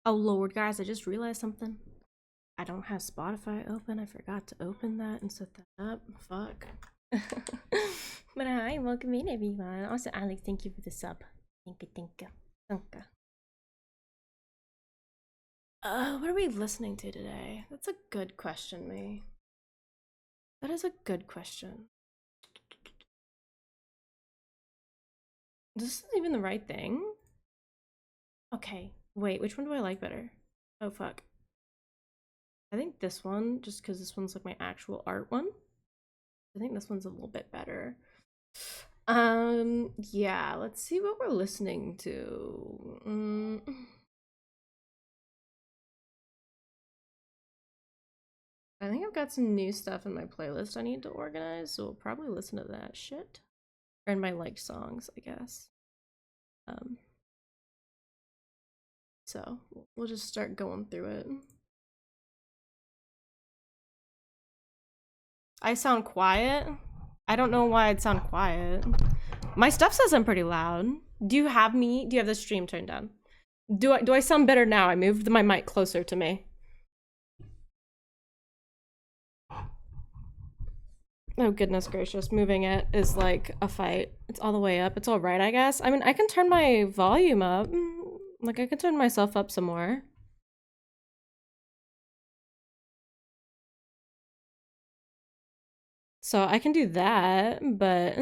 Oh Lord, guys, I just realized something. I don't have Spotify open. I forgot to open that and set that up. Fuck. But hi, welcome in everyone. Also, Alex, thank you for the sub. Thank you, thank you. Thank you. What are we listening to today? That's a good question, me. That is a good question. This isn't even the right thing. Okay, wait, which one do I like better? Oh, fuck. I think this one, just because this one's like my actual art one. I think this one's a little bit better. Yeah, let's see what we're listening to. I think I've got some new stuff in my playlist I need to organize, so we'll probably listen to that shit. Or in my liked songs, I guess. So we'll just start going through it. I sound quiet? I don't know why I'd sound quiet. My stuff says I'm pretty loud. Do you have the stream turned down? Do I sound better now? I moved my mic closer to me. Oh goodness gracious, moving it is like a fight. It's all the way up. It's all right, I guess. I mean, I can turn my volume up. Like, I can turn myself up some more. So I can do that, but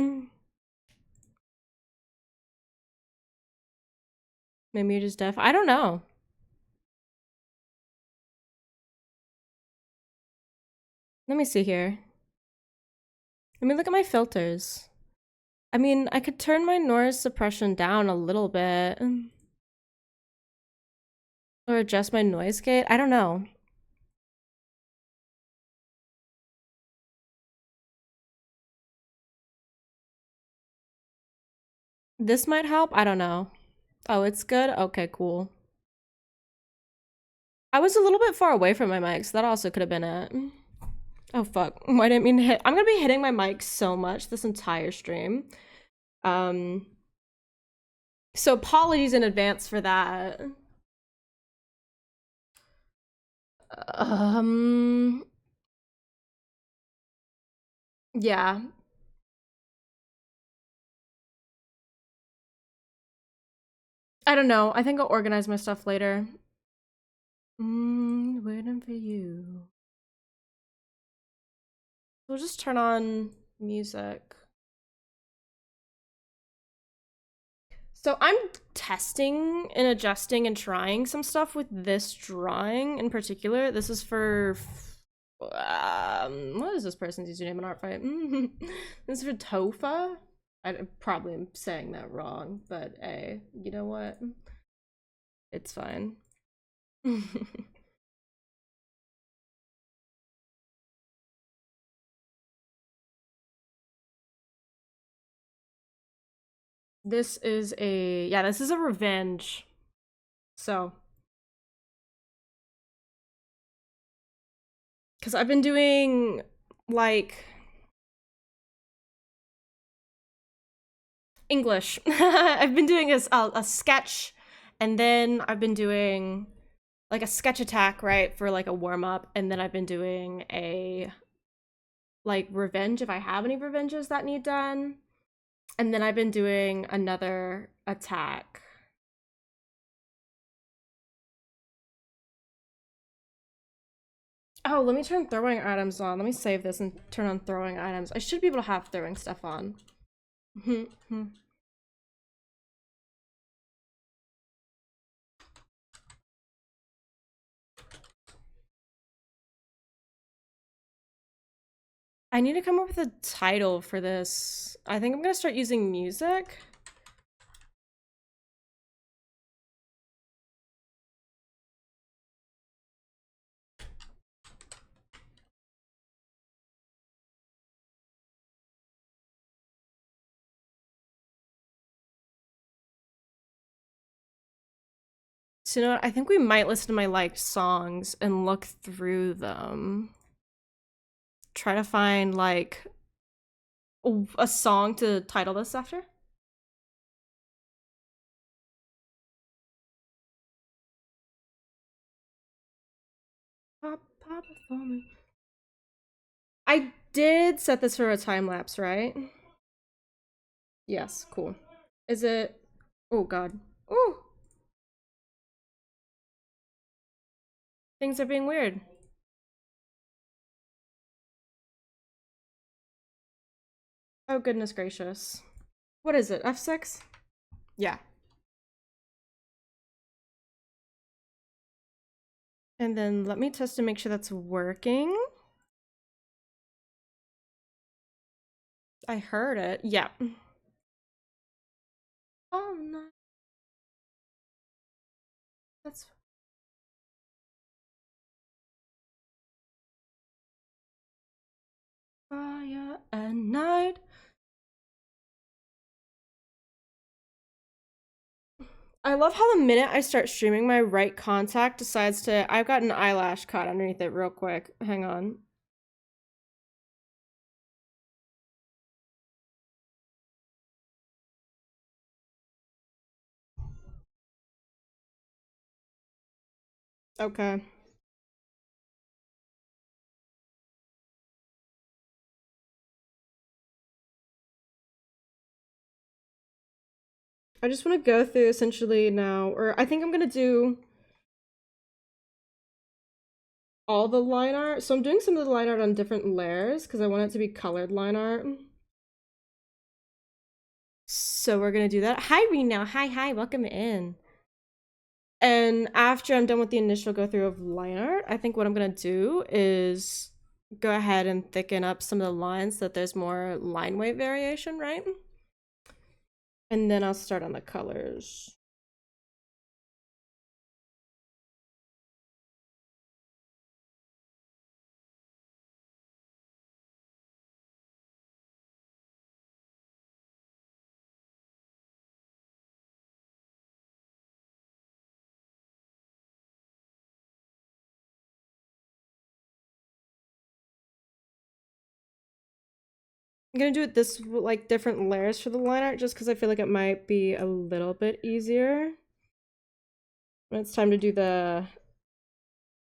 maybe you're just deaf. I don't know. Let me see here. Let me look at my filters. I mean, I could turn my noise suppression down a little bit. Or adjust my noise gate. I don't know. This might help. I don't know. Oh, it's good? Okay, cool. I was a little bit far away from my mic, so that also could have been it. Oh, fuck. I didn't mean to hit. I'm gonna be hitting my mic so much this entire stream. So apologies in advance for that. Yeah. I don't know. I think I'll organize my stuff later. Waiting for you. We'll just turn on music. So I'm testing and adjusting and trying some stuff with this drawing in particular. This is for what is this person's username in Artfight? This is for Tofa. I probably am saying that wrong, but hey, you know what? It's fine. This is a revenge. So, because I've been doing like English. I've been doing a sketch, and then I've been doing like a sketch attack, right, for like a warm up, and then I've been doing a like revenge if I have any revenges that need done, and then I've been doing another attack. Oh, let me turn throwing items on. Let me save this and turn on throwing items. I should be able to have throwing stuff on. I need to come up with a title for this. I think I'm gonna start using music. So you know what? I think we might listen to my liked songs and look through them. Try to find like a song to title this after. I did set this for a time lapse, right? Yes, cool. Is it? Oh god. Oh, things are being weird. Oh goodness gracious. What is it? F6? Yeah. And then let me test to make sure that's working. I heard it. Yeah. Oh no. That's fire at night. I love how the minute I start streaming, my right contact decides to. I've got an eyelash cut underneath it real quick. Hang on. Okay. I just want to go through essentially now, or I think I'm gonna do all the line art. So I'm doing some of the line art on different layers because I want it to be colored line art. So we're gonna do that. Hi Reno. Hi, welcome in. And after I'm done with the initial go through of line art, I think what I'm gonna do is go ahead and thicken up some of the lines so that there's more line weight variation, right? And then I'll start on the colors. I'm gonna do it this like different layers for the line art just because I feel like it might be a little bit easier when it's time to do the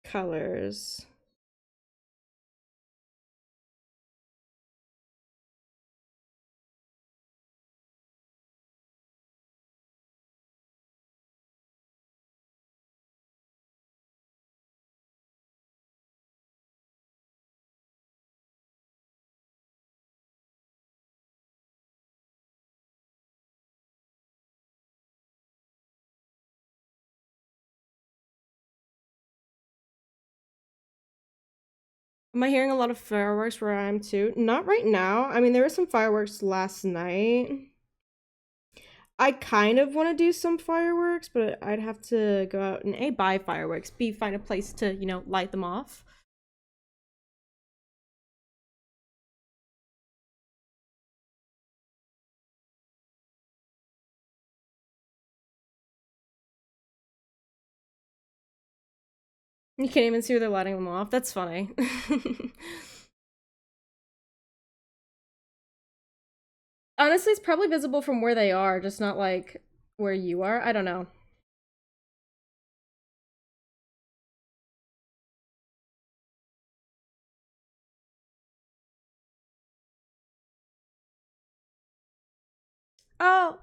colors. Am I hearing a lot of fireworks where I am too? Not right now. I mean, there were some fireworks last night. I kind of want to do some fireworks, but I'd have to go out and A, buy fireworks, B, find a place to, you know, light them off. You can't even see where they're lighting them off. That's funny. Honestly, it's probably visible from where they are, just not like where you are. I don't know. Oh,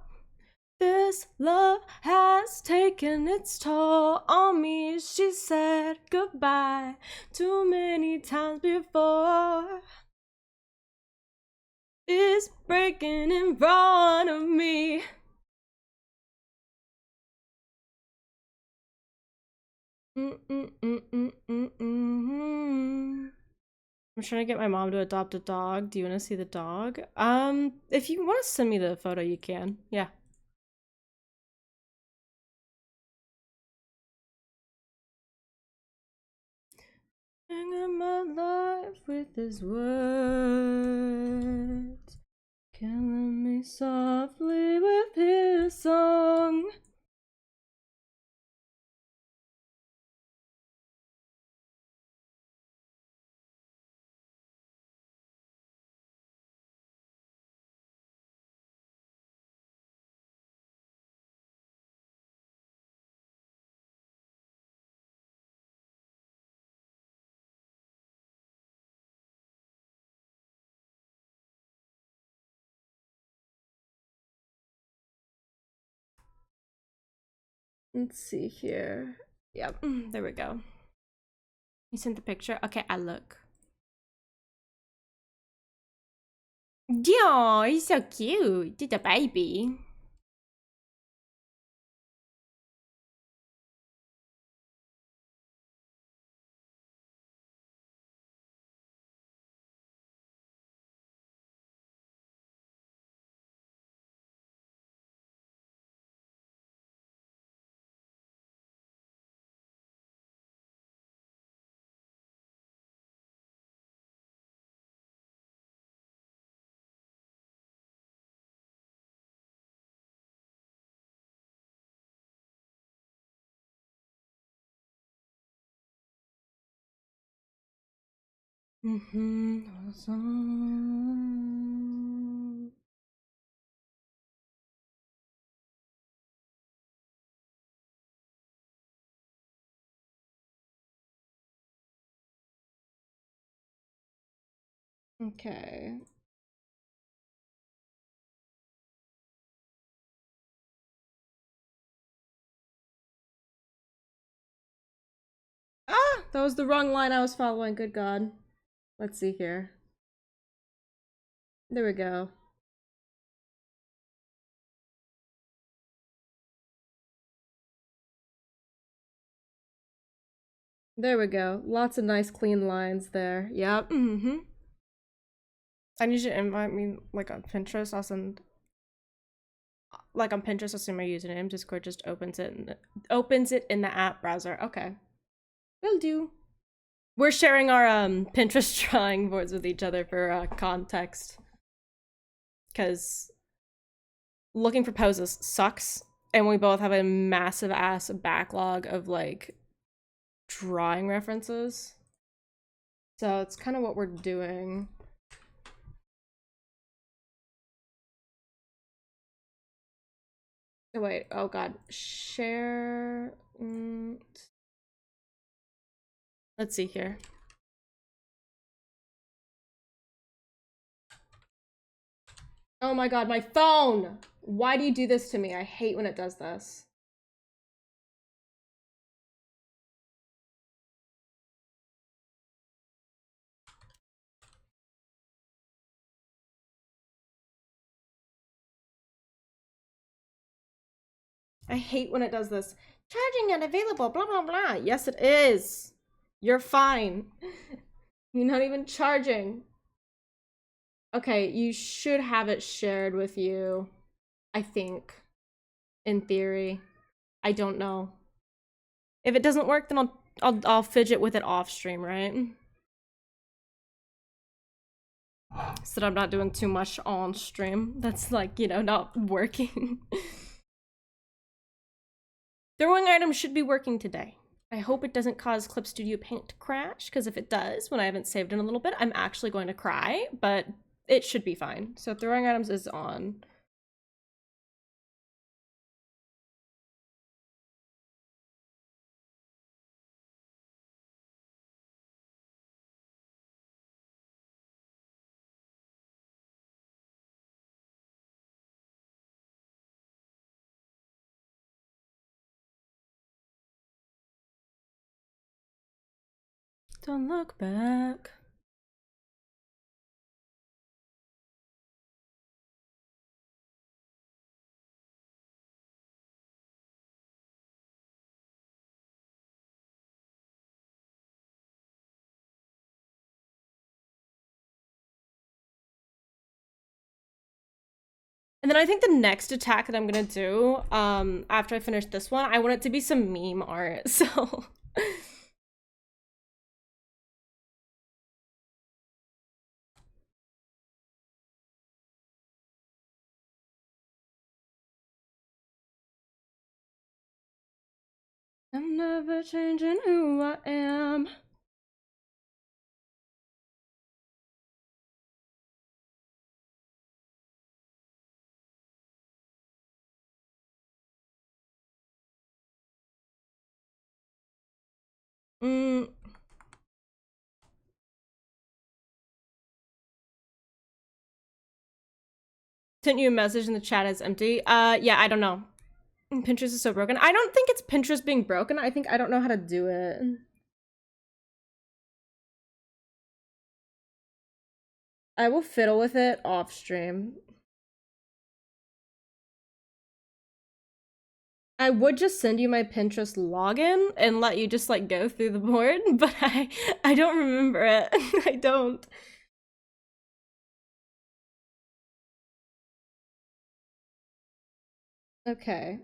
this love has taken its toll on me. She said goodbye too many times before. It's breaking in front of me. I'm trying to get my mom to adopt a dog. Do you want to see the dog? If you want to send me the photo, you can. Yeah. Hanging my life with his words, killing me softly with his song. Let's see here. Yep, there we go. You sent the picture? Okay, I look. Yeah, he's so cute. Did a baby. Awesome. Okay. Ah, that was the wrong line I was following. Good God. Let's see here. There we go. There we go. Lots of nice clean lines there. Yep. I need you to invite me like on Pinterest. I'll send like on Pinterest. I'll send my username. Discord just opens it in the app browser. Okay, will do. We're sharing our Pinterest drawing boards with each other for context, because looking for poses sucks, and we both have a massive ass backlog of like drawing references. So it's kind of what we're doing. Oh, wait, oh God, share. Let's see here. Oh my God, my phone! Why do you do this to me? I hate when it does this. I hate when it does this. Charging unavailable, blah, blah, blah. Yes, it is. You're fine. You're not even charging. Okay, you should have it shared with you, I think, in theory. I don't know. If it doesn't work, then I'll fidget with it off stream, right? So that I'm not doing too much on stream. That's like, you know, not working. Throwing items should be working today. I hope it doesn't cause Clip Studio Paint to crash, because if it does, when I haven't saved in a little bit, I'm actually going to cry, but it should be fine. So throwing items is on. Don't look back. And then I think the next attack that I'm gonna do, after I finish this one, I want it to be some meme art, so. I'm never changing who I am. Sent you a message in the chat as empty. Yeah, I don't know. Pinterest is so broken. I don't think it's Pinterest being broken. I think I don't know how to do it. I will fiddle with it off stream. I would just send you my Pinterest login and let you just like go through the board, but I don't remember it. I don't. Okay.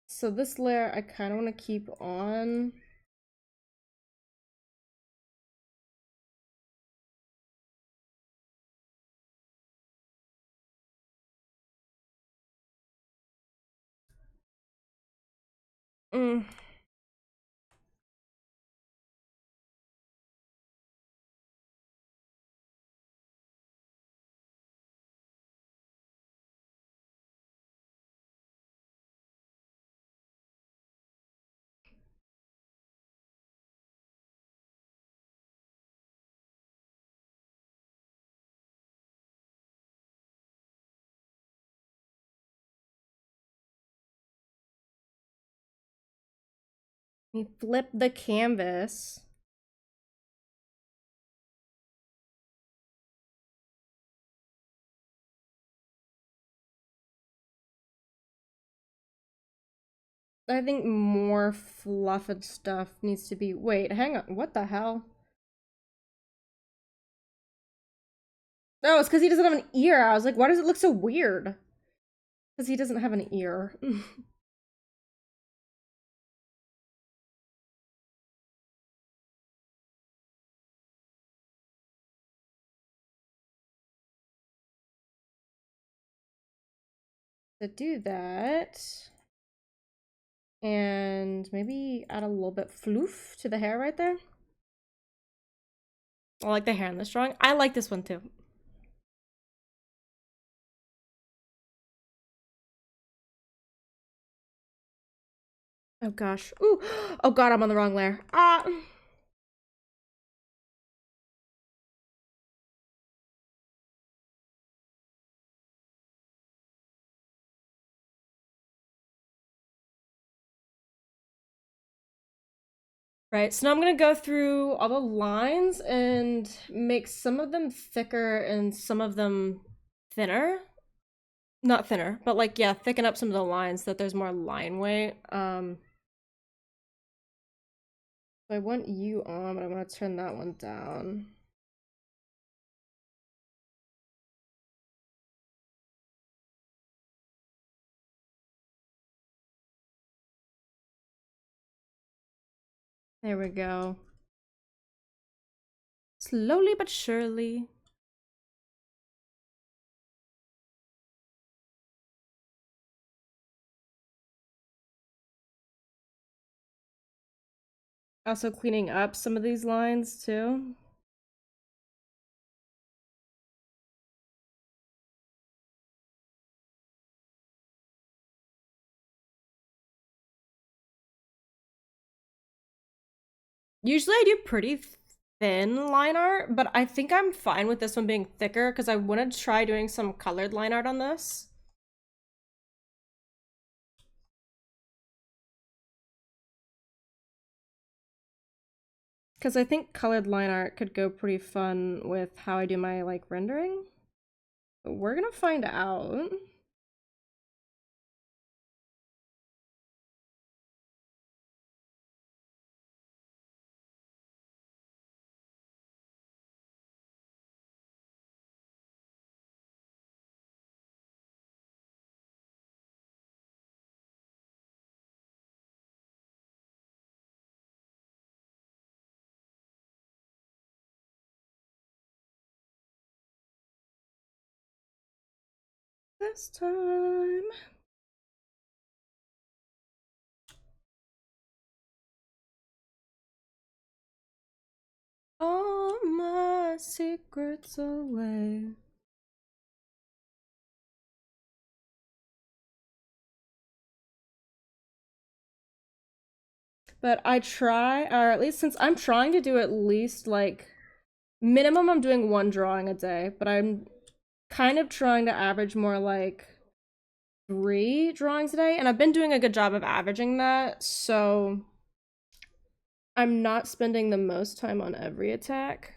So this layer I kind of want to keep on. Mm. Let me flip the canvas. I think more fluffed stuff needs to be. Wait, hang on. What the hell? Oh, it's because he doesn't have an ear. I was like, why does it look so weird? Because he doesn't have an ear. To do that, and maybe add a little bit floof to the hair right there. I like the hair in this drawing. I like this one too. Oh gosh. Ooh. Oh god, I'm on the wrong layer. Ah. Right, so now I'm gonna go through all the lines and make some of them thicker and some of them thinner. Not thinner, but like, yeah, thicken up some of the lines so that there's more line weight. So I want you on, but I'm gonna turn that one down. There we go. Slowly but surely. Also cleaning up some of these lines too. Usually I do pretty thin line art, but I think I'm fine with this one being thicker because I want to try doing some colored line art on this. Because I think colored line art could go pretty fun with how I do my like rendering. But we're gonna find out. This time. All my secrets away. But I try, or at least since I'm trying to do at least like minimum I'm doing one drawing a day, but I'm kind of trying to average more like 3 drawings a day, and I've been doing a good job of averaging that, so I'm not spending the most time on every attack.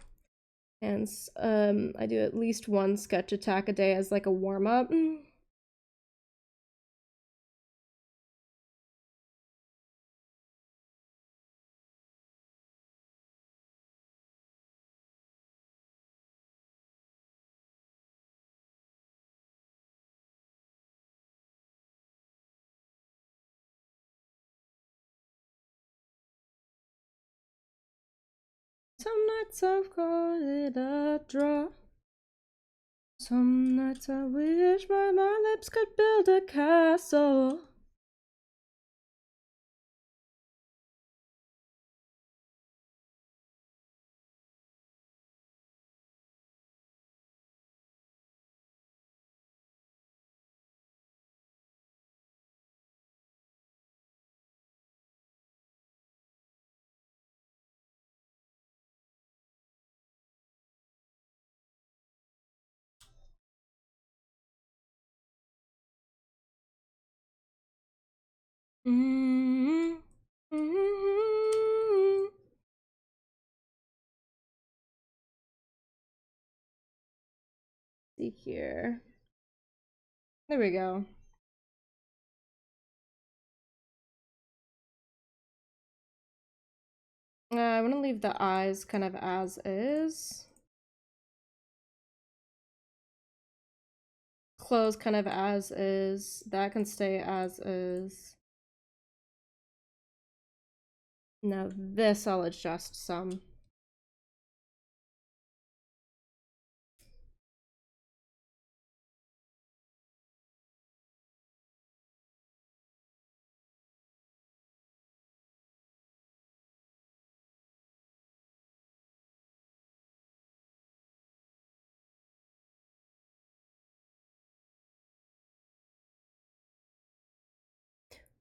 And I do at least 1 sketch attack a day as like a warm-up. Some nights I've called it a draw. Some nights I wish my lips could build a castle. Mm-hmm. Mm-hmm. See here. There we go. I want to leave the eyes kind of as is. Clothes kind of as is. That can stay as is. Now this I'll adjust some.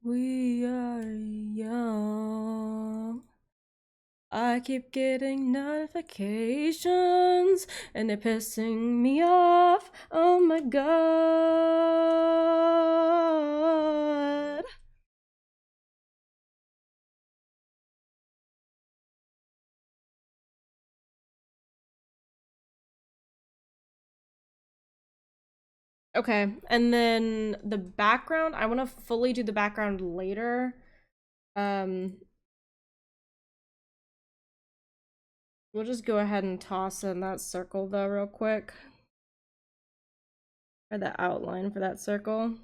We are young. I keep getting notifications and they're pissing me off. Oh my god. Okay, and then the background, I want to fully do the background later. We'll just go ahead and toss in that circle though real quick. Or the outline for that circle.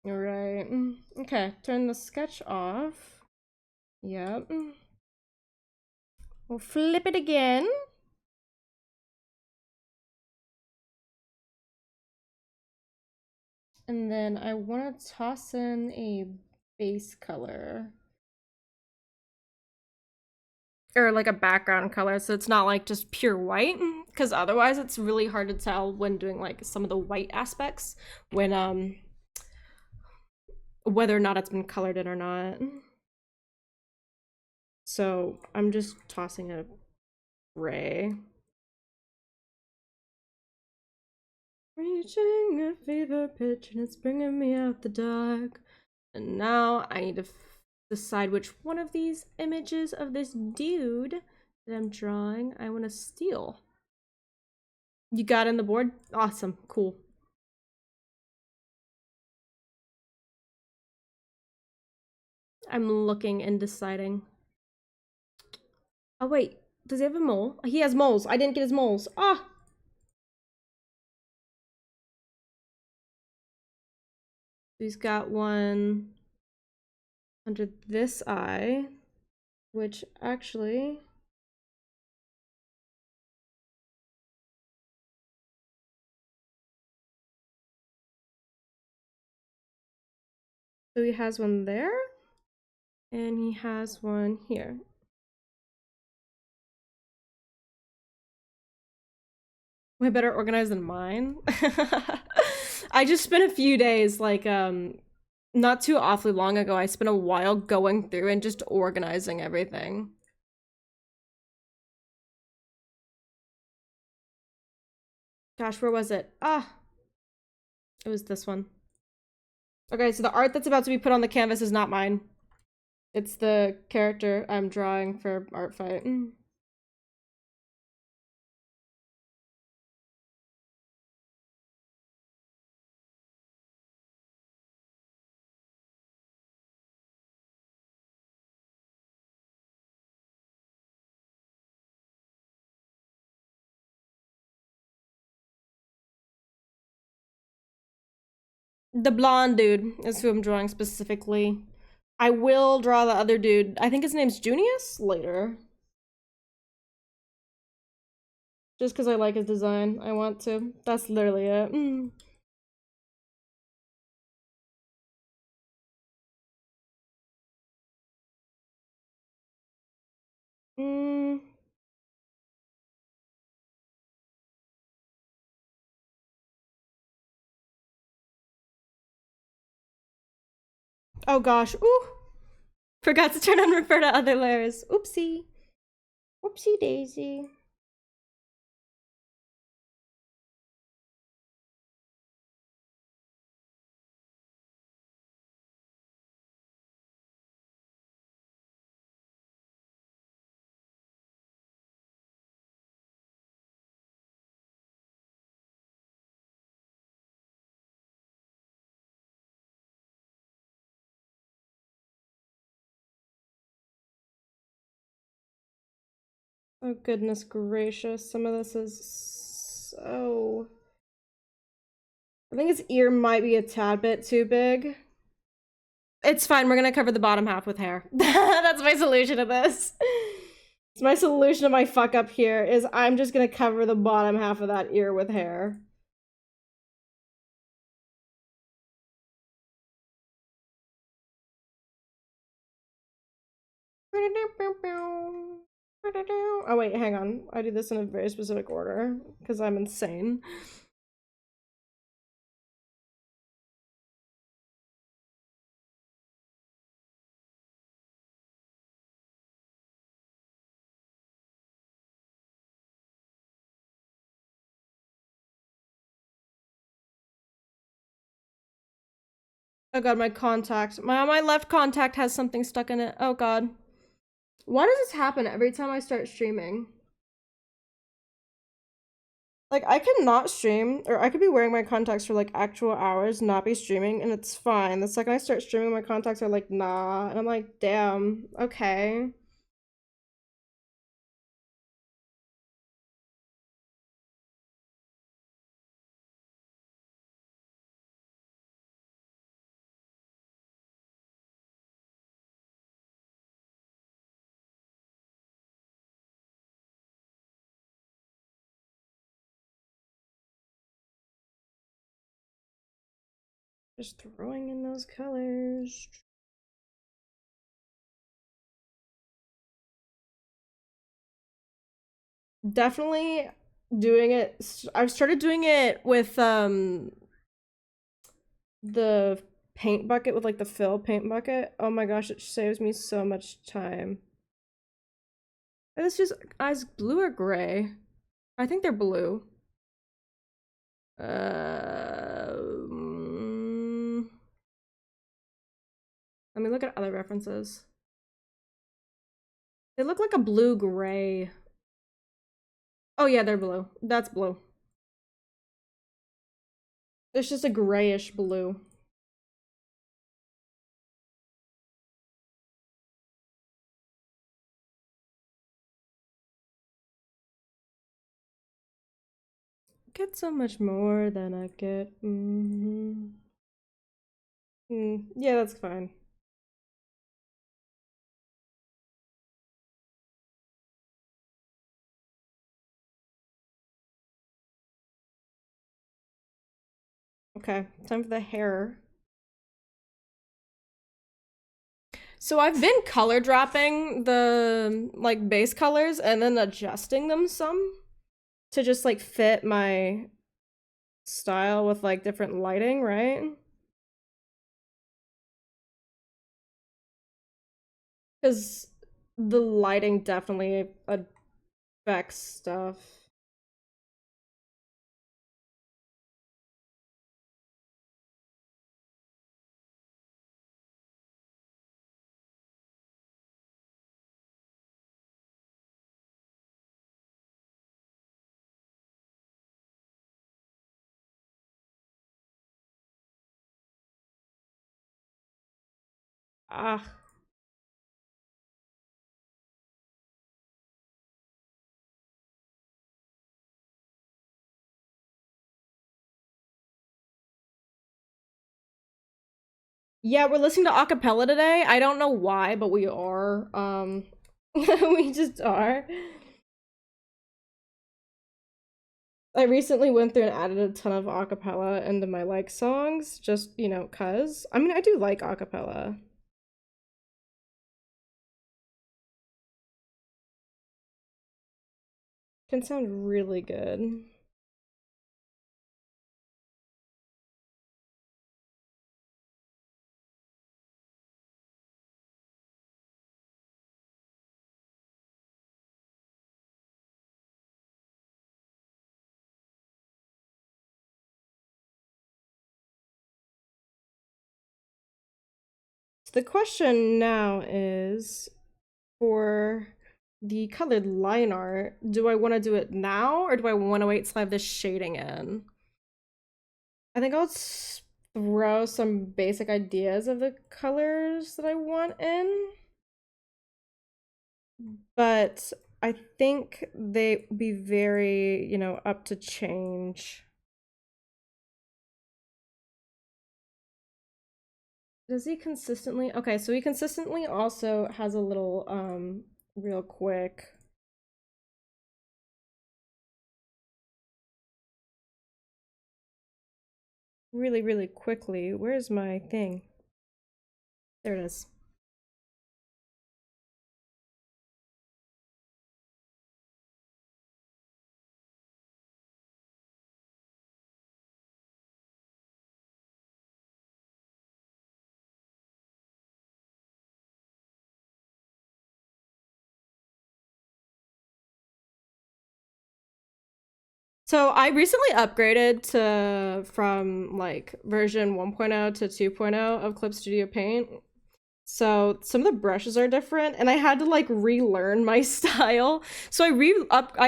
Alright. Okay, turn the sketch off. Yep. We'll flip it again. And then I want to toss in a base color. Or like a background color, so it's not like just pure white, because otherwise it's really hard to tell when doing like some of the white aspects when whether or not it's been colored in or not. So I'm just tossing a gray. Reaching a fever pitch and it's bringing me out the dark. And now I need to decide which one of these images of this dude that I'm drawing I want to steal. You got in the board? Awesome, cool. I'm looking and deciding. Oh wait, does he have a mole? He has moles. I didn't get his moles. Ah! He's got one under this eye, which actually... So he has one there, and he has one here. Way better organized than mine. I just spent a few days like Not too awfully long ago, I spent a while going through and just organizing everything. Gosh, where was it? Ah, it was this one. Okay, so the art that's about to be put on the canvas is not mine. It's the character I'm drawing for Art Fight. The blonde dude is who I'm drawing specifically. I will draw the other dude. I think his name's Junius later. Just because I like his design. I want to. That's literally it. Oh gosh. Ooh. Forgot to turn on refer to other layers. Oopsie. Whoopsie daisy. Oh goodness gracious. Some of this is so... I think his ear might be a tad bit too big. It's fine, we're gonna cover the bottom half with hair. That's my solution to this. It's my solution to my fuck up here is I'm just gonna cover the bottom half of that ear with hair. Oh wait, hang on. I do this in a very specific order because I'm insane. Oh god, my contact. My left contact has something stuck in it. Oh god. Why does this happen every time I start streaming? Like, I could not stream, or I could be wearing my contacts for like actual hours, not be streaming, and it's fine. The second I start streaming, my contacts are like, nah. And I'm like, damn, okay. Just throwing in those colors. Definitely doing it. I've started doing it with the paint bucket, with like the fill paint bucket. Oh my gosh, it saves me so much time. Are this just eyes blue or gray? I think they're blue. Let me look at other references. They look like a blue-gray. Oh yeah, they're blue. That's blue. It's just a grayish blue. Get so much more than I get. Yeah, that's fine. Okay, time for the hair. So I've been color dropping the like base colors and then adjusting them some to just like fit my style with like different lighting, right? Because the lighting definitely affects stuff. Ah. Yeah, we're listening to acapella today. I don't know why, but we are. We just are. I recently went through and added a ton of acapella into my like songs, just, cuz. I mean, I do like acapella. Can sound really good. So the question now is for the colored line art, do I want to do it now or do I want to wait till I have this shading in? I think I'll throw some basic ideas of the colors that I want in, but I think they be very, up to change. Does he consistently? Okay, so he consistently also has a little, real quick. Really, really quickly. Where's my thing? There it is. So I recently upgraded to from like version 1.0 to 2.0 of Clip Studio Paint. So some of the brushes are different and I had to like relearn my style. So I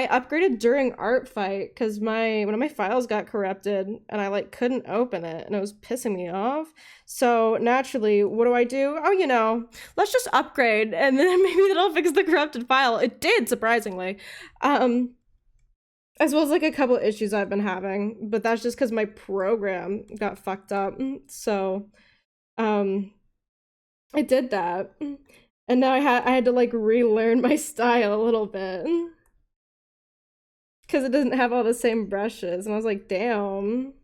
upgraded during art fight cuz my one of my files got corrupted and I like couldn't open it and it was pissing me off. So naturally, what do? Oh, let's just upgrade and then maybe that'll fix the corrupted file. It did surprisingly. Um as well as like a couple issues I've been having, but that's just cuz my program got fucked up. So, um I did that. And now I had to like relearn my style a little bit because it doesn't have all the same brushes. And I was like, damn,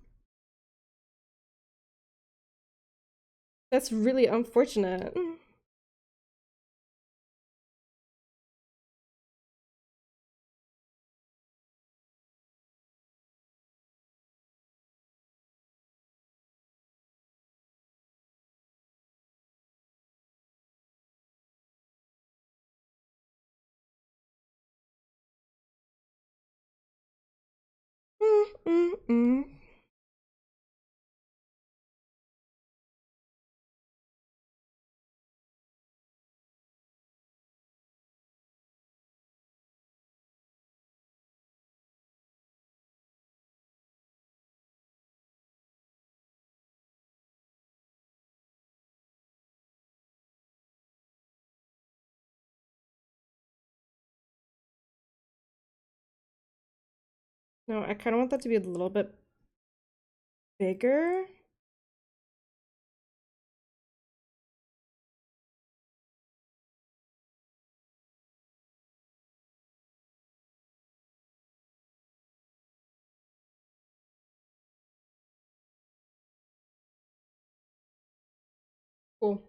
that's really unfortunate. Mm, mm, mm. No, I kind of want that to be a little bit bigger. Cool.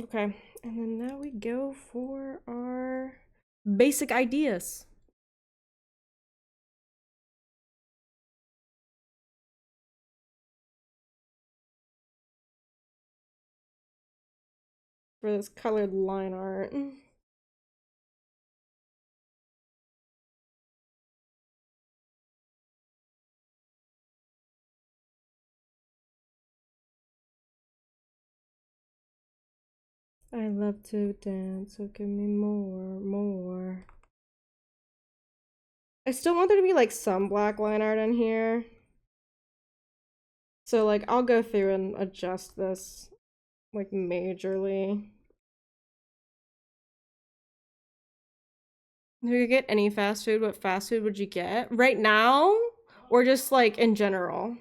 Okay, and then now we go for our basic ideas. for this colored line art. I love to dance, so give me more. I still want there to be like some black line art in here. So like I'll go through and adjust this like majorly. If you could get any fast food, what fast food would you get? Right now? Or just like in general?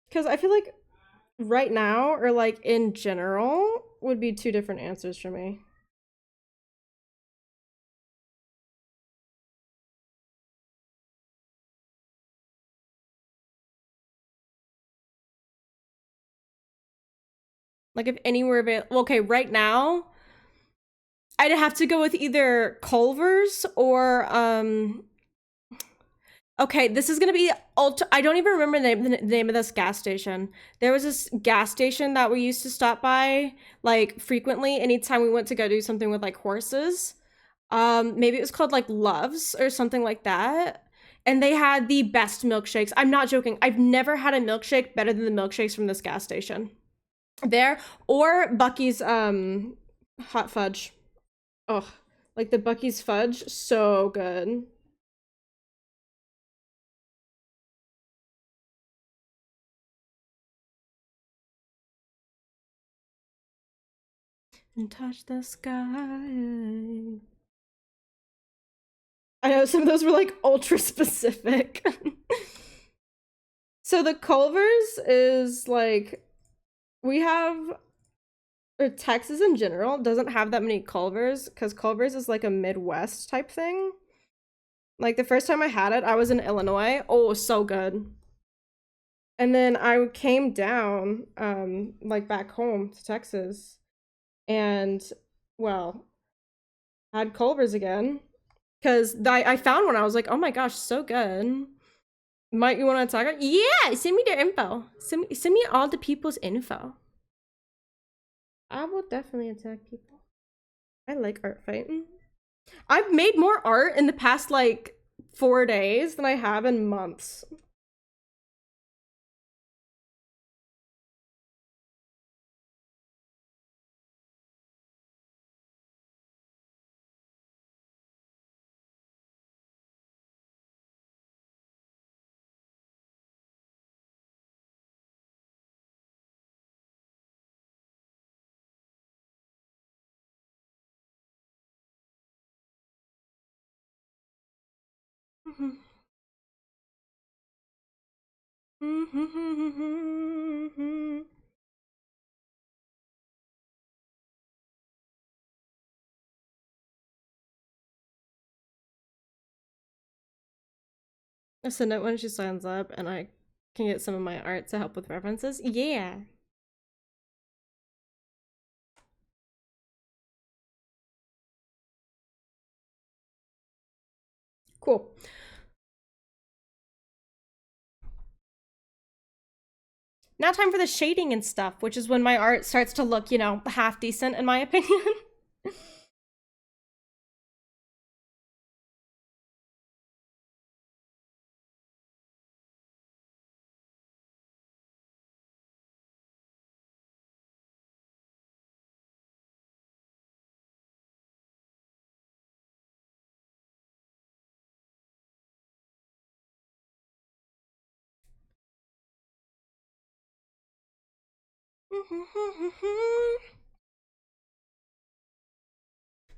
Because I feel like right now or like in general would be two different answers for me. Like if anywhere available. Okay, right now I'd have to go with either Culver's or okay, this is gonna be I don't even remember the name of this gas station. There was this gas station that we used to stop by like frequently anytime we went to go do something with like horses. Maybe it was called like Loves or something like that. And they had the best milkshakes. I'm not joking. I've never had a milkshake better than the milkshakes from this gas station. There or Bucky's hot fudge. Oh, like the Bucky's fudge, so good. And touch the sky. I know some of those were like ultra specific. So the Culver's is like we have or Texas in general doesn't have that many Culver's because Culver's is like a Midwest type thing. Like the first time I had it, I was in Illinois. Oh, so good. And then I came down, like back home to Texas, and well, had Culver's again because I found one. I was like, oh my gosh, so good. Might you want to talk? Yeah, send me their info. Send me all the people's info. I will definitely attack people. I like art fighting. I've made more art in the past like 4 days than I have in months. I send it when she signs up and I can get some of my art to help with references. Yeah. Cool. Now time for the shading and stuff, which is when my art starts to look, you know, half decent in my opinion.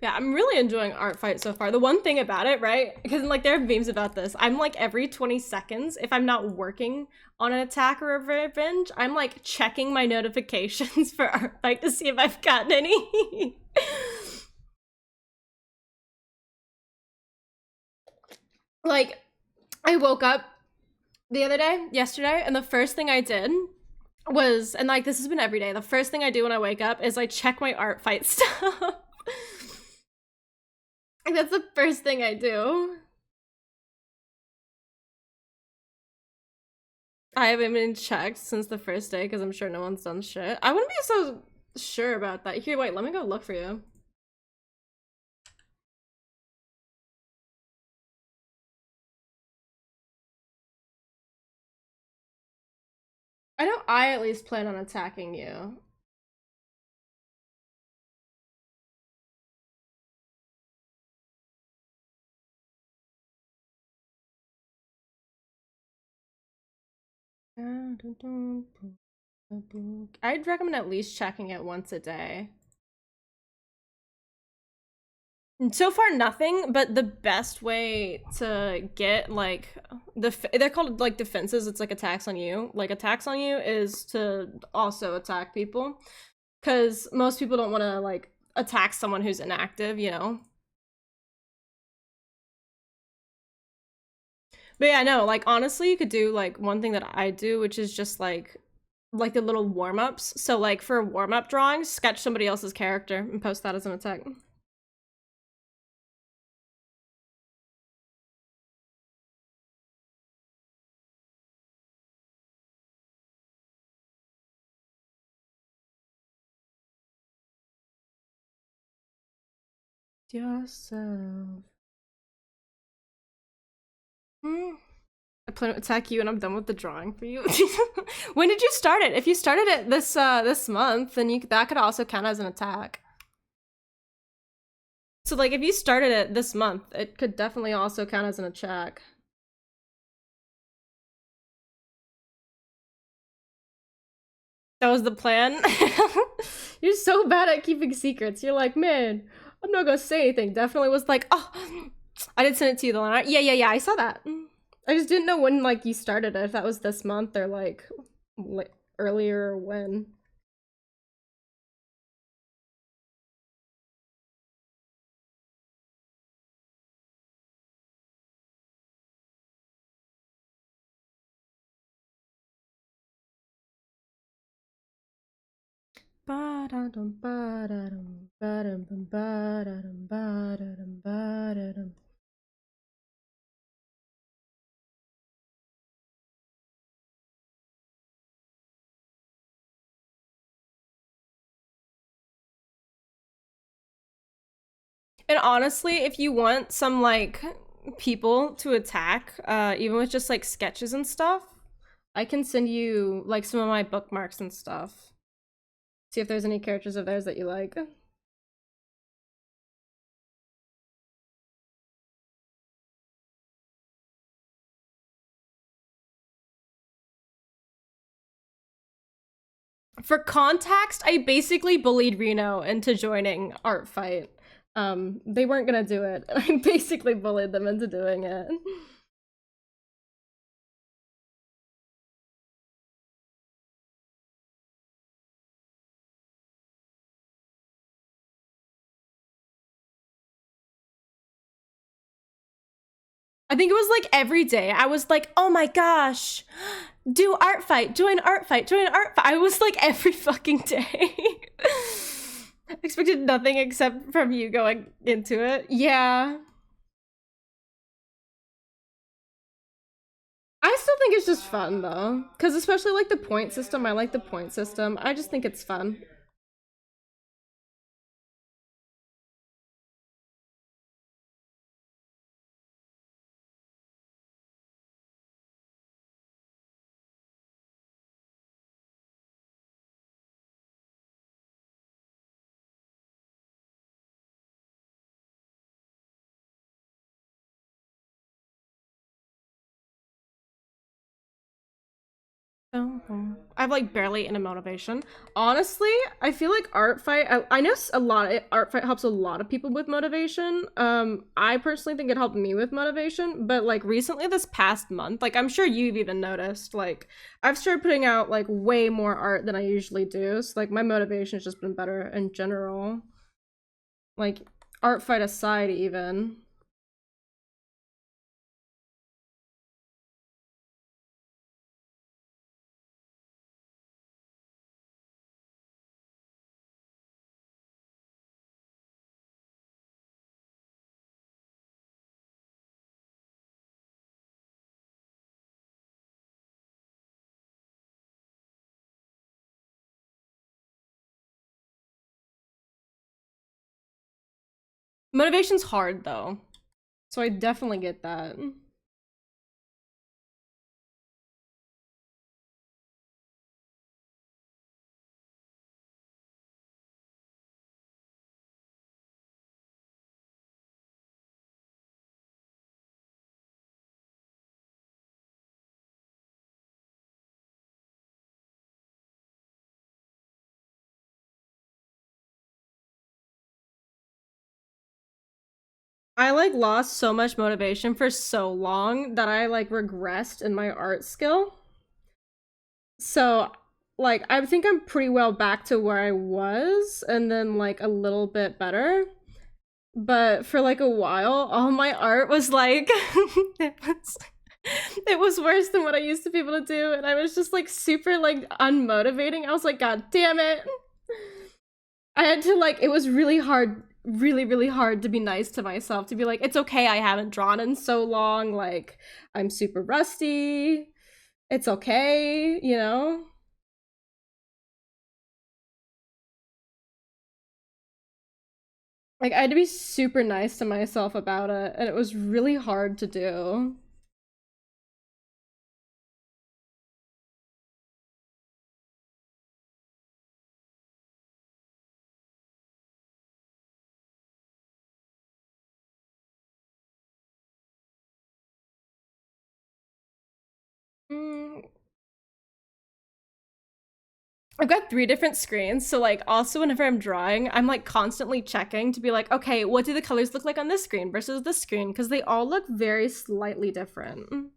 Yeah, I'm really enjoying Art Fight so far. The one thing about it, right? Because like there are memes about this. I'm like every 20 seconds, if I'm not working on an attack or a revenge, I'm like checking my notifications for Art Fight to see if I've gotten any. Like, I woke up the other day, yesterday, and the first thing I did was, and like this has been every day. The first thing I do when I wake up is I check my art fight stuff. Like, that's the first thing I do. I haven't been checked since the first day because I'm sure no one's done shit. I wouldn't be so sure about that. Here, wait, let me go look for you. I know I at least plan on attacking you. I'd recommend at least checking it once a day. So far, nothing, but the best way to get, like, they're called, like, defenses. It's, like, attacks on you. Like, attacks on you is to also attack people. Because most people don't want to, like, attack someone who's inactive, you know? But yeah, no, like, honestly, you could do, like, one thing that I do, which is just, like the little warm-ups. So, like, for warm-up drawings, sketch somebody else's character and post that as an attack. Yourself. I plan to attack you and I'm done with the drawing for you. When did you start it? If you started it this month, then that could also count as an attack. So like if you started it this month, it could definitely also count as an attack. That was the plan. You're so bad at keeping secrets. You're like, man, I'm not gonna say anything. Definitely was like, oh, I did send it to you the line. Yeah, I saw that. I just didn't know when like you started it, if that was this month or like earlier or when. Ba-da-dum, ba-da-dum, ba-dum, ba-da-dum, ba-da-dum, ba-da-dum. And honestly, if you want some like people to attack, even with just like sketches and stuff, I can send you like some of my bookmarks and stuff. See if there's any characters of theirs that you like. For context, I basically bullied Reno into joining Art Fight. They weren't gonna do it. I basically bullied them into doing it. I think it was like every day. I was like, oh my gosh, do art fight, join art fight, join art fight. I was like every fucking day. I expected nothing except from you going into it. Yeah. I still think it's just fun though. Because especially like the point system, I like the point system. I just think it's fun. I've like barely any motivation. Honestly, I feel like art fight. I know a lot. Art fight helps a lot of people with motivation. I personally think it helped me with motivation. But like recently, this past month, like I'm sure you've even noticed, like I've started putting out like way more art than I usually do. So like my motivation has just been better in general. Like art fight aside, even. Motivation's hard though, so I definitely get that. I like lost so much motivation for so long that I like regressed in my art skill. So like I think I'm pretty well back to where I was and then like a little bit better. But for like a while, all my art was like it was worse than what I used to be able to do, and I was just like super like unmotivating. I was like, God damn it. I had to like it was really hard, really hard to be nice to myself, to be like, it's okay, I haven't drawn in so long, like I'm super rusty. It's okay, you know? Like I had to be super nice to myself about it, and it was really hard to do. Mm, I've got three different screens, so like also whenever I'm drawing, I'm like constantly checking to be like, okay, what do the colors look like on this screen versus this screen? Because they all look very slightly different.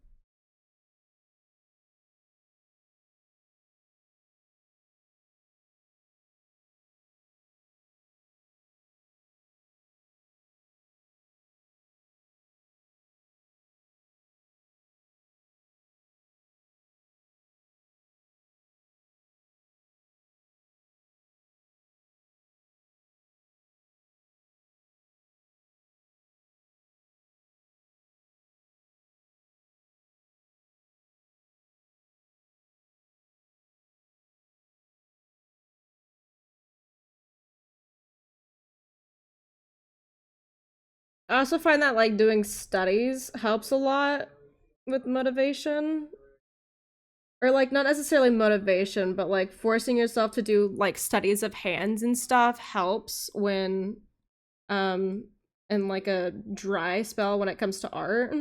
I also find that like doing studies helps a lot with motivation. Or like not necessarily motivation, but like forcing yourself to do like studies of hands and stuff helps when um in like a dry spell when it comes to art.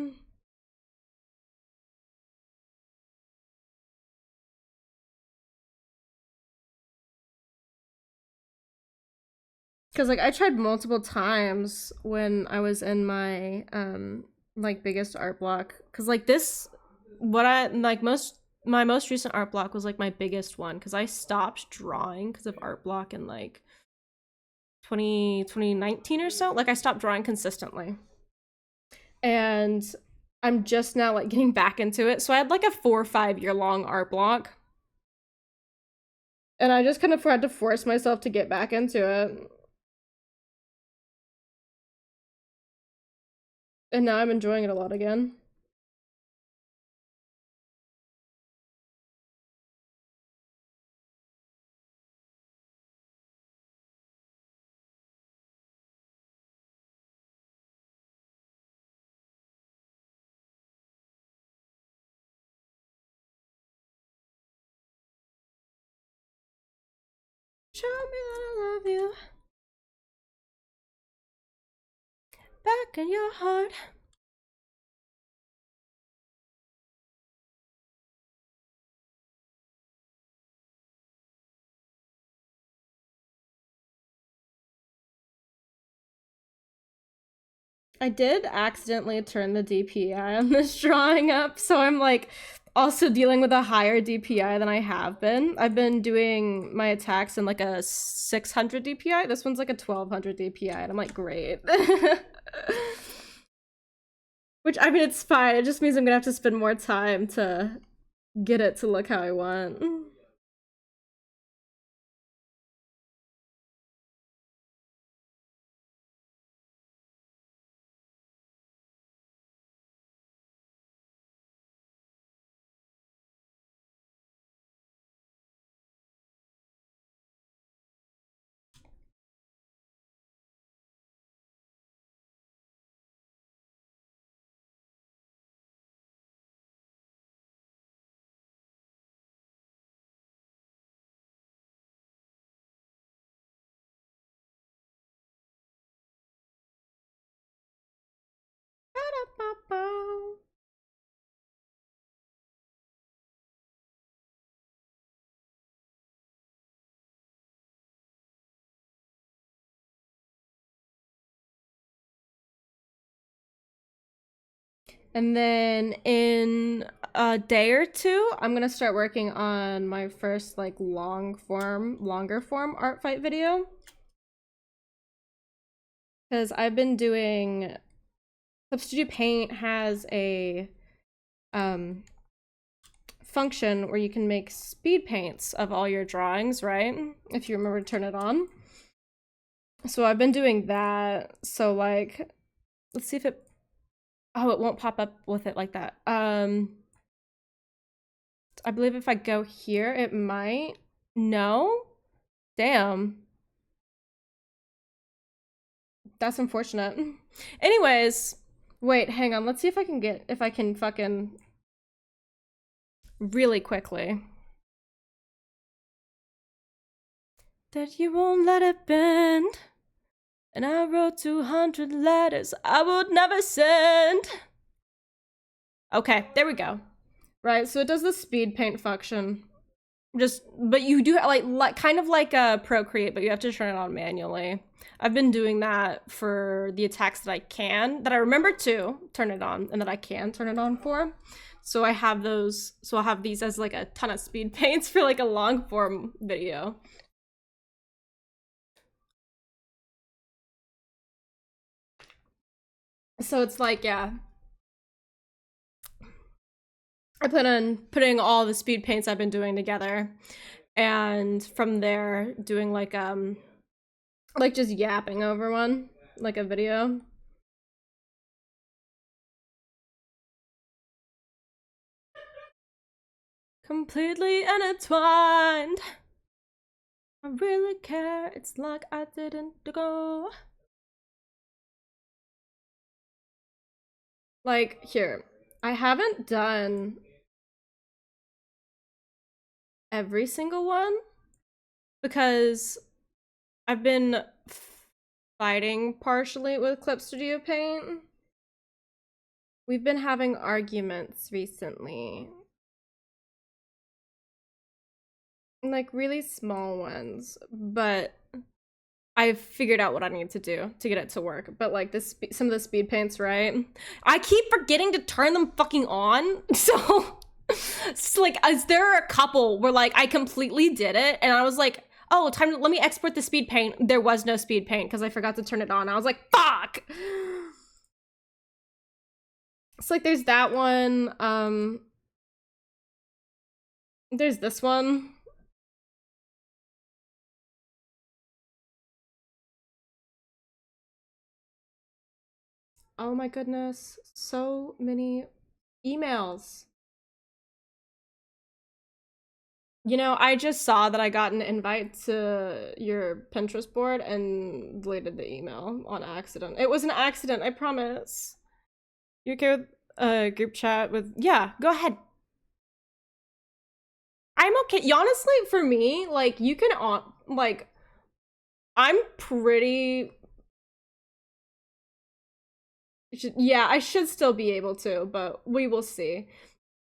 Because like I tried multiple times when I was in my like biggest art block. Because like this, what I like most my most recent art block was like my biggest one because I stopped drawing because of art block in like 2019 or so. Like I stopped drawing consistently, and I'm just now like getting back into it. So I had like a 4 or 5 year long art block, and I just kind of had to force myself to get back into it. And now I'm enjoying it a lot again. Show me that I love you back in your heart. I did accidentally turn the DPI on this drawing up, so I'm like also dealing with a higher DPI than I have been. I've been doing my attacks in like a 600 DPI. This one's like a 1200 DPI, and I'm like, great. Which, I mean, it's fine. It just means I'm gonna have to spend more time to get it to look how I want. And then in a day or two, I'm gonna start working on my first like longer form art fight video. Because I've been doing, Clip Studio Paint has a function where you can make speed paints of all your drawings, right? If you remember to turn it on. So I've been doing that. So like, let's see if it, oh, it won't pop up with it like that. I believe if I go here, it might. No? Damn. That's unfortunate. Anyways, wait, hang on. Let's see if I can fucking really quickly. That you won't let it bend. And I wrote 200 letters I would never send. Okay, there we go. Right, so it does the speed paint function. But you do like kind of like a Procreate, but you have to turn it on manually. I've been doing that for the attacks that I remember to turn it on and that I can turn it on for. So I have those, so I'll have these as like a ton of speed paints for like a long form video. So it's like, yeah. I plan on putting all the speed paints I've been doing together, and from there doing like just yapping over one, like a video. Completely intertwined. I really care. It's like I didn't go. Like, here. I haven't done every single one because I've been fighting partially with Clip Studio Paint. We've been having arguments recently. Like really small ones, but I've figured out what I need to do to get it to work. But like this, some of the speed paints, right? I keep forgetting to turn them fucking on. So it's like, there are a couple where like I completely did it and I was like, oh, let me export the speed paint. There was no speed paint because I forgot to turn it on. I was like, fuck. It's like there's that one. There's this one. Oh my goodness, so many emails. You know, I just saw that I got an invite to your Pinterest board and deleted the email on accident. It was an accident, I promise. You okay with group chat with, yeah, go ahead. I'm okay. Honestly, for me, like, you can, like, I'm pretty... Yeah, I should still be able to, but we will see.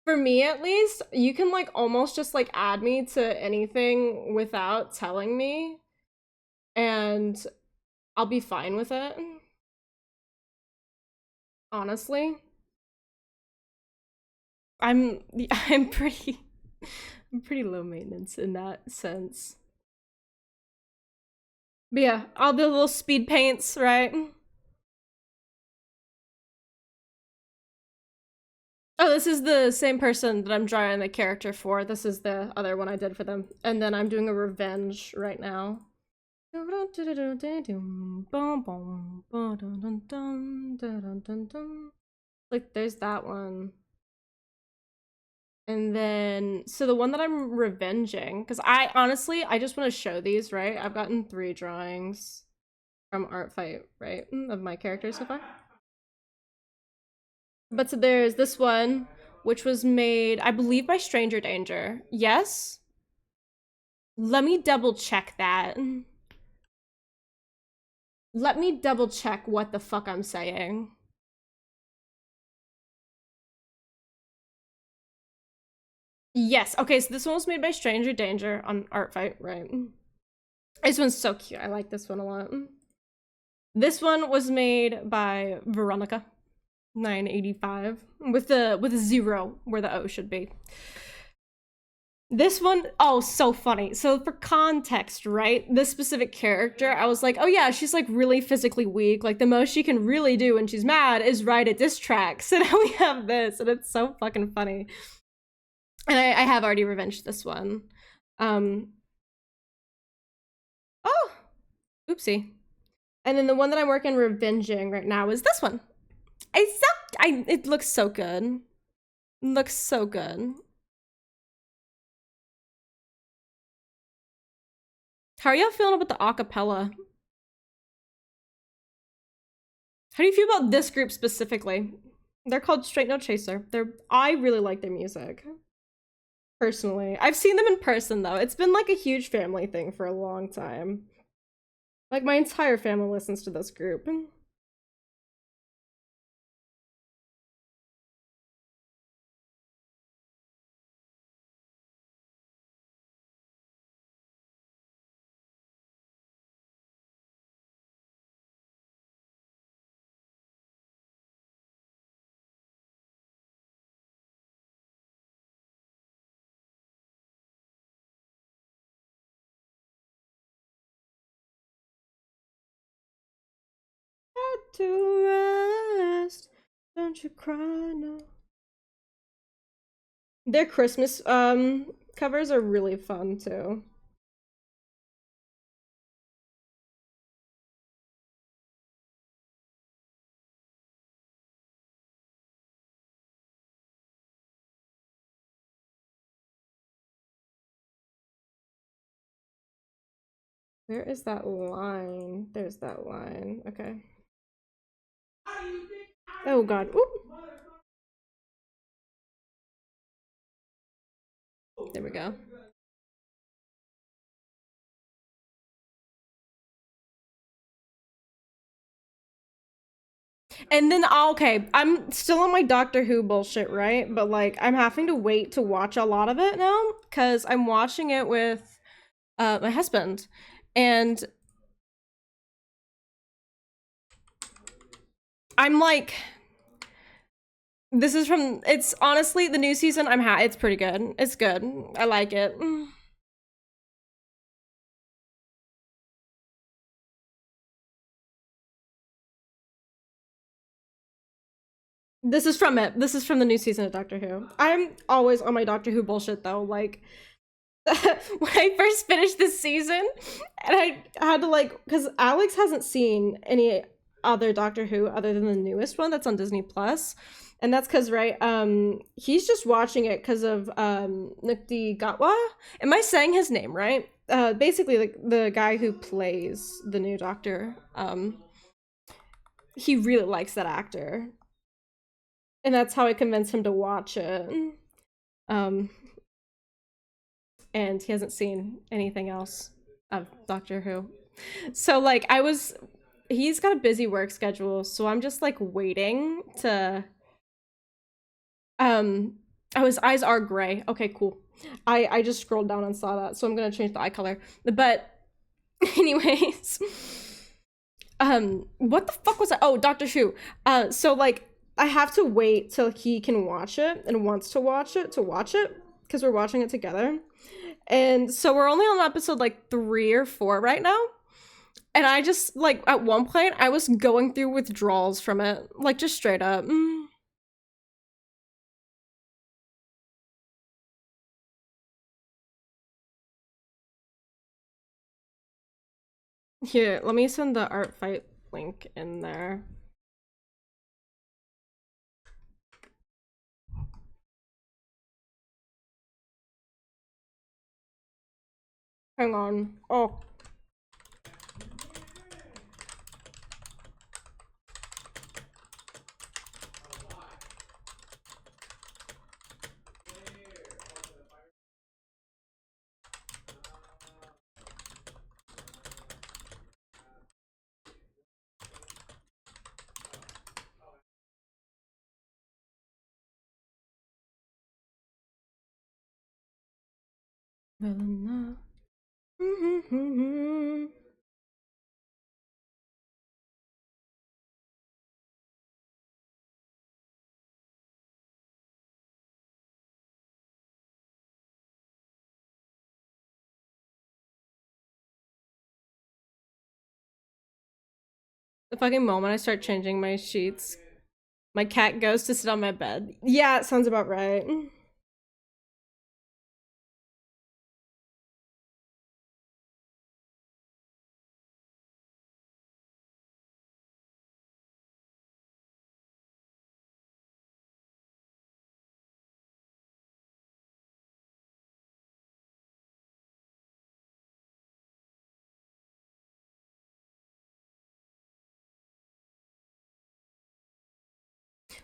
For me, at least, you can, like, almost just, like, add me to anything without telling me, and I'll be fine with it. Honestly. I'm pretty... I'm pretty low maintenance in that sense. But yeah, all the little speed paints, right? Oh, this is the same person that I'm drawing the character for. This is the other one I did for them. And then I'm doing a revenge right now. Like, there's that one. And then, so the one that I'm revenging, because I honestly, I just want to show these, right? I've gotten 3 drawings from Art Fight, right? Of my characters so far. But so there's this one, which was made, I believe, by Stranger Danger. Yes? Let me double check that. Let me double check what the fuck I'm saying. Yes, okay, so this one was made by Stranger Danger on Art Fight, right? This one's so cute. I like this one a lot. This one was made by Veronica. 985 with a zero where the O should be. This one, oh, so funny. So for context, right? This specific character, I was like, oh yeah, she's like really physically weak. Like the most she can really do when she's mad is write a diss track. So now we have this, and it's so fucking funny. And I have already revenged this one. Oh, oopsie. And then the one that I'm working revenging right now is this one. It looks so good. It looks so good. How are y'all feeling about the acapella? How do you feel about this group specifically? They're called Straight No Chaser. I really like their music. Personally. I've seen them in person though. It's been like a huge family thing for a long time. Like my entire family listens to this group. To rest, don't you cry no. Their Christmas covers are really fun too. Where is that line? There's that line. Okay. Oh god. Oop. There we go. And then, okay, I'm still on my Doctor Who bullshit, right? But like, I'm having to wait to watch a lot of it now because I'm watching it with my husband, and I'm like, this is from. It's honestly the new season. It's pretty good. It's good. I like it. This is from it. This is from the new season of Doctor Who. I'm always on my Doctor Who bullshit though. Like when I first finished this season, and I had to like, because Alex hasn't seen any other Doctor Who other than the newest one that's on Disney Plus, and that's because right, he's just watching it because of Nukti Gatwa. Am I saying his name right? Basically, like the guy who plays the new Doctor. He really likes that actor, and that's how I convinced him to watch it. Um, and he hasn't seen anything else of Doctor Who. So like he's got a busy work schedule, so I'm just like waiting to oh, his eyes are gray. Okay, cool. I just scrolled down and saw that, so I'm gonna change the eye color. But anyways, what the fuck was that? Oh, Doctor Who. So like I have to wait till he can watch it and wants to watch it because we're watching it together. And so we're only on episode like 3 or 4 right now. And I just like at one point I was going through withdrawals from it, like just straight up. Here, let me send the art fight link in there. Hang on. Oh. Well enough. The fucking moment I start changing my sheets, my cat goes to sit on my bed. Yeah, it sounds about right.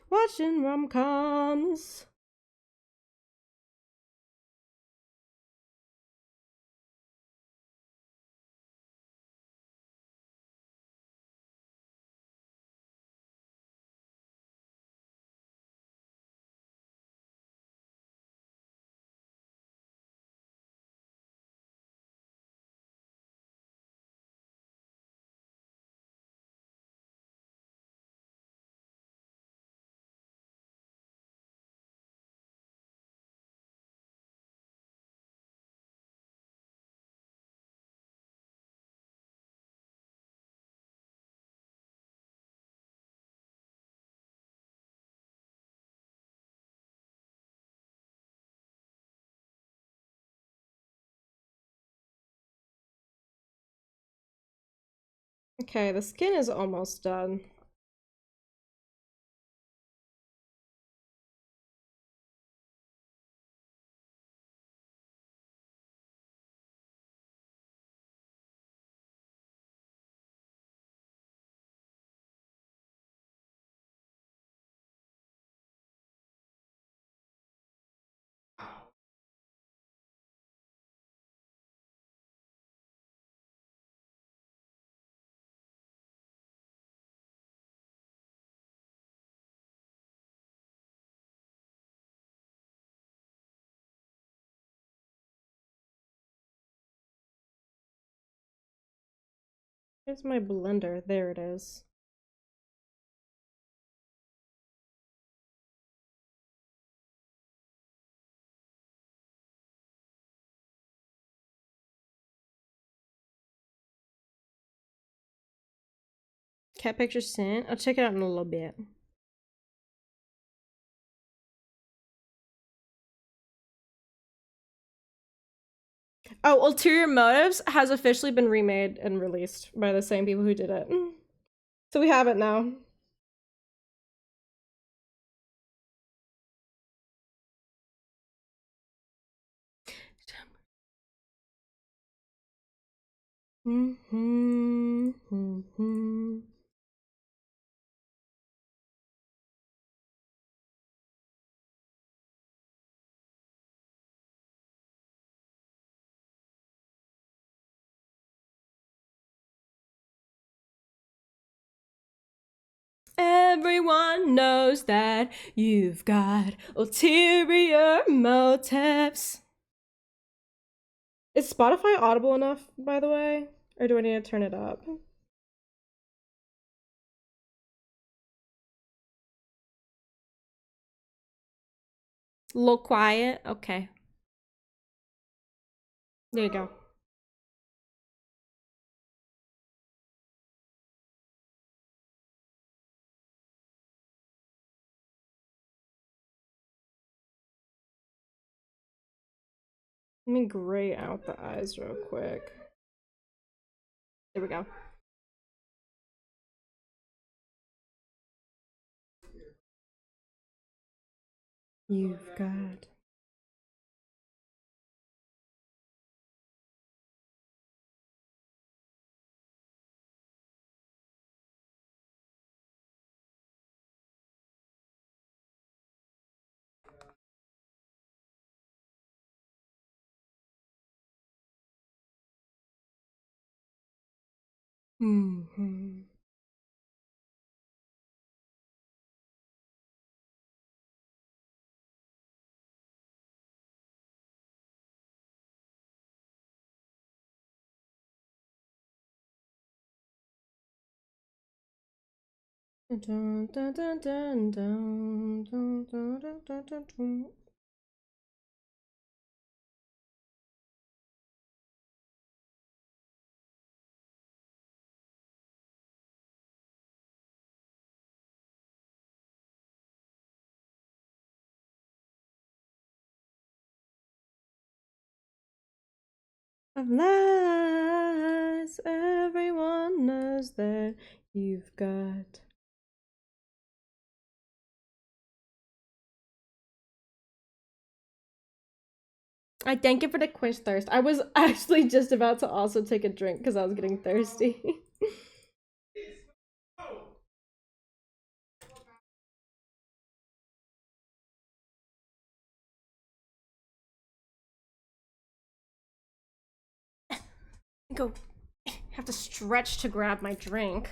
Watching rom-coms. Okay, the skin is almost done. Where's my blender? There it is. Cat picture sent. I'll check it out in a little bit. Oh, Ulterior Motives has officially been remade and released by the same people who did it. So we have it now. Everyone knows that you've got ulterior motives. Is Spotify audible enough, by the way? Or do I need to turn it up? A little quiet? Okay. There you go. Let me gray out the eyes real quick. There we go. You've got. Mm-hmm. Dun, dun, dun, dun, dun, dun, dun, dun, dun, dun, dun. of lies. Everyone knows that you've got. I thank you for the quench thirst. I was actually just about to also take a drink because I was getting thirsty. Go. Have to stretch to grab my drink.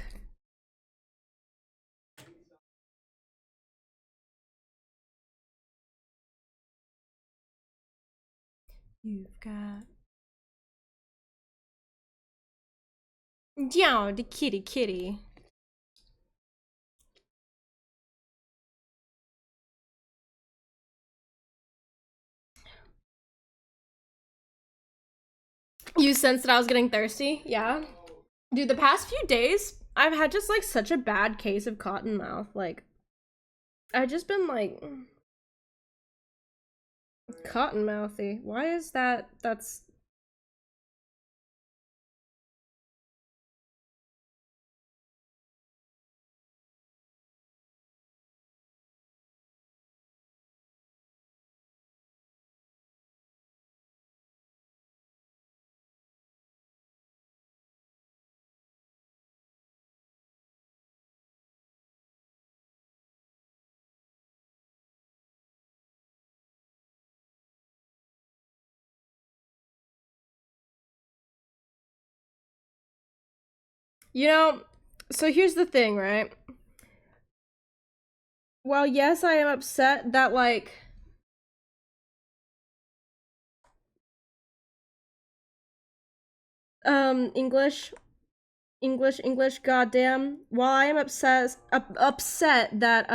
You've got. Yeah, the kitty. You sensed that I was getting thirsty? Yeah. Dude, the past few days, I've had just like such a bad case of cotton mouth. Like, I've just been like cotton mouthy. Why is that? That's. You know, so here's the thing, right? Well, yes, I am upset that, like, English, goddamn. While I am upset that,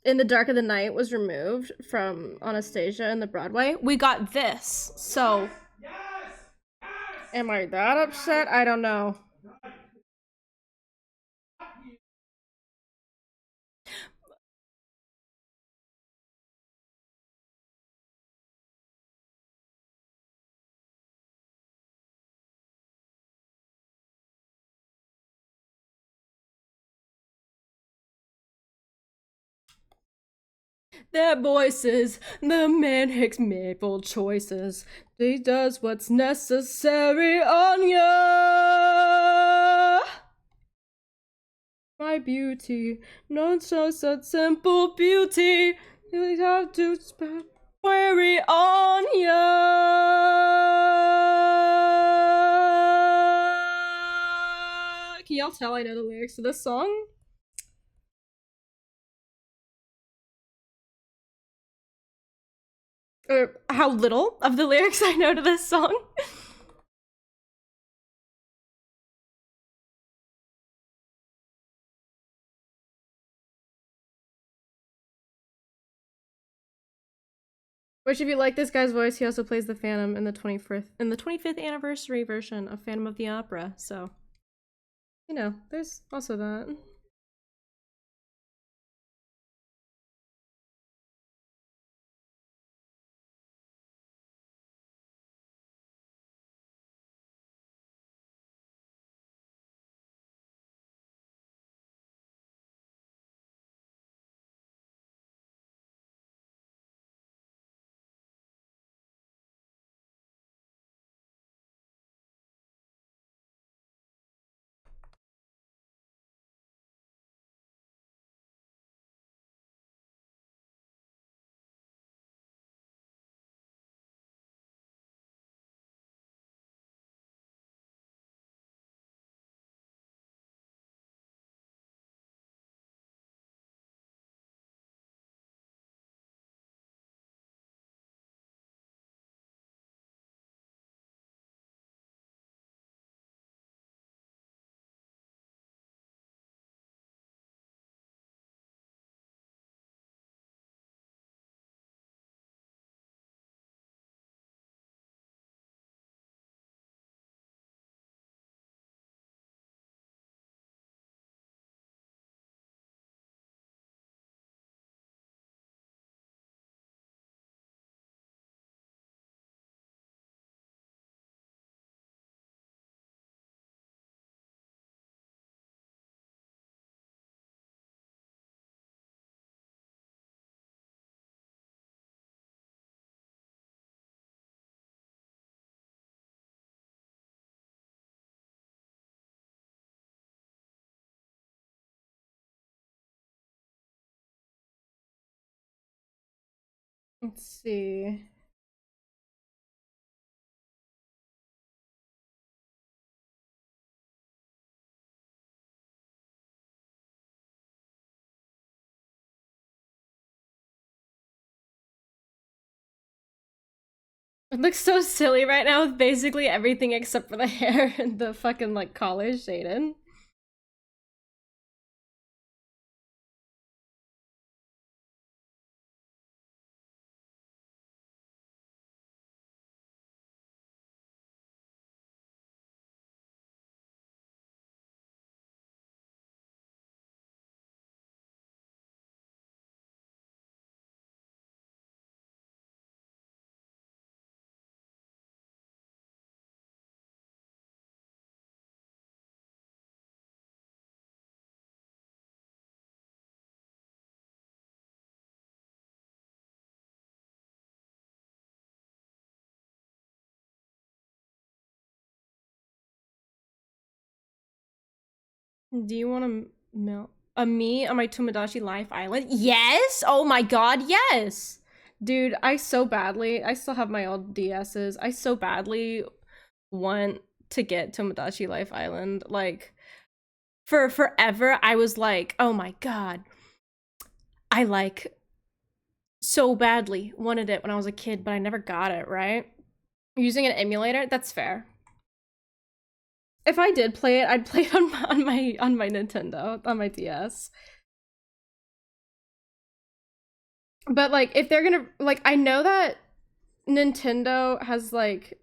In the Dark of the Night was removed from Anastasia and the Broadway, we got this. So, am I that upset? I don't know. Their voices, the man makes maple choices. He does what's necessary on ya. My beauty, not so such simple beauty. You have to query on ya. Can y'all tell I know the lyrics to this song? Or how little of the lyrics I know to this song? Which, if you like this guy's voice, he also plays the Phantom in the 25th anniversary version of Phantom of the Opera. So, you know, there's also that. Let's see. It looks so silly right now with basically everything except for the hair and the fucking like collar shaded. Do you want to melt a me on my Tomodachi Life Island? Yes! Oh my god, yes! Dude, I still have my old DSs. I so badly want to get Tomodachi Life Island. Like, for forever, I was like, oh my god. I like so badly wanted it when I was a kid, but I never got it, right? Using an emulator, that's fair. If I did play it, I'd play it on my Nintendo, on my DS. But like if they're gonna like I know that Nintendo has like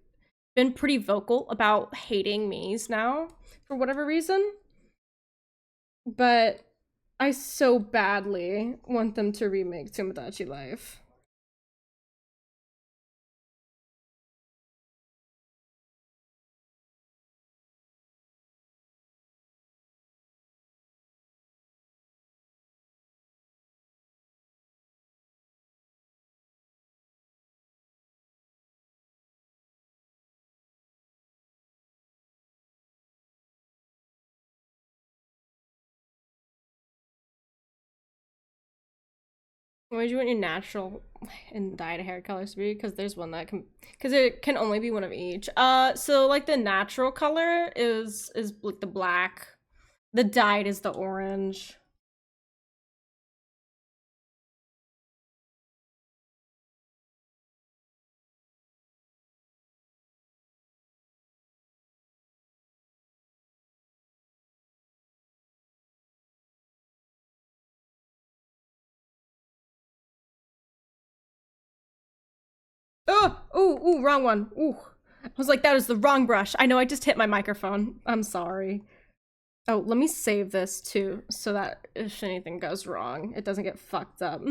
been pretty vocal about hating Mii's now for whatever reason. But I so badly want them to remake Tomodachi Life. Why would you want your natural and dyed hair colors to be? Because there's one that can, because it can only be one of each. So like the natural color is like the black, the dyed is the orange. Oh, ooh, wrong one. Ooh, I was like, that is the wrong brush. I know, I just hit my microphone. I'm sorry. Oh, let me save this too, so that if anything goes wrong, it doesn't get fucked up.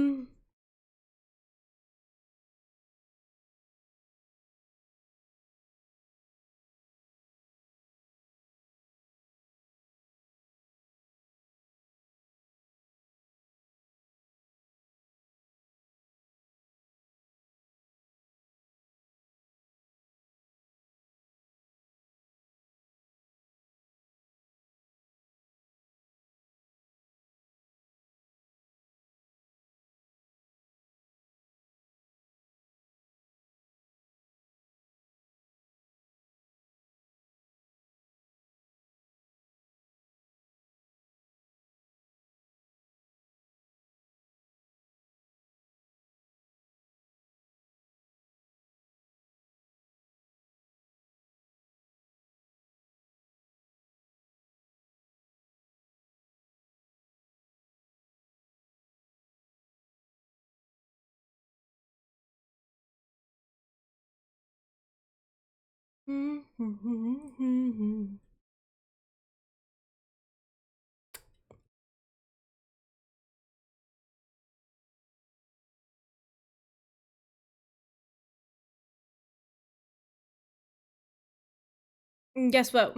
Guess what?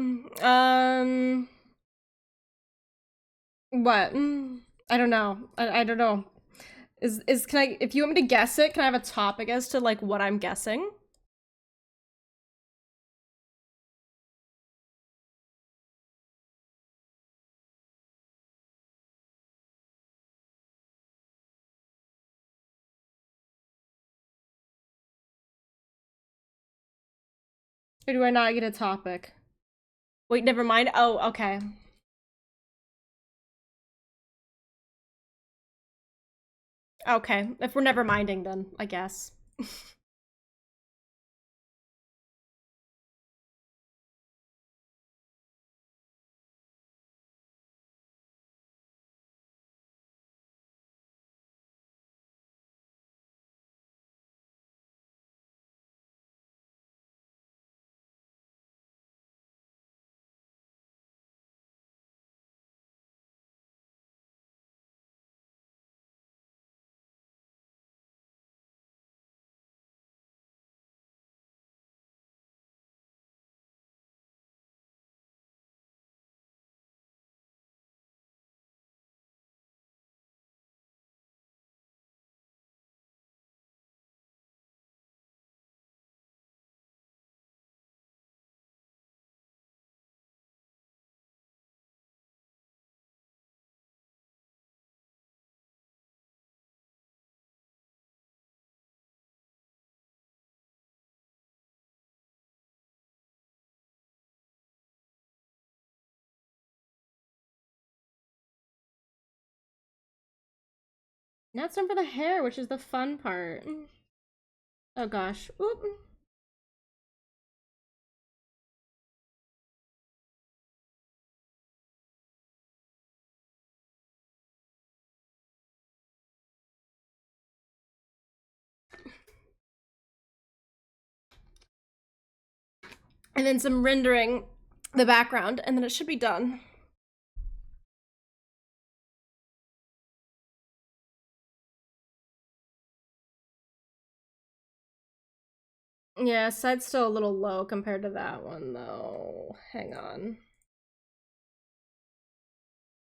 What? I don't know. I don't know. Can I? If you want me to guess it, can I have a topic as to like what I'm guessing? Or do I not get a topic? Wait, never mind. Oh, okay. Okay, if we're never minding then, I guess. Now it's time for the hair, which is the fun part. Oh gosh. Oop. And then some rendering the background, and then it should be done. Yeah, side's still a little low compared to that one, though. Hang on.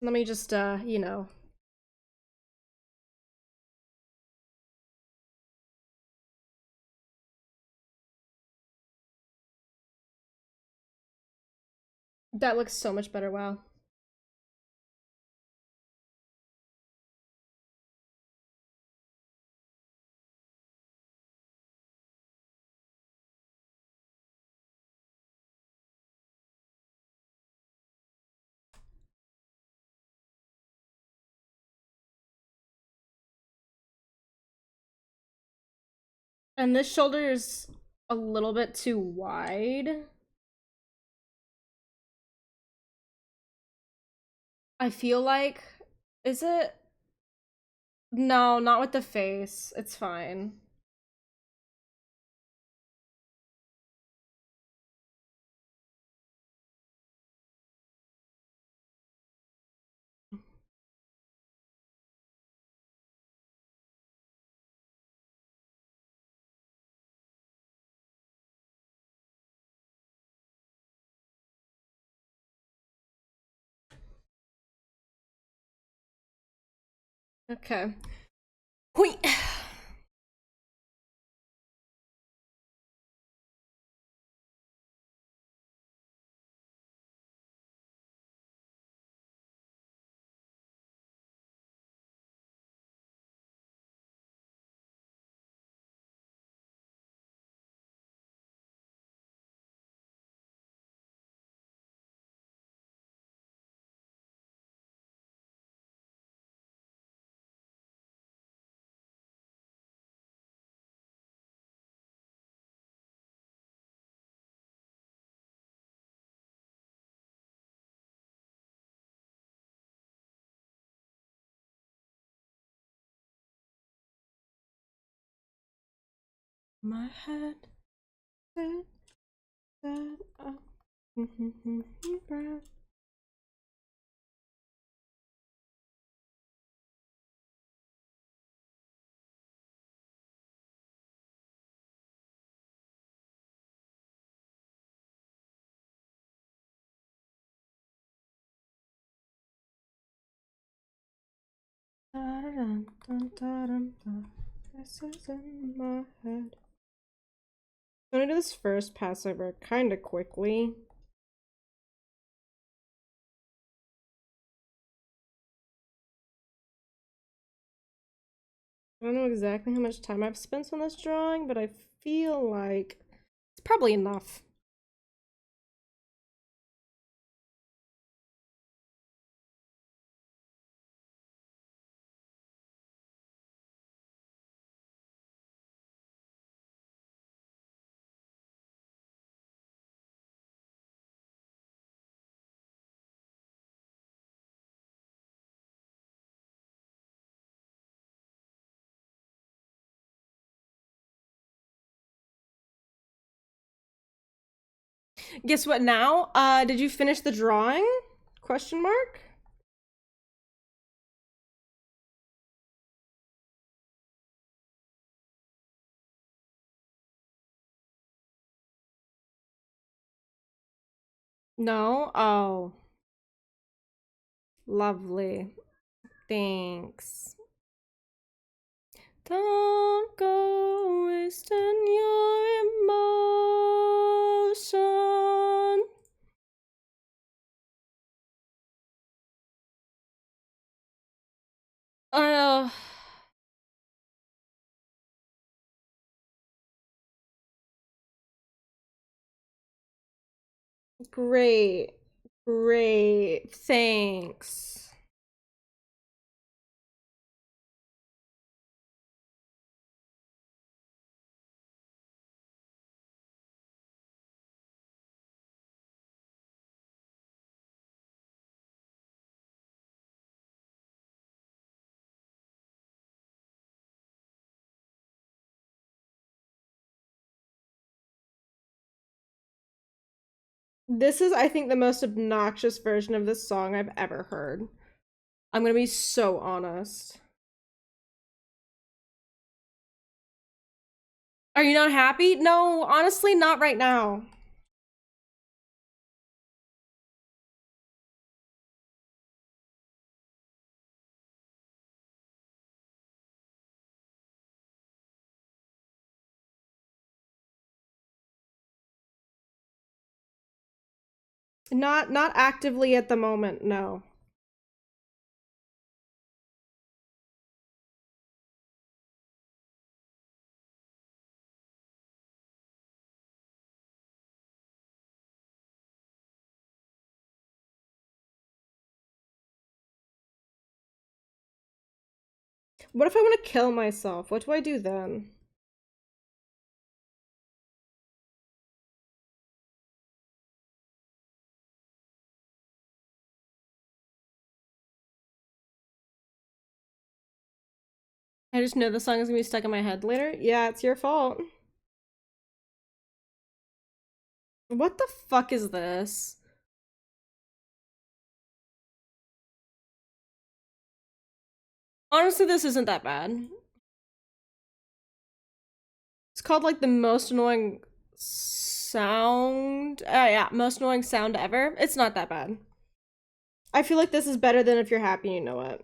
Let me just, you know. That looks so much better, wow. And this shoulder is a little bit too wide. I feel like, is it? No, not with the face. It's fine. Okay. Hui. My head said that This is in my head. I'm gonna do this first Passover kind of quickly. I don't know exactly how much time I've spent on this drawing, but I feel like it's probably enough. Guess what now? Did you finish the drawing? Question mark? No? Oh. Lovely. Thanks. Don't go wasting your emotion. Uh, great. Great. Thanks. This is, I think, the most obnoxious version of this song I've ever heard. I'm gonna be so honest. Are you not happy? No, honestly, not right now. Not actively at the moment, no. What if I want to kill myself? What do I do then? I just know the song is gonna be stuck in my head later. Yeah, it's your fault. What the fuck is this? Honestly, this isn't that bad. It's called like the most annoying sound. Yeah, most annoying sound ever. It's not that bad. I feel like this is better than if you're happy, you know it.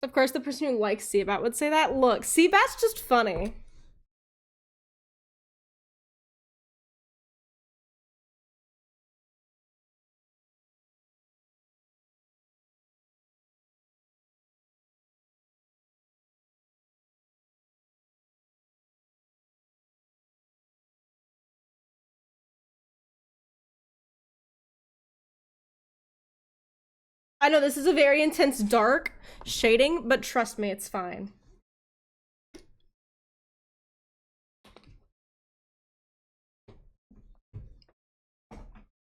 Of course, the person who likes Seabat would say that. Look, Seabat's just funny. I know this is a very intense dark shading, but trust me, it's fine.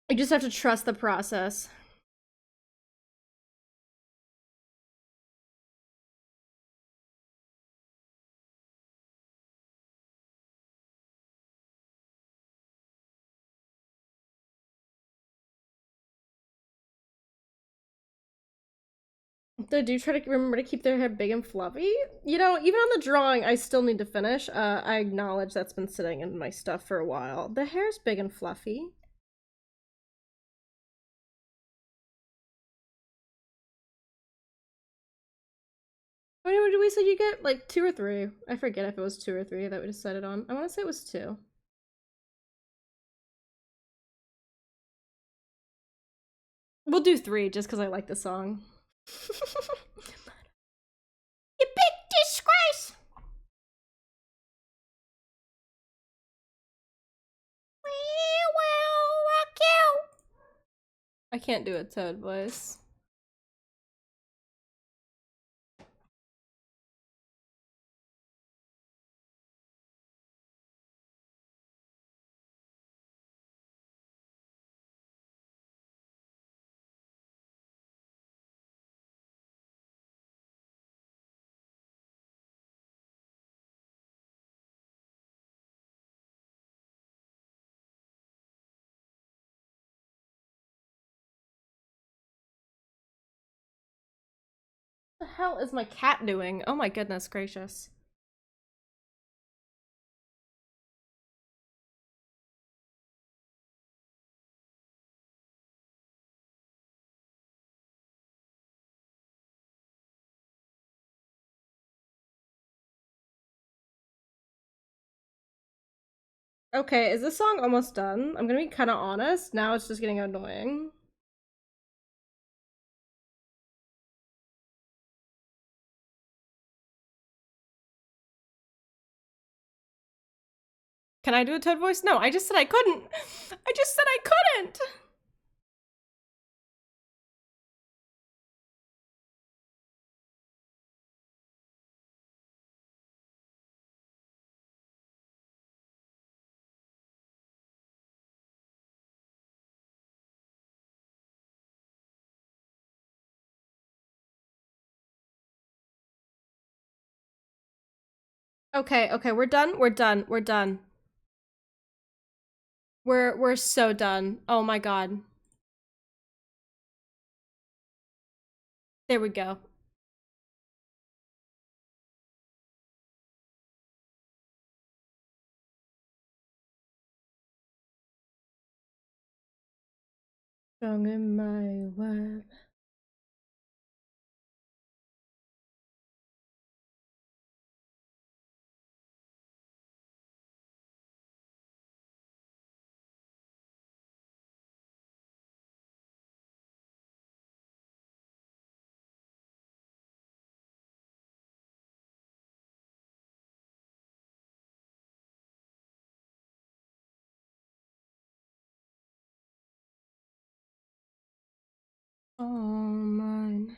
You just have to trust the process. They do try to remember to keep their hair big and fluffy. You know, even on the drawing, I still need to finish. I acknowledge that's been sitting in my stuff for a while. The hair's big and fluffy. How many did we say you get? Like 2 or 3. I forget if it was 2 or 3 that we decided on. I want to say it was 2. We'll do 3 just because I like the song. You big disgrace! Well, rock you! I can't do a Toad voice. hell is my cat doing? Oh my goodness gracious. Okay, is this song almost done? I'm gonna be kind of honest. Now it's just getting annoying. Can I do a Toad voice? No, I just said I couldn't. I just said I couldn't. Okay, okay, we're done. We're done. We're done. We're so done. Oh my god. There we go. Strung in my web. All mine.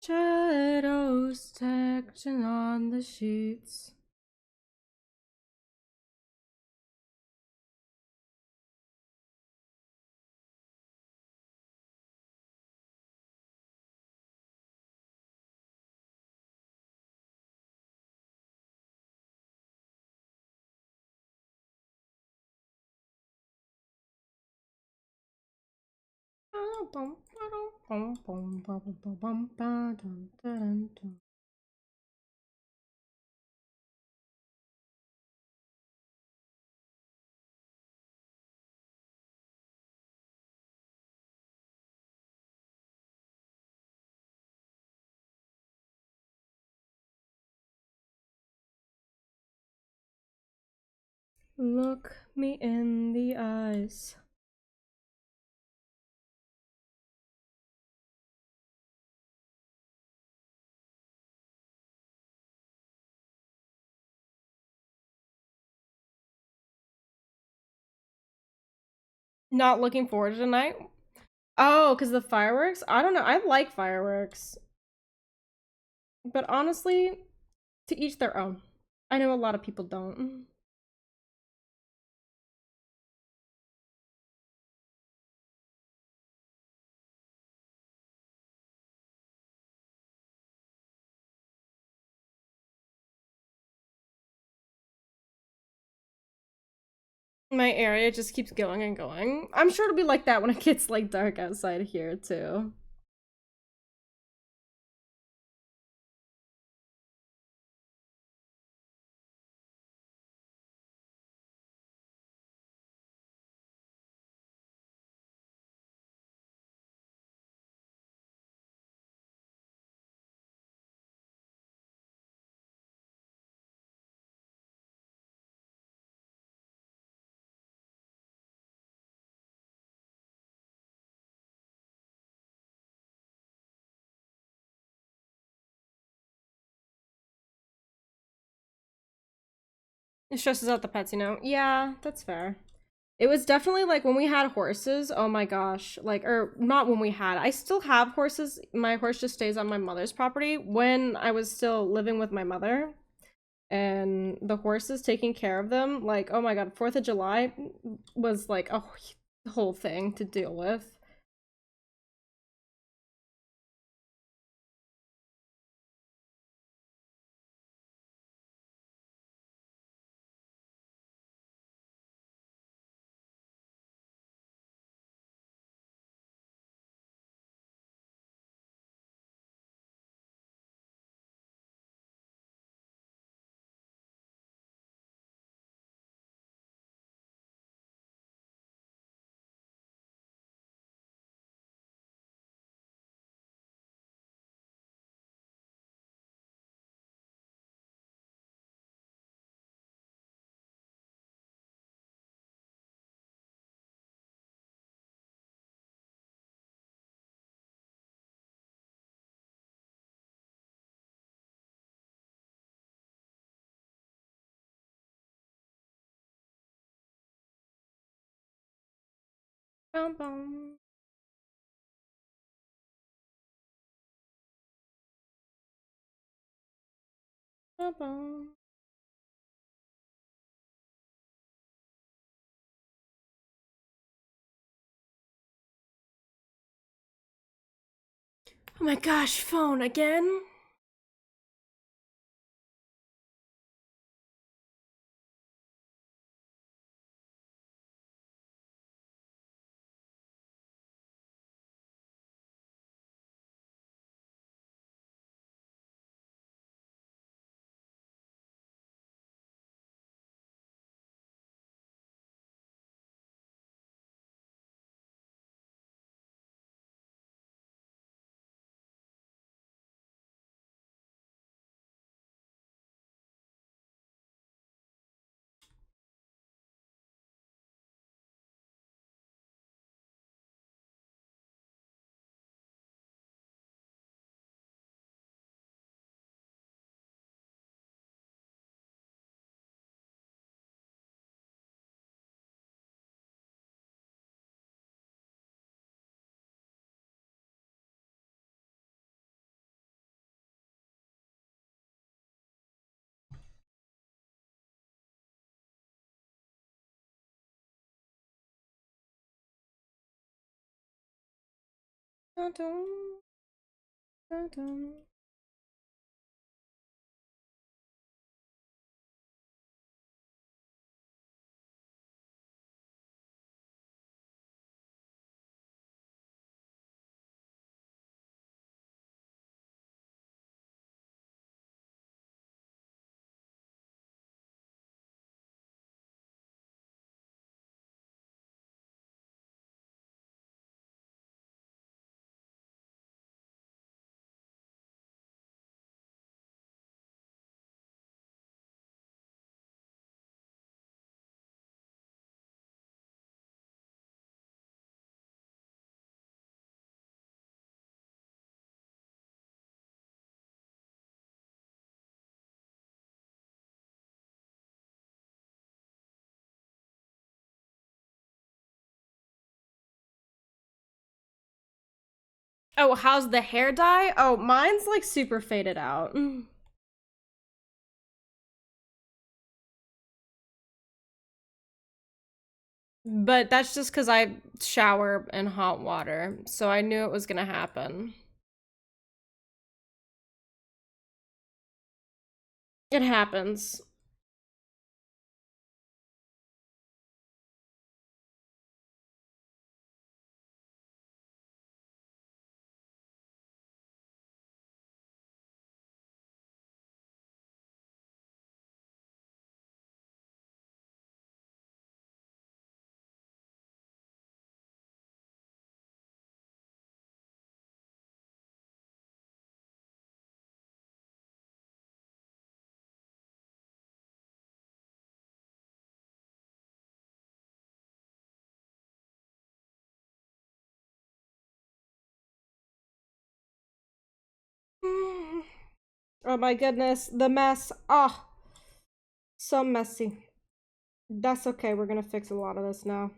Shadows texting on the sheets. Look me in the eyes. Not looking forward to tonight? Oh, because the fireworks? I don't know. I like fireworks. But honestly, to each their own. I know a lot of people don't. My area just keeps going and going. I'm sure it'll be like that when it gets like dark outside here too. It stresses out the pets, you know? Yeah, that's fair. It was definitely like when we had horses, oh my gosh. Like, or not when we had. I still have horses. My horse just stays on my mother's property when I was still living with my mother. and the horses taking care of them, like, oh my god, 4th of July was like a whole thing to deal with. Bum, bum. Bum, bum. Oh my gosh, phone again? Dun, dun, dun, dun. Oh, how's the hair dye? Oh, mine's like super faded out. But that's just because I shower in hot water, so I knew it was gonna happen. It happens. Oh my goodness, the mess. Ah, oh, so messy. That's okay, we're gonna fix a lot of this now.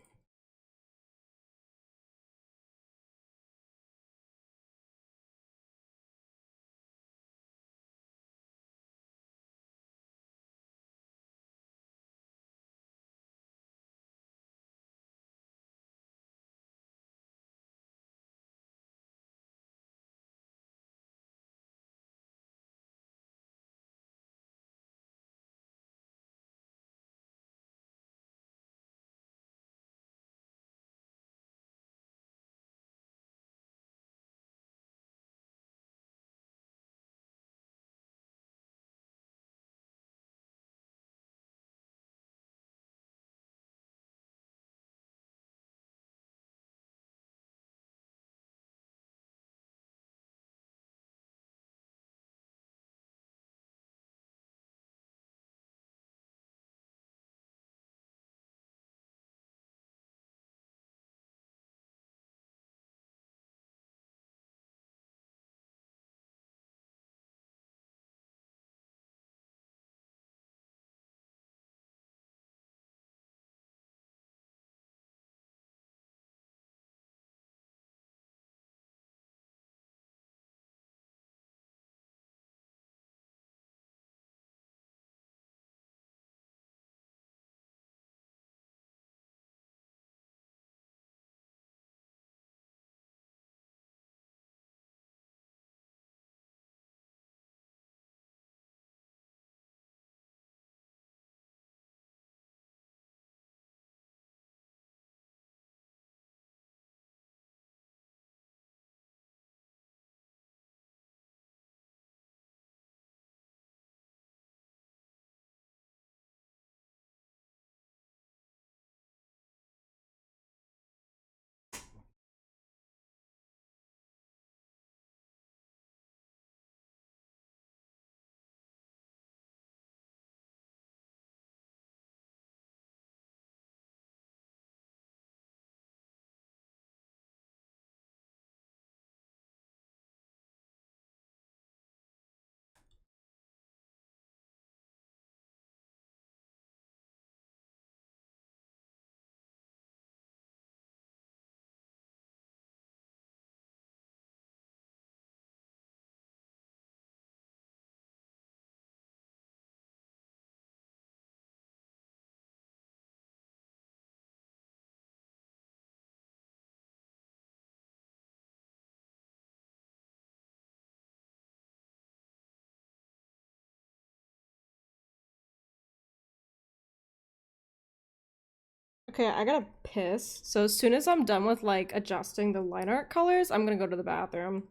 Okay, I gotta piss. So as soon as I'm done with like adjusting the line art colors, I'm gonna go to the bathroom.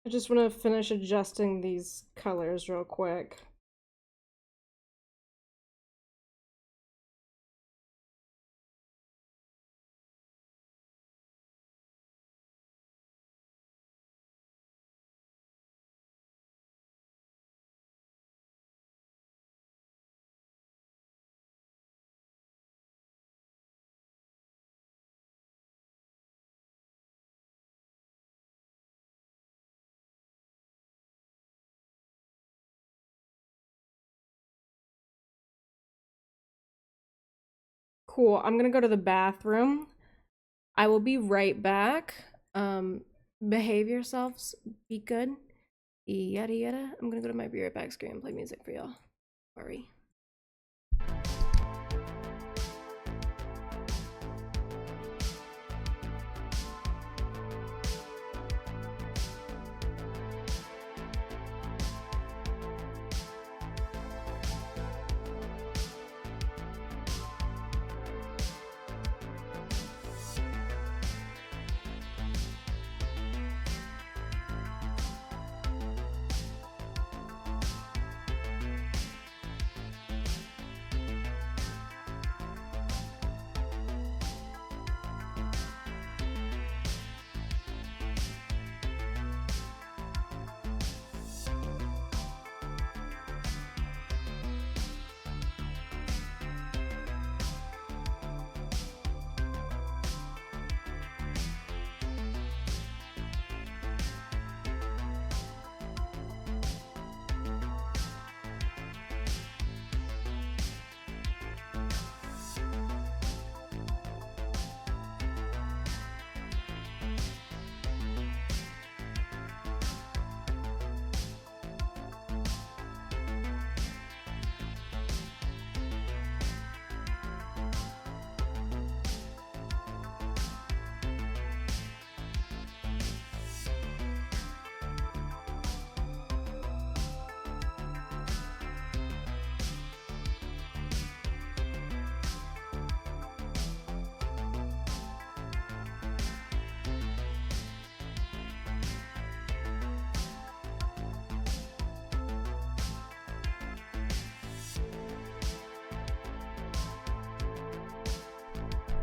I just want to finish adjusting these colors real quick. Cool, I'm gonna go to the bathroom. I will be right back. Behave yourselves, be good, yada yada. I'm gonna go to my be right back screen and play music for y'all. Sorry.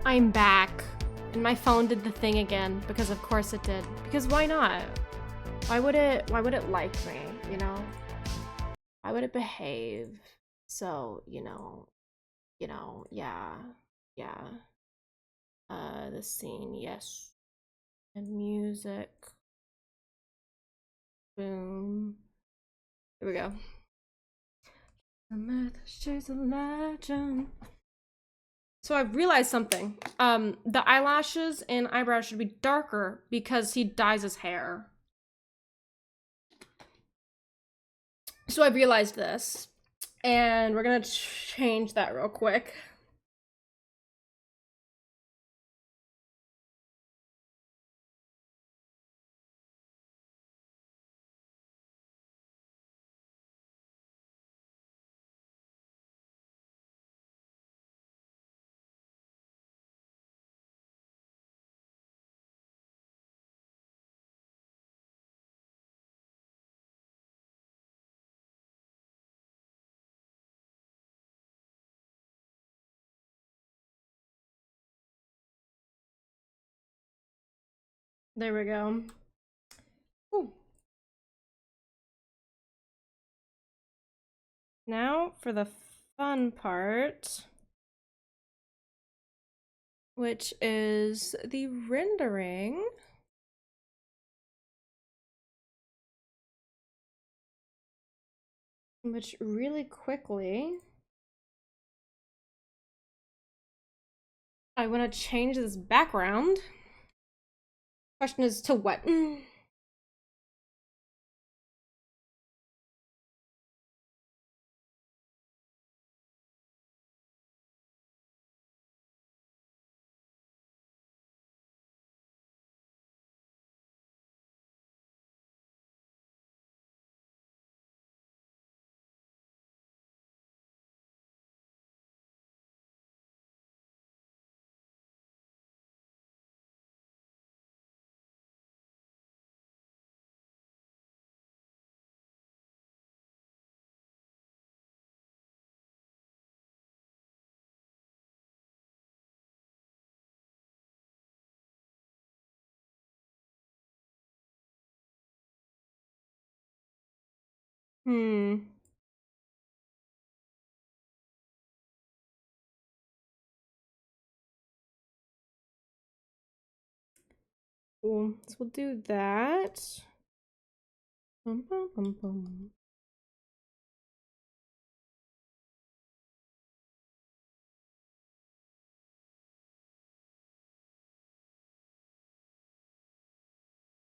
I'm back. And my phone did the thing again, because of course it did. Because why not? Why would it like me, you know? Why would it behave? So, yeah. Yeah. The scene, yes. And music. Boom. Here we go. The myth, she's a legend. So I've realized something. The eyelashes and eyebrows should be darker because he dyes his hair. So I've realized this, and we're gonna change that real quick. There we go. Ooh. Now for the fun part, which is the rendering. Which really quickly, I want to change this background. Question is to what? Hmm. Cool. So we'll do that. Bum, bum, bum, bum.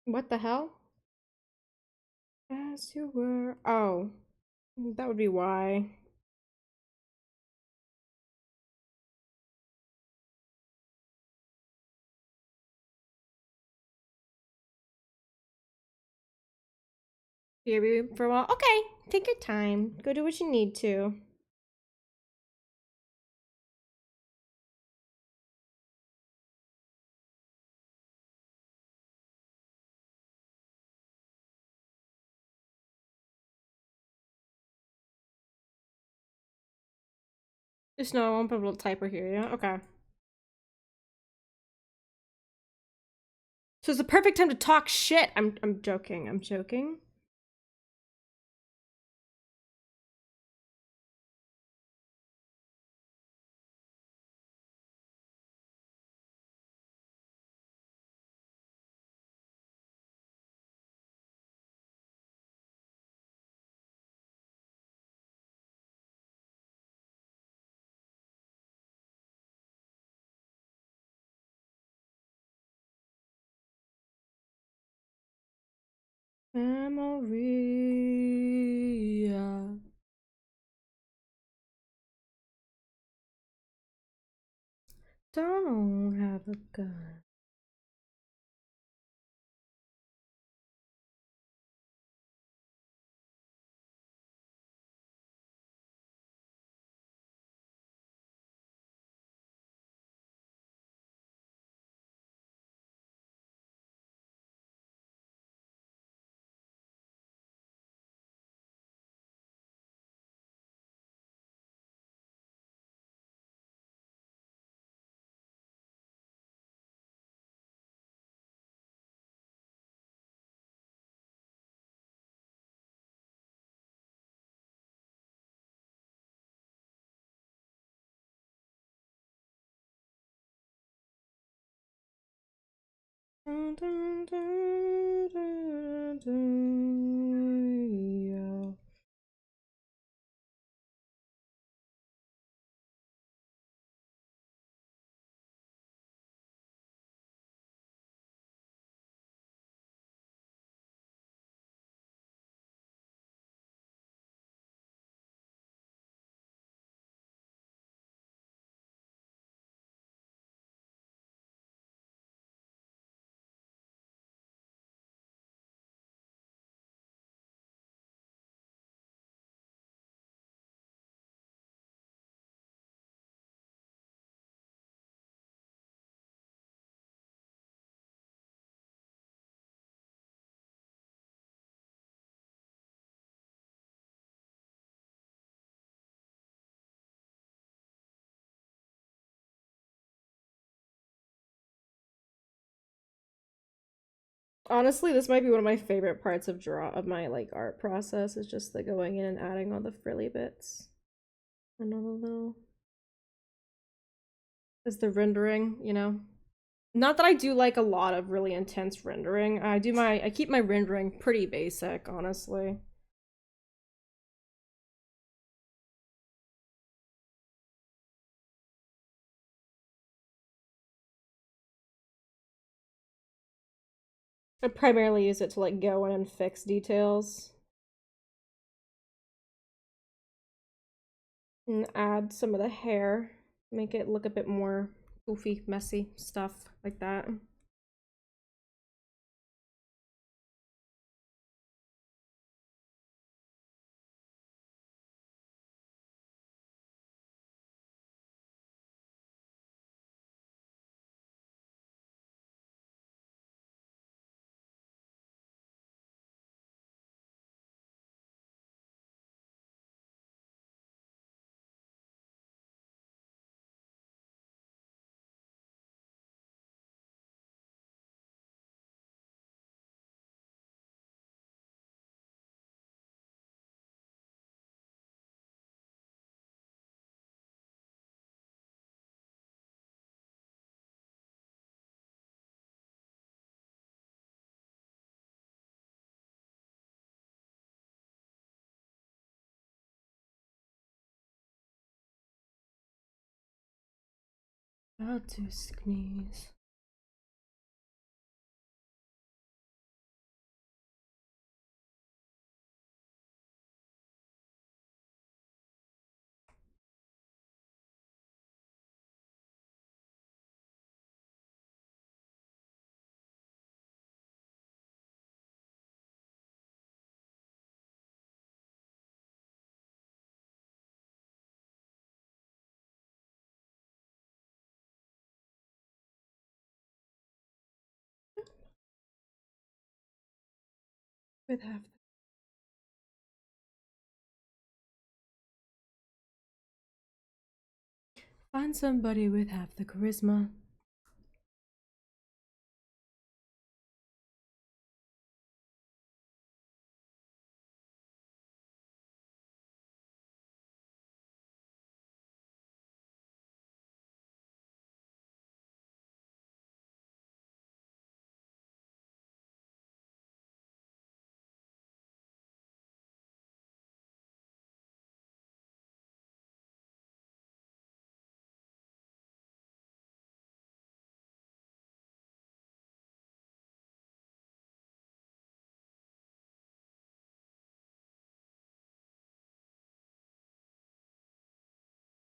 What the hell? As you were. Oh, that would be why. Here for a while. Okay, take your time. Go do what you need to. Just know I won't be able to type or hear you. Okay. So it's the perfect time to talk shit. I'm joking. I'm joking. Memoria. Don't have a gun. Dun, dun, dun, dun, dun, yeah. Honestly, this might be one of my favorite parts of my like art process is just the going in and adding all the frilly bits. Another little is the rendering, you know. Not that I do like a lot of really intense rendering. I keep my rendering pretty basic, honestly. I primarily use it to like go in and fix details and add some of the hair, make it look a bit more goofy, messy, stuff like that. About to sneeze. With half. Find somebody with half the charisma.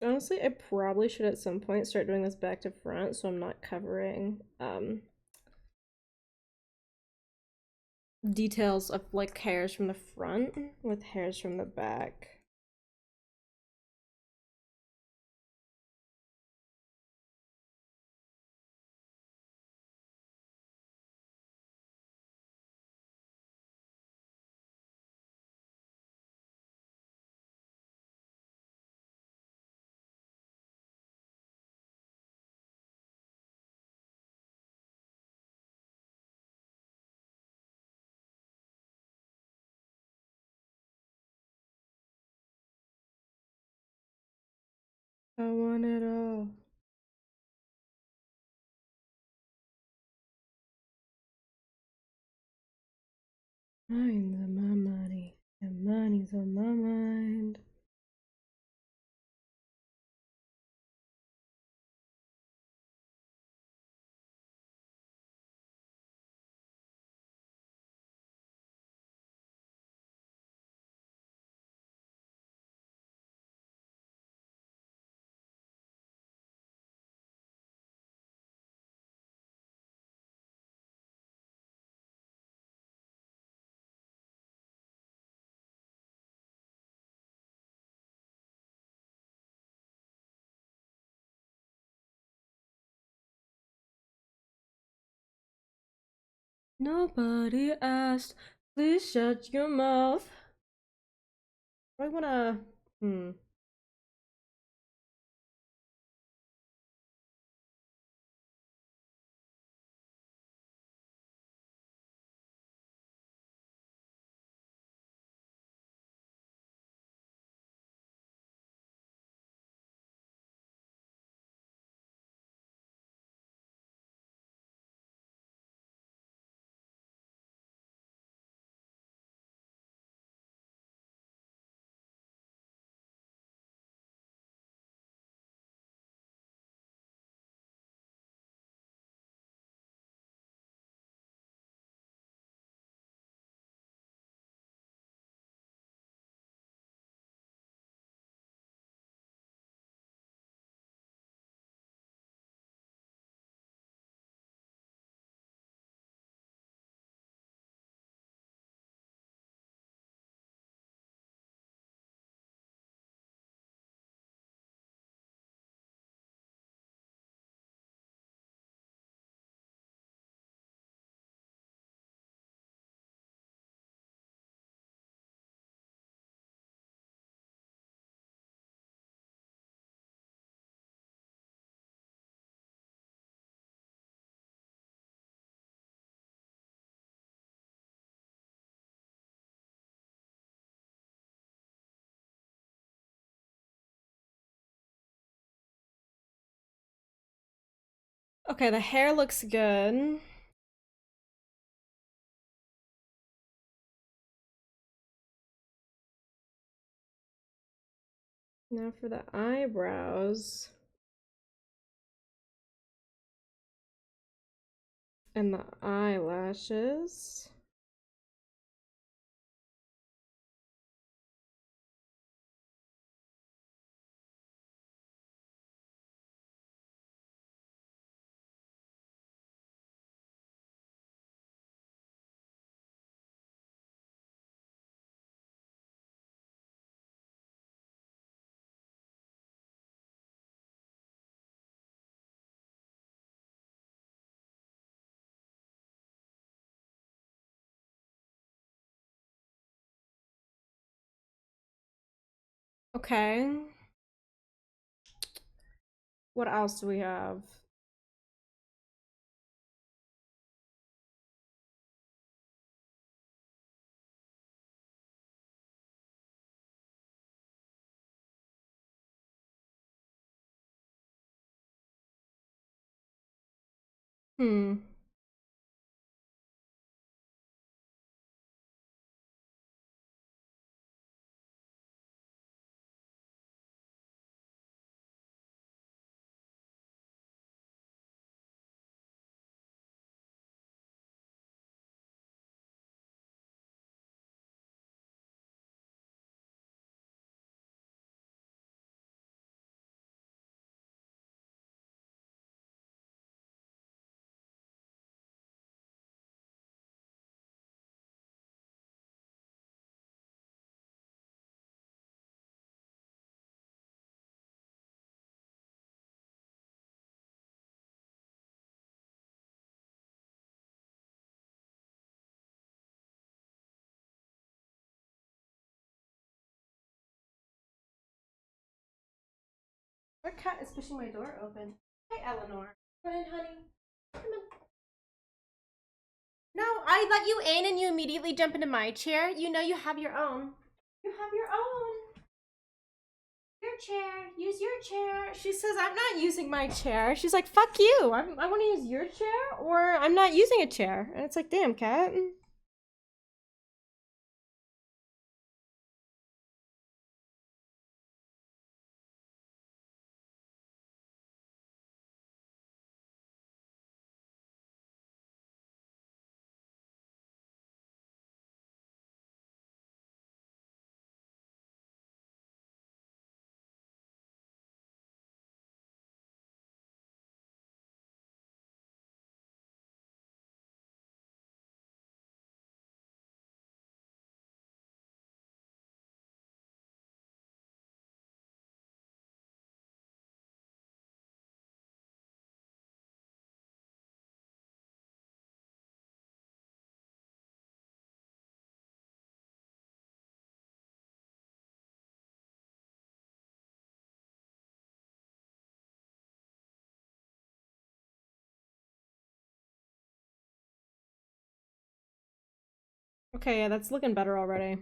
Honestly, I probably should at some point start doing this back to front so I'm not covering details of like hairs from the front with hairs from the back. I want it all. Mine's on my money, and money's on my mind. Nobody asked. Please shut your mouth. I wanna. Okay, the hair looks good. Now for the eyebrows. And the eyelashes. Okay. What else do we have? Hmm. Our cat is pushing my door open. Hi, Eleanor. Come in, honey. Come in. No, I let you in and you immediately jump into my chair. You know you have your own. You have your own. Your chair. Use your chair. She says, I'm not using my chair. She's like, fuck you. I want to use your chair or I'm not using a chair. And it's like, damn, cat. Okay, yeah, that's looking better already.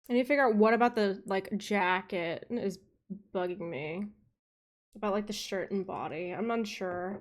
I need to figure out what about the like jacket is bugging me. About like the shirt and body. I'm unsure.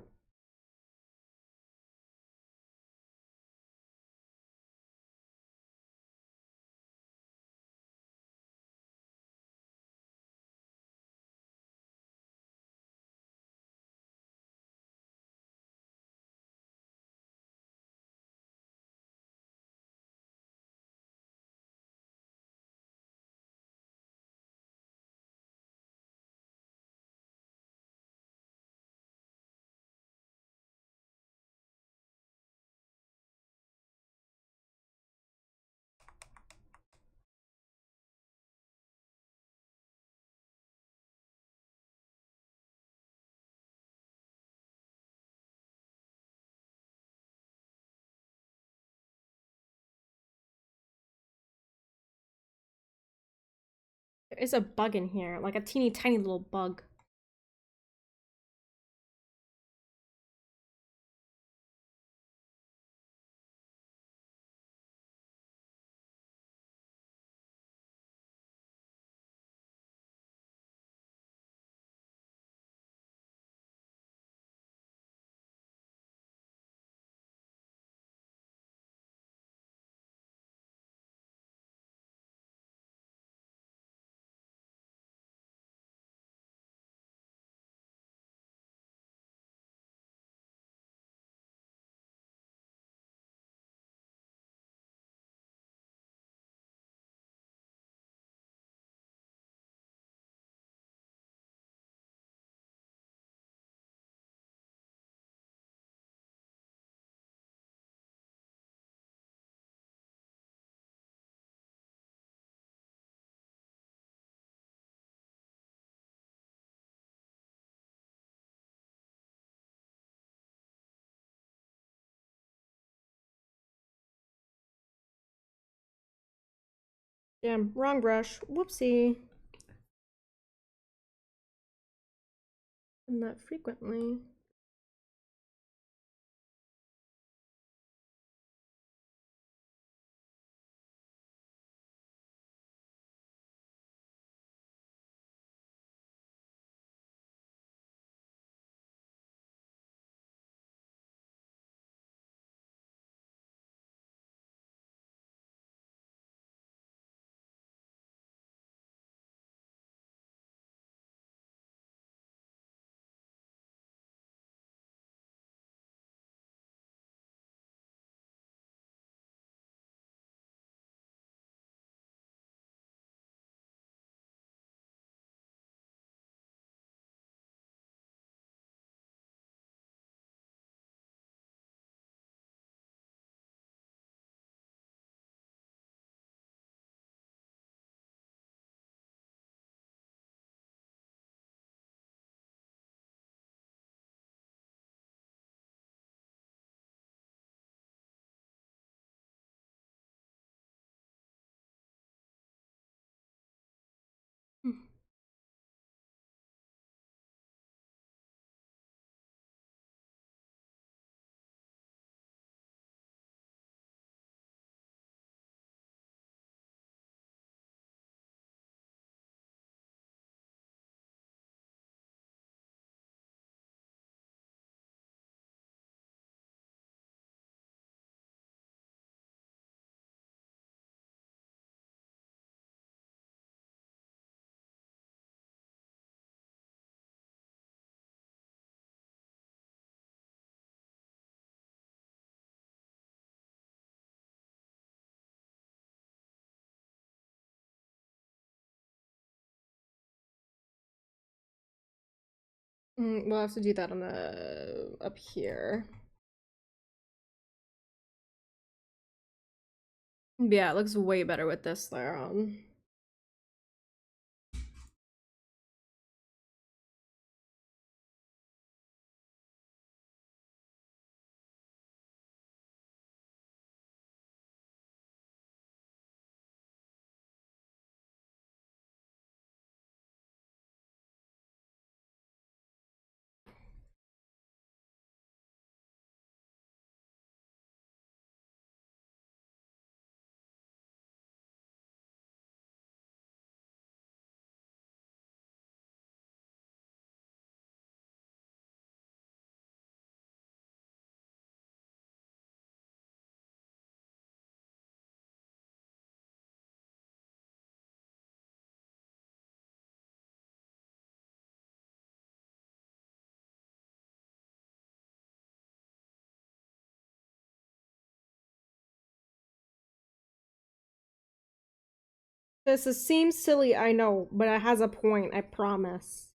There is a bug in here, like a teeny tiny little bug. Damn, wrong brush. Whoopsie. Not frequently. We'll have to do that on the up here. Yeah, it looks way better with this layer on. This seems silly, I know, but it has a point, I promise.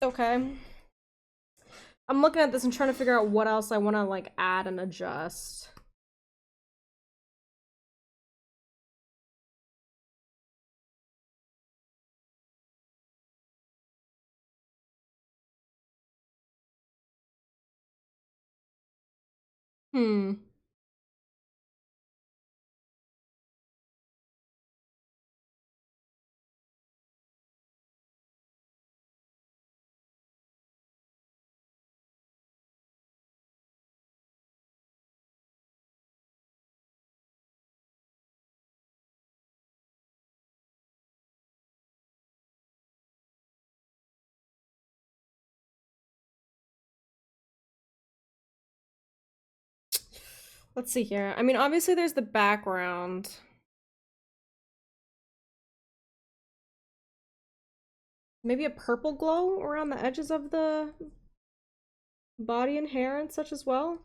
Okay. I'm looking at this and trying to figure out what else I want to like add and adjust. Hmm. Let's see here. I mean, obviously there's the background. Maybe a purple glow around the edges of the body and hair and such as well.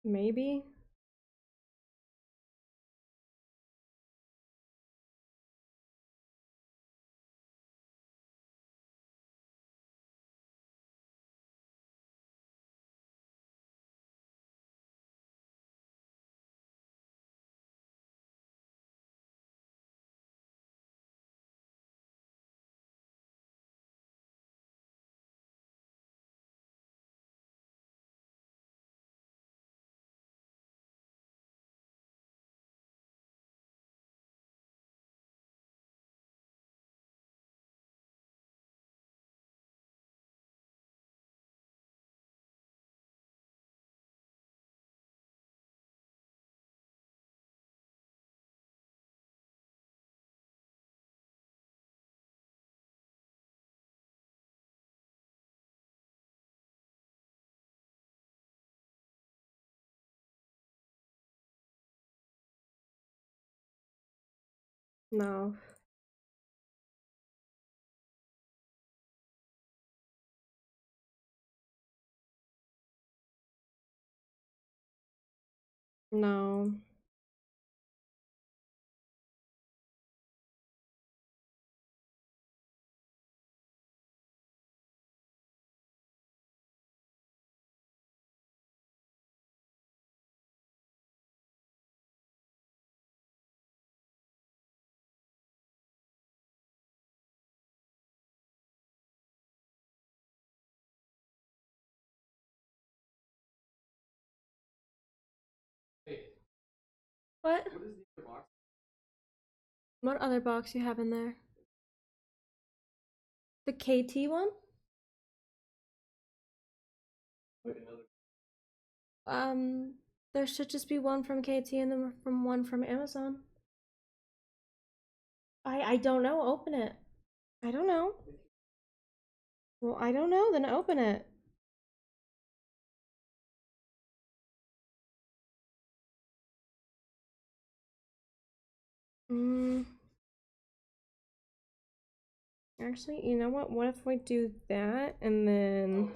Maybe. No. No. What? What other box you have in there? The KT one? Um, there should just be one from KT and then from one from Amazon. I don't know. Open it. I don't know. Well, I don't know. Then open it. Mm, actually, you know what? What if we do that and then?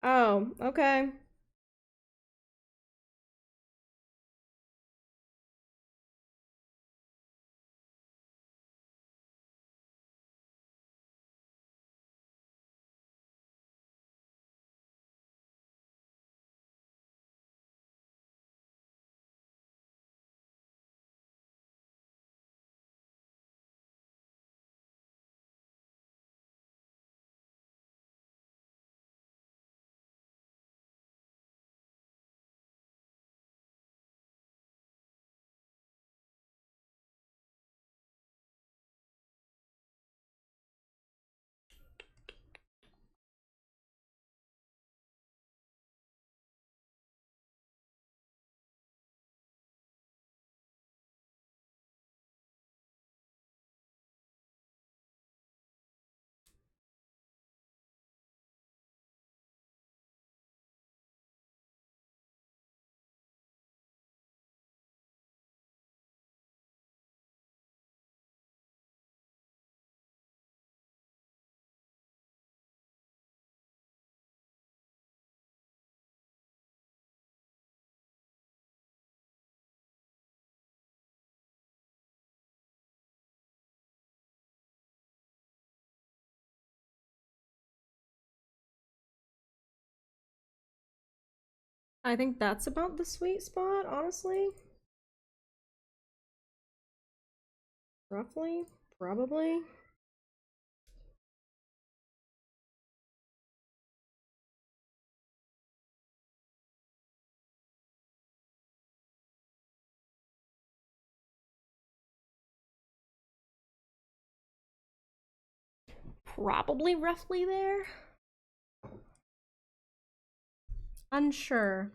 Oh, okay. I think that's about the sweet spot, honestly. Roughly, probably. Probably roughly there. Unsure.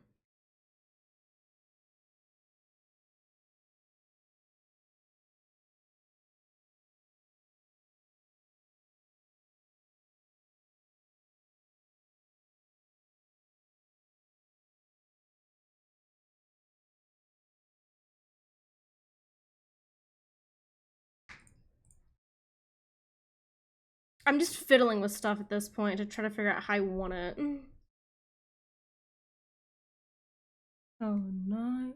I'm just fiddling with stuff at this point to try to figure out how I want it. Oh no.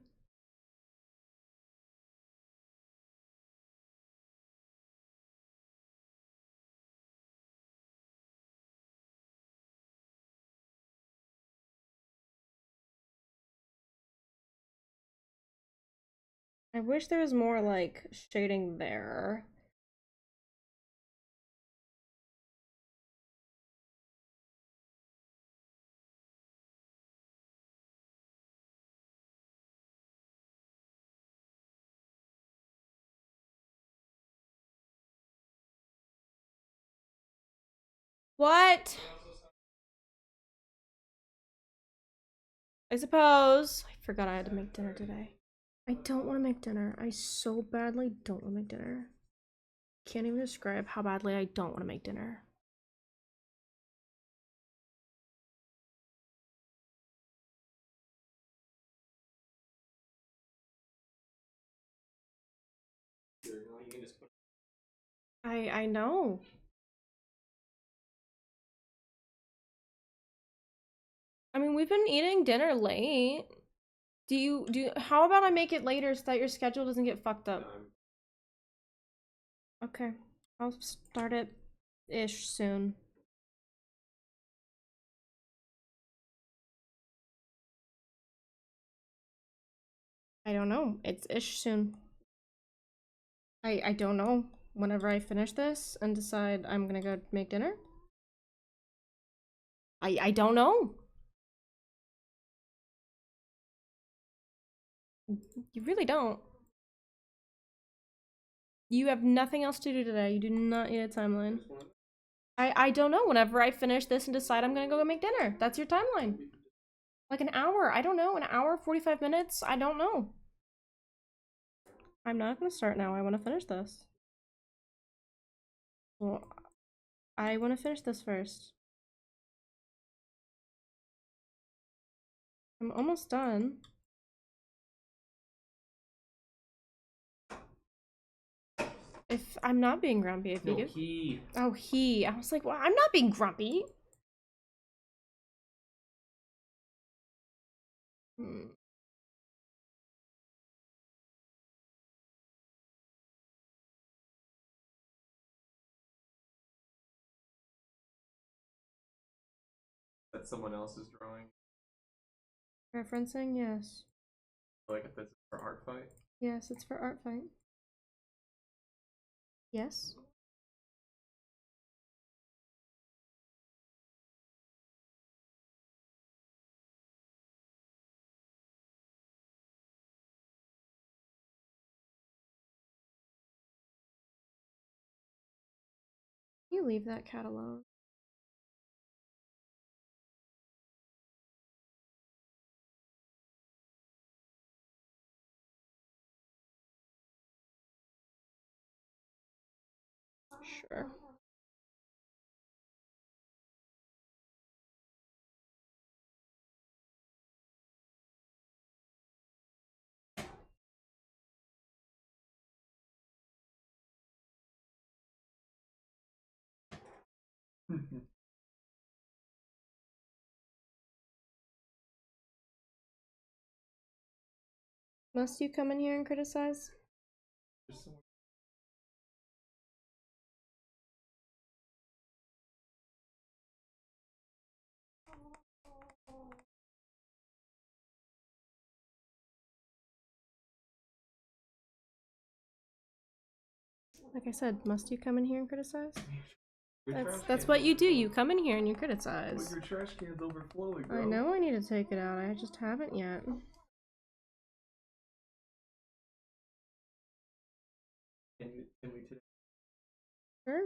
I wish there was more like shading there. What? I suppose. I forgot I had to make dinner today. I don't want to make dinner. I so badly don't want to make dinner. Can't even describe how badly I don't want to make dinner. I know. I mean, we've been eating dinner late. How about I make it later so that your schedule doesn't get fucked up? Okay. I'll start it ish soon. I don't know. It's ish soon. I don't know. Whenever I finish this and decide I'm gonna go make dinner. I don't know. You really don't. You have nothing else to do today. You do not need a timeline. I don't know. Whenever I finish this and decide I'm gonna go make dinner. That's your timeline. Like an hour. I don't know. An hour, 45 minutes. I don't know. I'm not gonna start now. I want to finish this. Well, I want to finish this first. I'm almost done. If I'm not being grumpy, if you get... he. Oh, he. I was like, well, I'm not being grumpy. Hmm. That's someone else's drawing. Referencing, yes. Like if it's for art fight. Yes, it's for art fight. Yes. You leave that cat alone. Sure. Must you come in here and criticize? Like I said, must you come in here and criticize? Your That's what you do. You come in here and you criticize. But your trash can's overflowing, bro. I know I need to take it out. I just haven't yet. Can we today? Sure.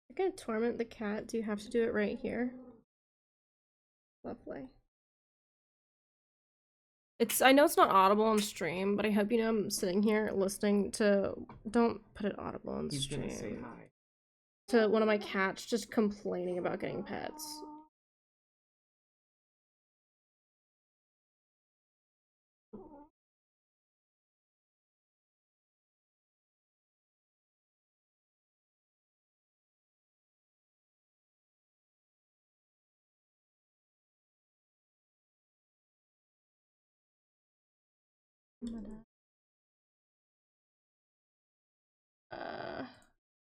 You're gonna torment the cat. Do you have to do it right here? Lovely. I know it's not audible on stream, but I hope you know I'm sitting here listening to, don't put it audible on He's stream. gonna say hi. To one of my cats just complaining about getting pets.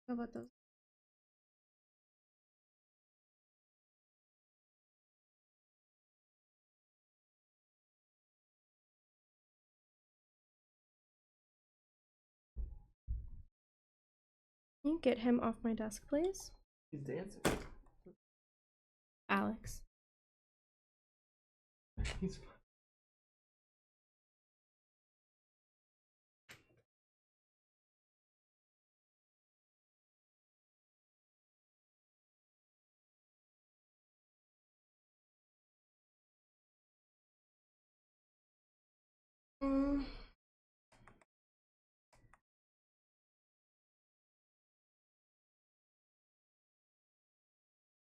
How about those? Can you get him off my desk, please? He's dancing. Alex. He's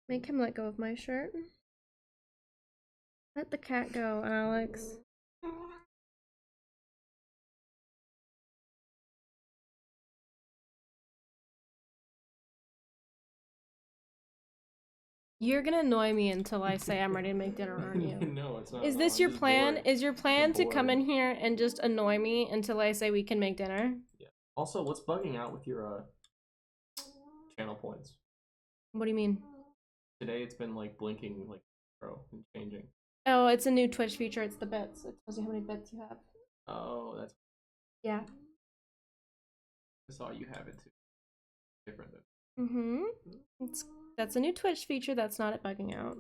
Make him let go of my shirt. Let the cat go, Alex. You're gonna annoy me until I say I'm ready to make dinner, aren't you? No, it's not. Is this I'm your just plan? bored. Is your plan I'm to come bored. in here and just annoy me until I say we can make dinner? Yeah. Also, what's bugging out with your channel points? What do you mean? Today it's been like blinking like pro and changing. Oh, it's a new Twitch feature. It's the bits. It tells you how many bits you have. Oh, that's. Yeah. I saw you have it too. Different than. That's a new Twitch feature. That's not it bugging out.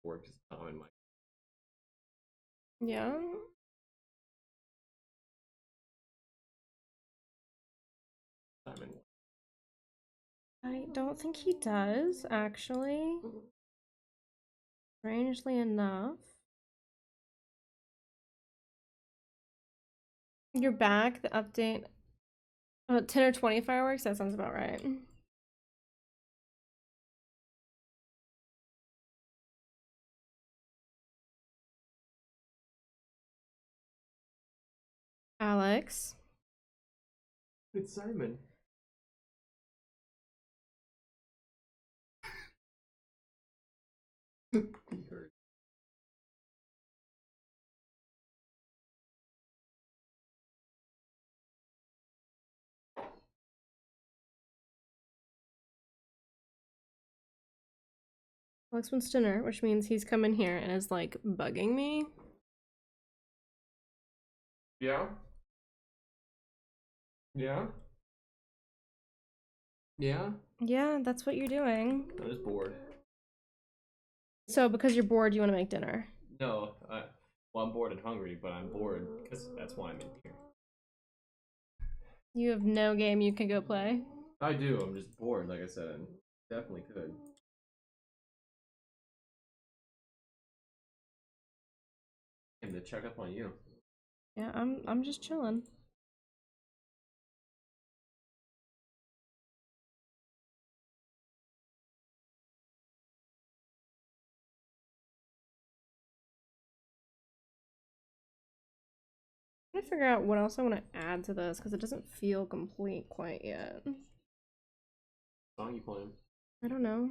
Works in my. Yeah. Simon. I don't think he does, actually. Strangely enough. You're back, the update. 10 or 20 fireworks? That sounds about right. Alex. It's Simon. He heard. Alex wants dinner, which means he's come in here and is like bugging me. Yeah. Yeah. Yeah. Yeah, that's what you're doing. I'm just bored. So because you're bored, you want to make dinner. No, well, I'm bored and hungry, but I'm bored because that's why I'm in here. You have no game you can go play. I do. I'm just bored, like I said. Definitely could. And to check up on you. Yeah, I'm just chilling. I'm trying to figure out what else I want to add to this because it doesn't feel complete quite yet. What song you playing? I don't know.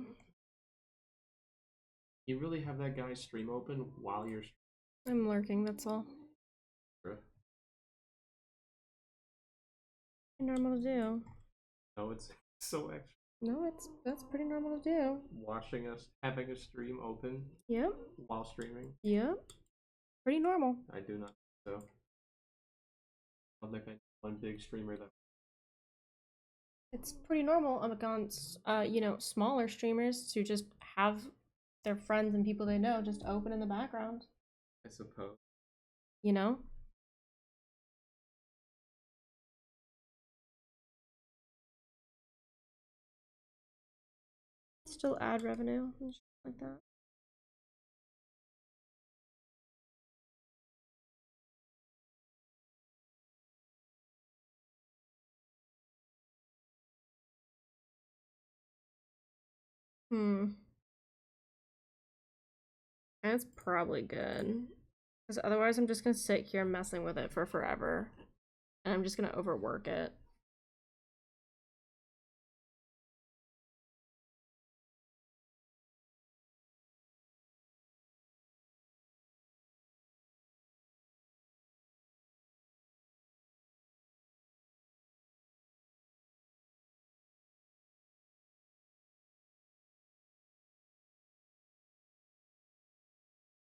You really have that guy stream open while you're I'm lurking, that's all. streaming? Normal to do. No, it's so extra. No, that's pretty normal to do. Watching us having a stream open Yep. while streaming. Yep. Pretty normal. I do not think so. I don't think I know one big streamer that. It's pretty normal amongst you know, smaller streamers to just have their friends and people they know just open in the background. I suppose. You know? Still ad revenue and shit like that. That's probably good. Because otherwise I'm just gonna sit here messing with it for forever. And I'm just gonna overwork it.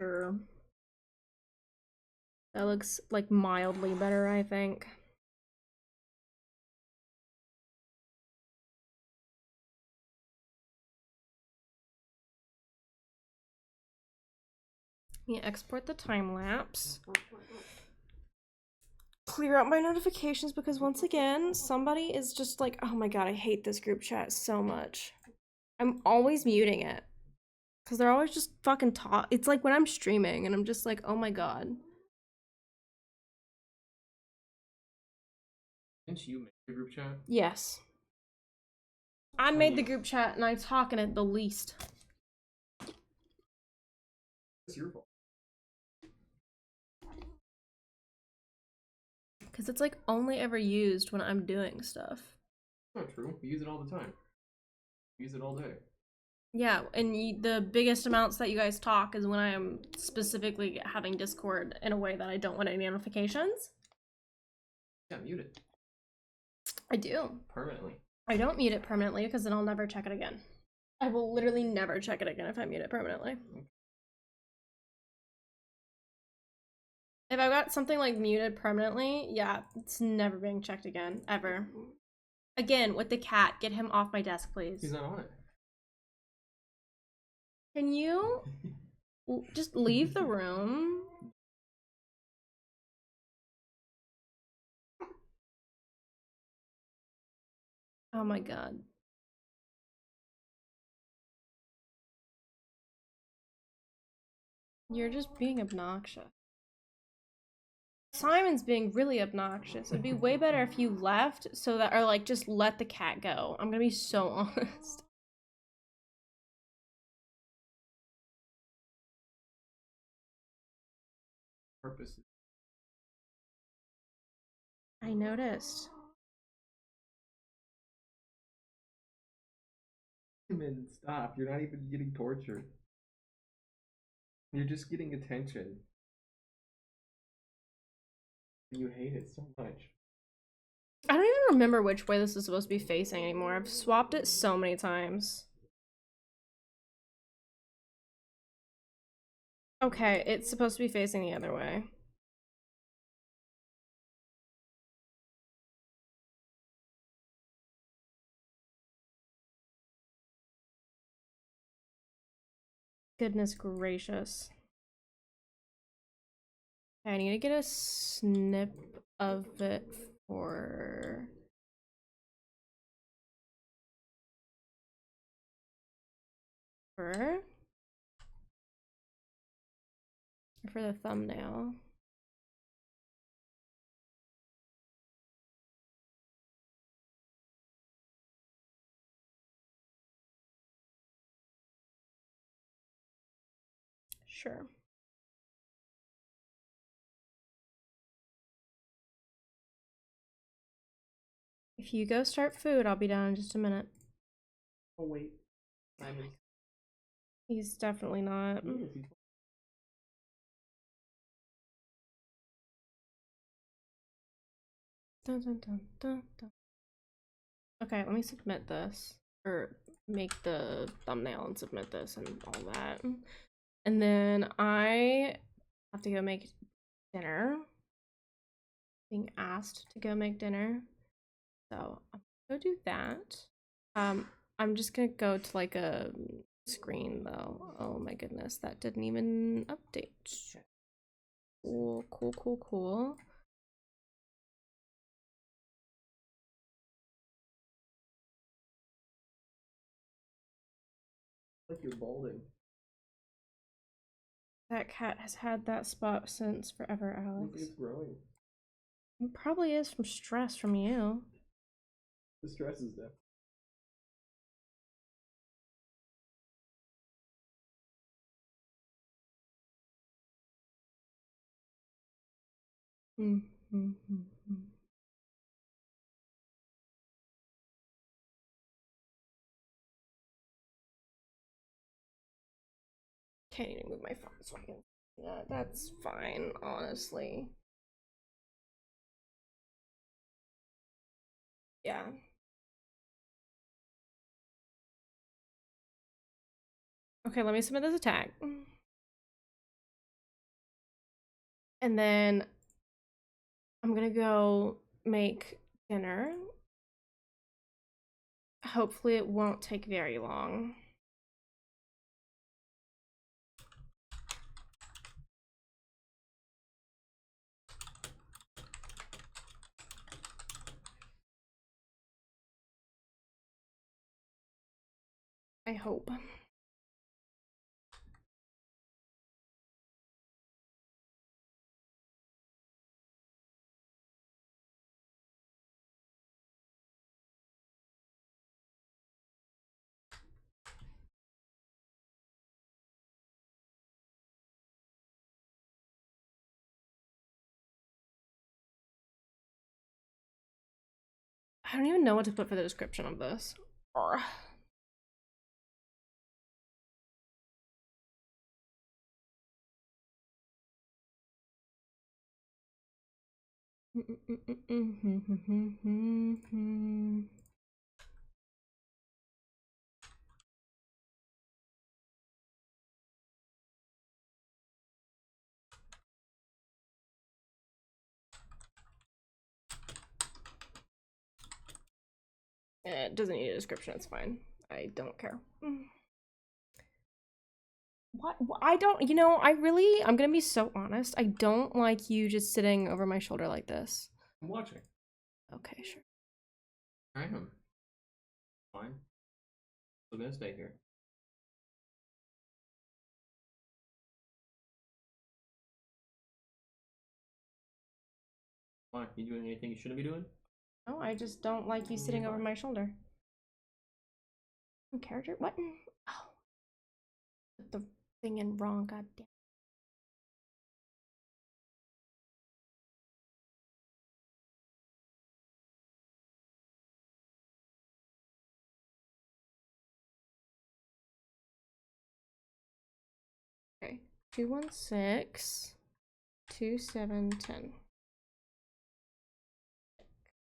Sure. That looks like mildly better, I think. Let me export the time lapse. Clear out my notifications because once again, somebody is just like, oh my god, I hate this group chat so much. I'm always muting it. Because they're always just fucking talk. It's like when I'm streaming and I'm just like, oh my god. Didn't you make the group chat? Yes. I made the group chat and I talk in it the least. It's your fault. Because it's like only ever used when I'm doing stuff. Not true. We use it all the time. We use it all day. Yeah, and the biggest amounts that you guys talk is when I am specifically having Discord in a way that I don't want any notifications. Yeah, mute it. I do. Permanently. I don't mute it permanently because then I'll never check it again. I will literally never check it again if I mute it permanently. If I've got something like muted permanently, yeah, it's never being checked again, ever. Again, with the cat, get him off my desk, please. He's not on it. Can you just leave the room? Oh my god. You're just being obnoxious. Simon's being really obnoxious. It'd be way better if you left so that, or like just let the cat go. I'm gonna be so honest. Purpose. I noticed. Man, stop. You're not even getting tortured. You're just getting attention. You hate it so much. I don't even remember which way this is supposed to be facing anymore. I've swapped it so many times. Okay, it's supposed to be facing the other way. Goodness gracious. Okay, I need to get a snip of it for the thumbnail. Sure. If you go start food, I'll be down in just a minute. Oh wait, Simon. He's definitely not. He is, he's- Dun, dun, dun, dun, dun. Okay, let me submit this. Or make the thumbnail and submit this and all that. And then I have to go make dinner. Being asked to go make dinner. So I'm gonna go do that. I'm just gonna go to like a screen though. Oh my goodness, that didn't even update. Cool, cool, cool, cool. like you're balding. That cat has had that spot since forever, Looks like Alex. it's growing. It probably is from stress from you. The stress is there. Can't even move my phone so I can see that. That's fine, honestly. Yeah. Okay, let me submit this attack. And then I'm gonna go make dinner. Hopefully it won't take very long. I hope. I don't even know what to put for the description of this. Arrgh. It doesn't need a description, it's fine. I don't care. What? I don't, you know, I'm gonna be so honest. I don't like you just sitting over my shoulder like this. I'm watching. Okay, sure. I am. Fine. We're gonna stay here. Why? You doing anything you shouldn't be doing? No, I just don't like you sitting over my shoulder. Character? What? Oh. Put the thing in wrong, goddamn. Okay. 216 2710.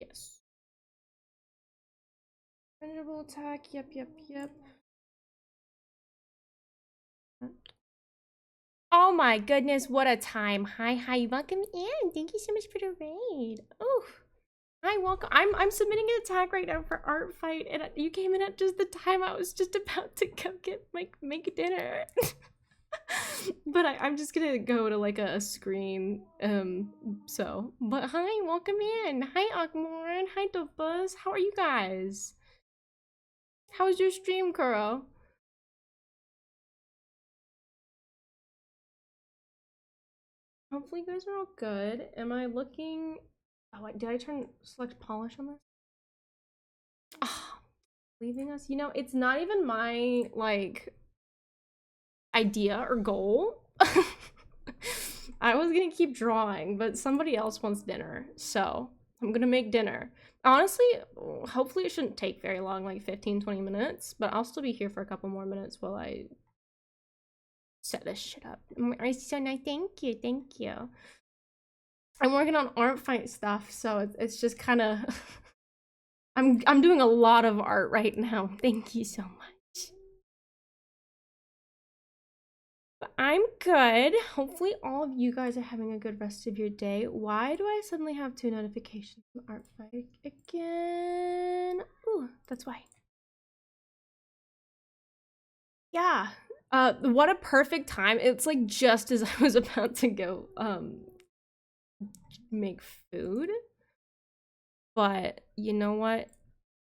Yes. Manageable attack. Yep, yep, yep. Oh my goodness, what a time. Hi, welcome in. Thank you so much for the raid. Oh, hi, welcome. I'm submitting an attack right now for art fight, and you came in at just the time I was just about to go get make dinner. But I'm just gonna go to like a screen. But hi, welcome in. Hi, Akmorn. Hi, Dopus. How are you guys? How's your stream, Kuro? Hopefully you guys are all good. Am I looking? Oh, wait, did I turn select polish on this? Oh, leaving us. You know, it's not even my like idea or goal. I was gonna keep drawing, but somebody else wants dinner, so I'm gonna make dinner. Honestly, hopefully it shouldn't take very long, like 15-20 minutes, but I'll still be here for a couple more minutes while I set this shit up. So nice. Thank you. Thank you. I'm working on art fight stuff, so it's just kind of I'm doing a lot of art right now. Thank you so much. But I'm good. Hopefully all of you guys are having a good rest of your day. Why do I suddenly have 2 notifications from art fight again? Ooh, that's why. Yeah. What a perfect time. It's like just as I was about to go make food. But you know what?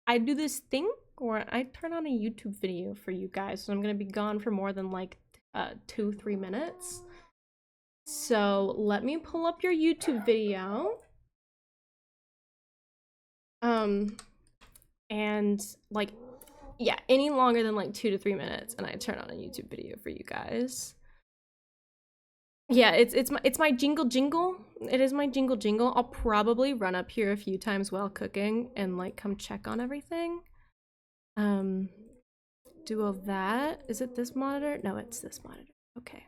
I do this thing where I turn on a YouTube video for you guys. So I'm gonna be gone for more than like 2-3 minutes. So let me pull up your YouTube video. And like, yeah, any longer than like 2 to 3 minutes, and I turn on a YouTube video for you guys. Yeah, it's my jingle jingle. It is my jingle jingle. I'll probably run up here a few times while cooking and like come check on everything. Do all that. Is it this monitor? No, it's this monitor. Okay.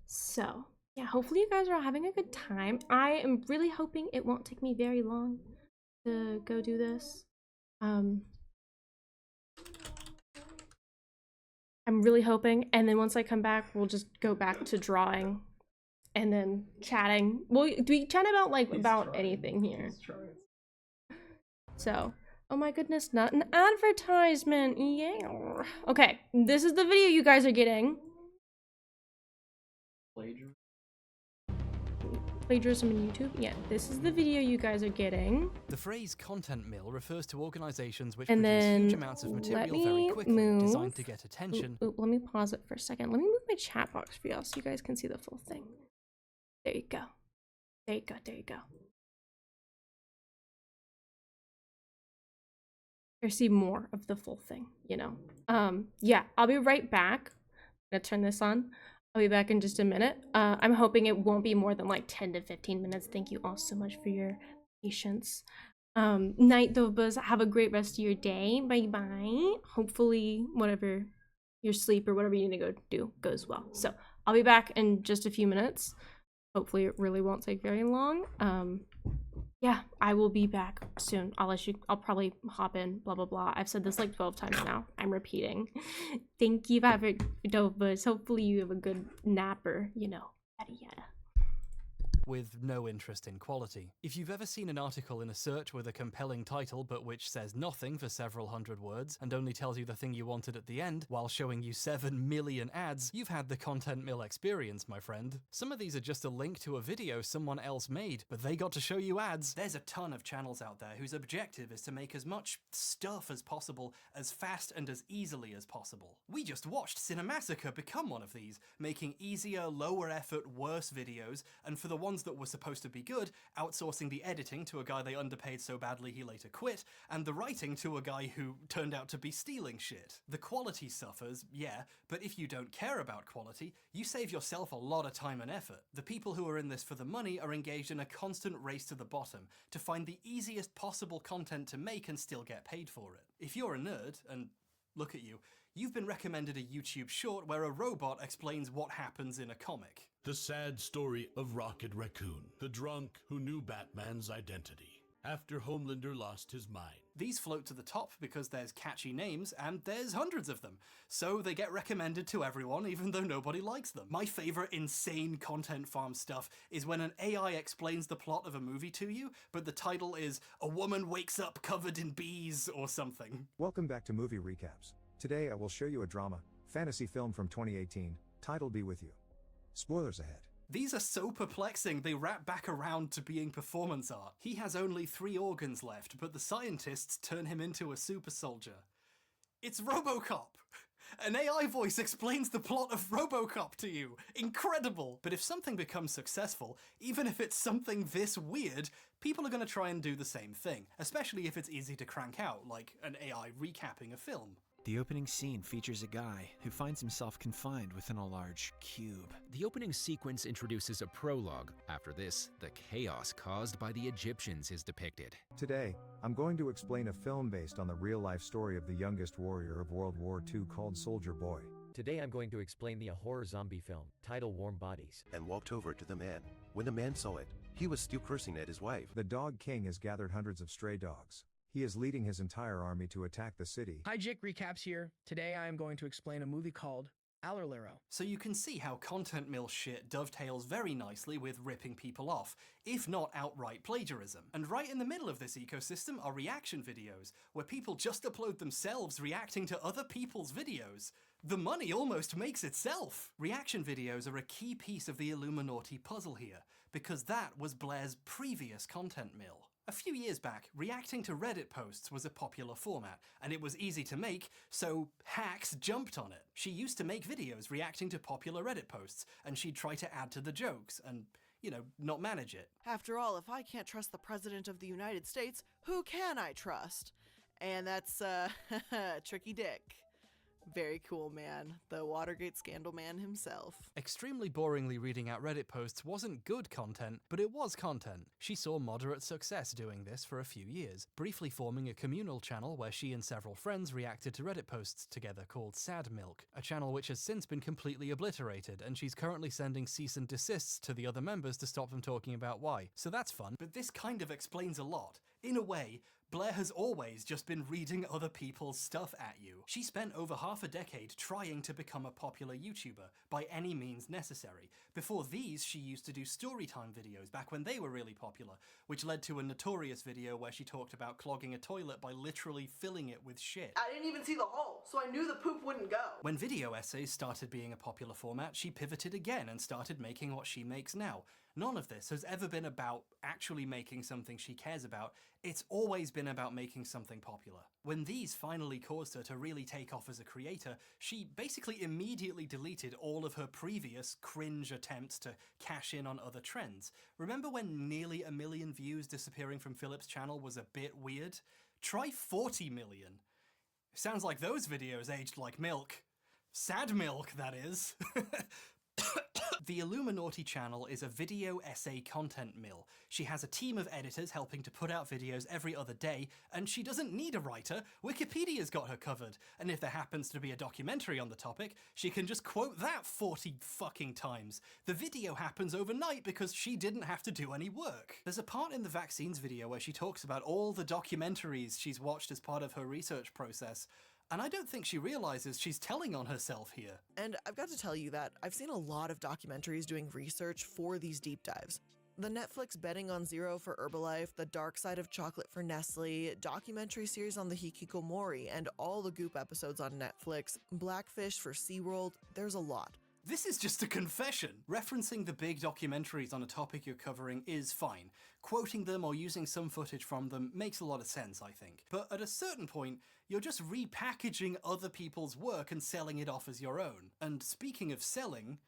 So, yeah, hopefully you guys are all having a good time. I am really hoping it won't take me very long to go do this. I'm really hoping, and then once I come back, we'll just go back to drawing and then chatting. Well, we chat about like anything here. So, oh my goodness, not an advertisement. Yeah. Okay, this is the video you guys are getting. Plagiarism on YouTube? Yeah, this is the video you guys are getting. The phrase content mill refers to organizations which and produce then huge amounts of material very quickly, designed to get attention. Let me pause it for a second. Let me move my chat box for y'all so you guys can see the full thing. There you go. There you go. There you go. Or see more of the full thing, you know. Yeah, I'll be right back. I'm gonna turn this on. I'll be back in just a minute. I'm hoping it won't be more than like 10 to 15 minutes. Thank you all so much for your patience. Night Dovas, have a great rest of your day. Bye bye. Hopefully whatever your sleep or whatever you need to go do goes well. So I'll be back in just a few minutes. Hopefully it really won't take very long. Yeah, I will be back soon. I'll probably hop in, blah, blah, blah. I've said this like 12 times now. I'm repeating. Thank you, Dovas. Hopefully you have a good napper, you know, yada yada. With no interest in quality. If you've ever seen an article in a search with a compelling title but which says nothing for several hundred words and only tells you the thing you wanted at the end while showing you 7 million ads, you've had the content mill experience, my friend. Some of these are just a link to a video someone else made, but they got to show you ads. There's a ton of channels out there whose objective is to make as much stuff as possible, as fast and as easily as possible. We just watched Cinemassacre become one of these, making easier, lower effort, worse videos, and for the ones that were supposed to be good, outsourcing the editing to a guy they underpaid so badly he later quit, and the writing to a guy who turned out to be stealing shit. The quality suffers, yeah, but if you don't care about quality, you save yourself a lot of time and effort. The people who are in this for the money are engaged in a constant race to the bottom to find the easiest possible content to make and still get paid for it. If you're a nerd, and look at you, you've been recommended a YouTube short where a robot explains what happens in a comic. The sad story of Rocket Raccoon, the drunk who knew Batman's identity after Homelander lost his mind. These float to the top because there's catchy names and there's hundreds of them, so they get recommended to everyone even though nobody likes them. My favorite insane content farm stuff is when an AI explains the plot of a movie to you, but the title is "A Woman Wakes Up Covered in Bees" or something. Welcome back to Movie Recaps. Today I will show you a drama, fantasy film from 2018, titled Be With You. Spoilers ahead. These are so perplexing, they wrap back around to being performance art. He has only 3 organs left, but the scientists turn him into a super soldier. It's RoboCop! An AI voice explains the plot of RoboCop to you. Incredible! But if something becomes successful, even if it's something this weird, people are going to try and do the same thing, especially if it's easy to crank out, like an AI recapping a film. The opening scene features a guy who finds himself confined within a large cube. The opening sequence introduces a prologue. After this, the chaos caused by the Egyptians is depicted. Today, I'm going to explain a film based on the real-life story of the youngest warrior of World War II called Soldier Boy. Today I'm going to explain the horror zombie film, titled Warm Bodies. And walked over to the man. When the man saw it, he was still cursing at his wife. The Dog King has gathered hundreds of stray dogs. He is leading his entire army to attack the city. Hi, Jake Recaps here. Today I am going to explain a movie called Allerlero. So you can see how content mill shit dovetails very nicely with ripping people off, if not outright plagiarism. And right in the middle of this ecosystem are reaction videos, where people just upload themselves reacting to other people's videos. The money almost makes itself! Reaction videos are a key piece of the Illuminati puzzle here, because that was Blair's previous content mill. A few years back, reacting to Reddit posts was a popular format, and it was easy to make, so hacks jumped on it. She used to make videos reacting to popular Reddit posts, and she'd try to add to the jokes, and, you know, not manage it. After all, if I can't trust the President of the United States, who can I trust? And that's, Tricky Dick. Very cool, man. The Watergate scandal man himself. Extremely boringly reading out Reddit posts wasn't good content, but it was content. She saw moderate success doing this for a few years, briefly forming a communal channel where she and several friends reacted to Reddit posts together called Sad Milk, a channel which has since been completely obliterated, and she's currently sending cease and desists to the other members to stop them talking about why. So that's fun, but this kind of explains a lot. In a way, Blair has always just been reading other people's stuff at you. She spent over half a decade trying to become a popular YouTuber, by any means necessary. Before these, she used to do storytime videos back when they were really popular, which led to a notorious video where she talked about clogging a toilet by literally filling it with shit. I didn't even see the hole, so I knew the poop wouldn't go. When video essays started being a popular format, she pivoted again and started making what she makes now. None of this has ever been about actually making something she cares about. It's always been about making something popular. When these finally caused her to really take off as a creator, she basically immediately deleted all of her previous cringe attempts to cash in on other trends. Remember when nearly 1 million views disappearing from Philip's channel was a bit weird? Try 40 million. Sounds like those videos aged like milk. Sad milk, that is. The Illuminati channel is a video essay content mill. She has a team of editors helping to put out videos every other day, and she doesn't need a writer. Wikipedia's got her covered. And if there happens to be a documentary on the topic, she can just quote that 40 fucking times. The video happens overnight because she didn't have to do any work. There's a part in the vaccines video where she talks about all the documentaries she's watched as part of her research process. And I don't think she realizes she's telling on herself here. And I've got to tell you that I've seen a lot of documentaries doing research for these deep dives. The Netflix Betting on Zero for Herbalife, The Dark Side of Chocolate for Nestle, documentary series on the Hikikomori, and all the Goop episodes on Netflix, Blackfish for SeaWorld, there's a lot. This is just a confession. Referencing the big documentaries on a topic you're covering is fine. Quoting them or using some footage from them makes a lot of sense, I think. But at a certain point, you're just repackaging other people's work and selling it off as your own. And speaking of selling,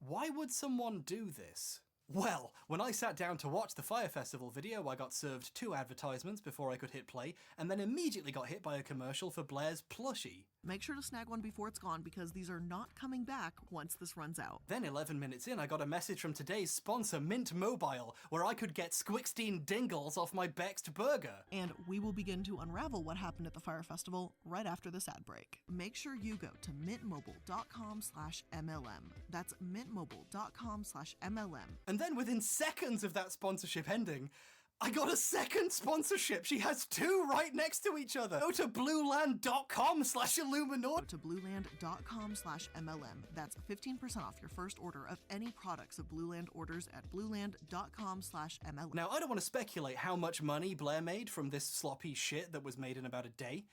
why would someone do this? Well, when I sat down to watch the Fire Festival video, I got served 2 advertisements before I could hit play, and then immediately got hit by a commercial for Blair's plushie. Make sure to snag one before it's gone because these are not coming back once this runs out. Then 11 minutes in, I got a message from today's sponsor, Mint Mobile, where I could get Squixteen Dingles off my Bext burger. And we will begin to unravel what happened at the Fire Festival right after this ad break. Make sure you go to mintmobile.com/MLM. That's mintmobile.com/MLM. And then within seconds of that sponsorship ending, I got a second sponsorship. She has 2 right next to each other. Go to blueland.com/Illuminati. Go to blueland.com/MLM. That's 15% off your first order of any products of Blueland orders at blueland.com/MLM. Now, I don't want to speculate how much money Blair made from this sloppy shit that was made in about a day.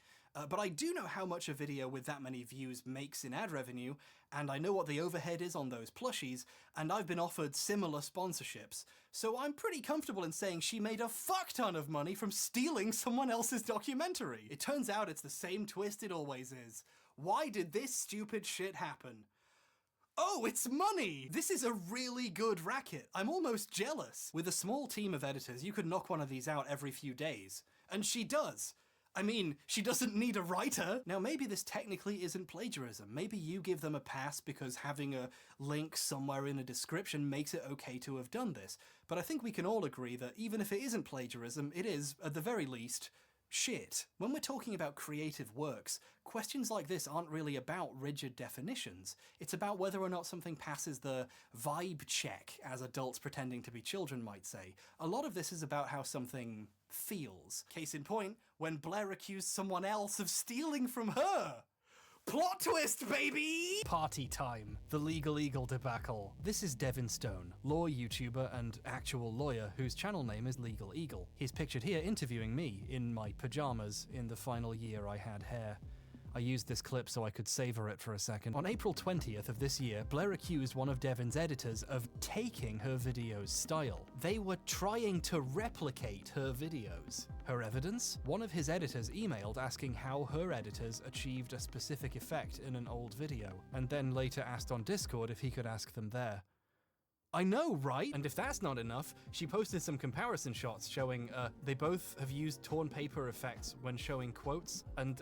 But I do know how much a video with that many views makes in ad revenue, and I know what the overhead is on those plushies, and I've been offered similar sponsorships. So I'm pretty comfortable in saying she made a fuck ton of money from stealing someone else's documentary. It turns out it's the same twist it always is. Why did this stupid shit happen? Oh, it's money! This is a really good racket. I'm almost jealous. With a small team of editors, you could knock one of these out every few days. And she does. I mean, she doesn't need a writer. Now, maybe this technically isn't plagiarism. Maybe you give them a pass because having a link somewhere in a description makes it okay to have done this. But I think we can all agree that even if it isn't plagiarism, it is, at the very least, Shit. When we're talking about creative works, questions like this aren't really about rigid definitions. It's about whether or not something passes the vibe check, as adults pretending to be children might say. A lot of this is about how something feels. Case in point, when Blair accused someone else of stealing from her. Plot twist, baby! Party time. The Legal Eagle debacle. This is Devin Stone, law YouTuber and actual lawyer whose channel name is Legal Eagle. He's pictured here interviewing me in my pajamas in the final year I had hair. I used this clip so I could savor it for a second. On April 20th of this year, Blair accused one of Devin's editors of taking her video's style. They were trying to replicate her videos. Her evidence? One of his editors emailed asking how her editors achieved a specific effect in an old video, and then later asked on Discord if he could ask them there. I know, right? And if that's not enough, she posted some comparison shots showing they both have used torn paper effects when showing quotes, and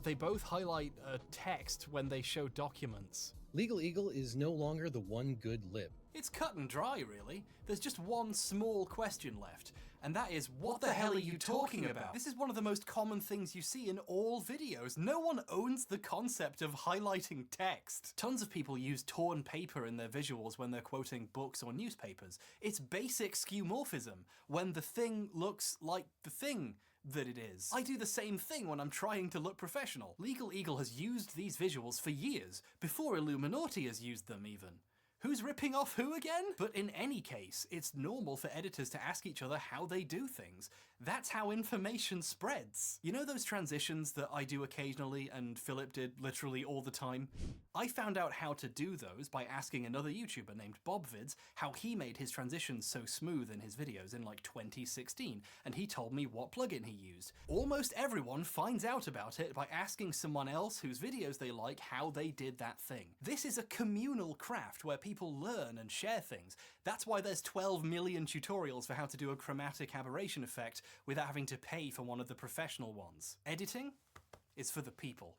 they both highlight text when they show documents. Legal Eagle is no longer the one good lib. It's cut and dry, really. There's just one small question left, and that is, what the hell are you talking about? This is one of the most common things you see in all videos. No one owns the concept of highlighting text. Tons of people use torn paper in their visuals when they're quoting books or newspapers. It's basic skeuomorphism, when the thing looks like the thing that it is. I do the same thing when I'm trying to look professional. Legal Eagle has used these visuals for years, before Illuminati has used them even. Who's ripping off who again? But in any case, it's normal for editors to ask each other how they do things. That's how information spreads. You know those transitions that I do occasionally and Philip did literally all the time? I found out how to do those by asking another YouTuber named BobVids how he made his transitions so smooth in his videos in like 2016, and he told me what plugin he used. Almost everyone finds out about it by asking someone else whose videos they like how they did that thing. This is a communal craft where people learn and share things. That's why there's 12 million tutorials for how to do a chromatic aberration effect without having to pay for one of the professional ones. Editing is for the people.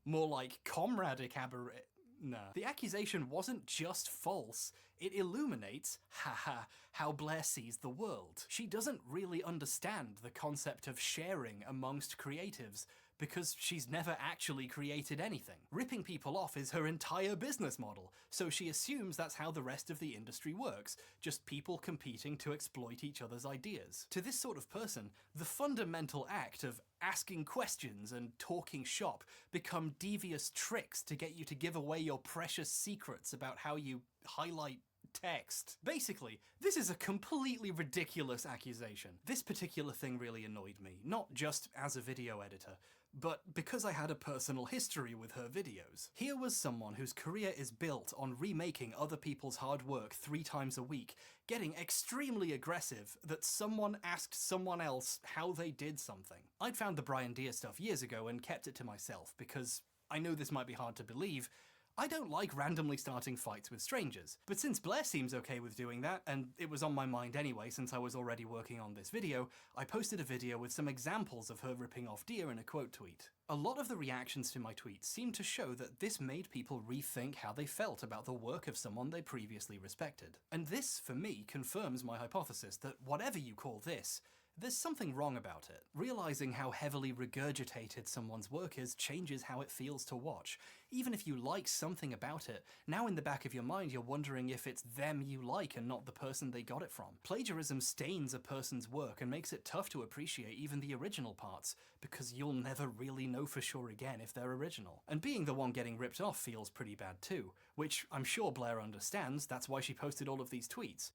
More like comradic aberration. Nah. The accusation wasn't just false, it illuminates, haha, how Blair sees the world. She doesn't really understand the concept of sharing amongst creatives, because she's never actually created anything. Ripping people off is her entire business model, so she assumes that's how the rest of the industry works, just people competing to exploit each other's ideas. To this sort of person, the fundamental act of asking questions and talking shop become devious tricks to get you to give away your precious secrets about how you highlight text. Basically, this is a completely ridiculous accusation. This particular thing really annoyed me, not just as a video editor, but because I had a personal history with her videos. Here was someone whose career is built on remaking other people's hard work 3 times a week, getting extremely aggressive that someone asked someone else how they did something. I'd found the Brian Deere stuff years ago and kept it to myself because I know this might be hard to believe, I don't like randomly starting fights with strangers, but since Blair seems okay with doing that, and it was on my mind anyway since I was already working on this video, I posted a video with some examples of her ripping off Deere in a quote tweet. A lot of the reactions to my tweets seemed to show that this made people rethink how they felt about the work of someone they previously respected. And this, for me, confirms my hypothesis that whatever you call this, there's something wrong about it. Realizing how heavily regurgitated someone's work is changes how it feels to watch. Even if you like something about it, now in the back of your mind you're wondering if it's them you like and not the person they got it from. Plagiarism stains a person's work and makes it tough to appreciate even the original parts, because you'll never really know for sure again if they're original. And being the one getting ripped off feels pretty bad too, which I'm sure Blair understands, that's why she posted all of these tweets.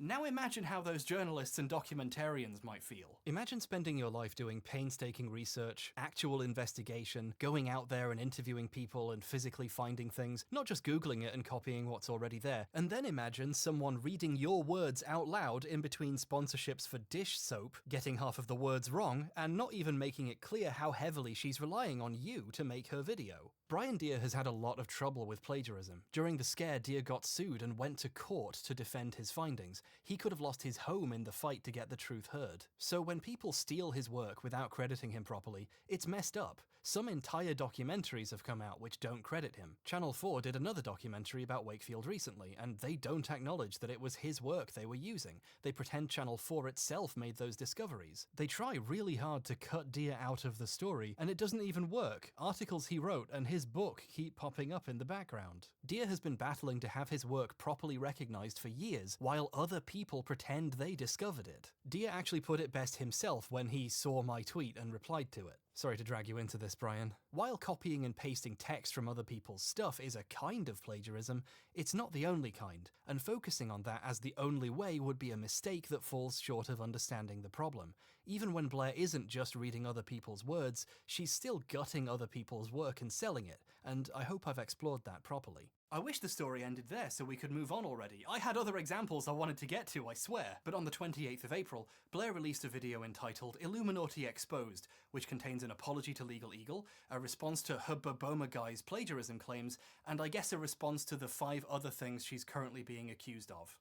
Now imagine how those journalists and documentarians might feel. Imagine spending your life doing painstaking research, actual investigation, going out there and interviewing people and physically finding things, not just Googling it and copying what's already there. And then imagine someone reading your words out loud in between sponsorships for dish soap, getting half of the words wrong, and not even making it clear how heavily she's relying on you to make her video. Brian Deere has had a lot of trouble with plagiarism. During the scare, Deere got sued and went to court to defend his findings. He could have lost his home in the fight to get the truth heard. So when people steal his work without crediting him properly, it's messed up. Some entire documentaries have come out which don't credit him. Channel 4 did another documentary about Wakefield recently, and they don't acknowledge that it was his work they were using. They pretend Channel 4 itself made those discoveries. They try really hard to cut Deer out of the story, and it doesn't even work. Articles he wrote and his book keep popping up in the background. Deer has been battling to have his work properly recognized for years, while other people pretend they discovered it. Deer actually put it best himself when he saw my tweet and replied to it. Sorry to drag you into this, Brian. While copying and pasting text from other people's stuff is a kind of plagiarism, it's not the only kind, and focusing on that as the only way would be a mistake that falls short of understanding the problem. Even when Blair isn't just reading other people's words, she's still gutting other people's work and selling it, and I hope I've explored that properly. I wish the story ended there so we could move on already. I had other examples I wanted to get to, I swear. But on the 28th of April, Blair released a video entitled Illuminati Exposed, which contains an apology to Legal Eagle, a response to Hubbaboma Guy's plagiarism claims, and I guess a response to the 5 other things she's currently being accused of.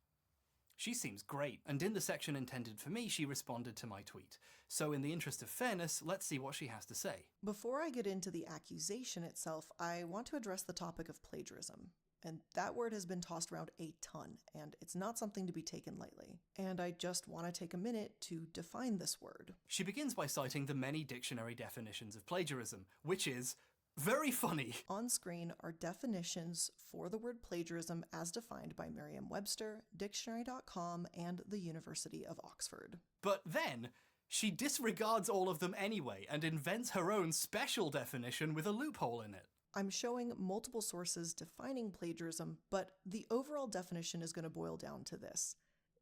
She seems great, and in the section intended for me, she responded to my tweet. So in the interest of fairness, let's see what she has to say. Before I get into the accusation itself, I want to address the topic of plagiarism. And that word has been tossed around a ton, and it's not something to be taken lightly. And I just want to take a minute to define this word. She begins by citing the many dictionary definitions of plagiarism, which is very funny. On screen are definitions for the word plagiarism as defined by Merriam-Webster, Dictionary.com, and the University of Oxford. But then, she disregards all of them anyway and invents her own special definition with a loophole in it. I'm showing multiple sources defining plagiarism, but the overall definition is going to boil down to this.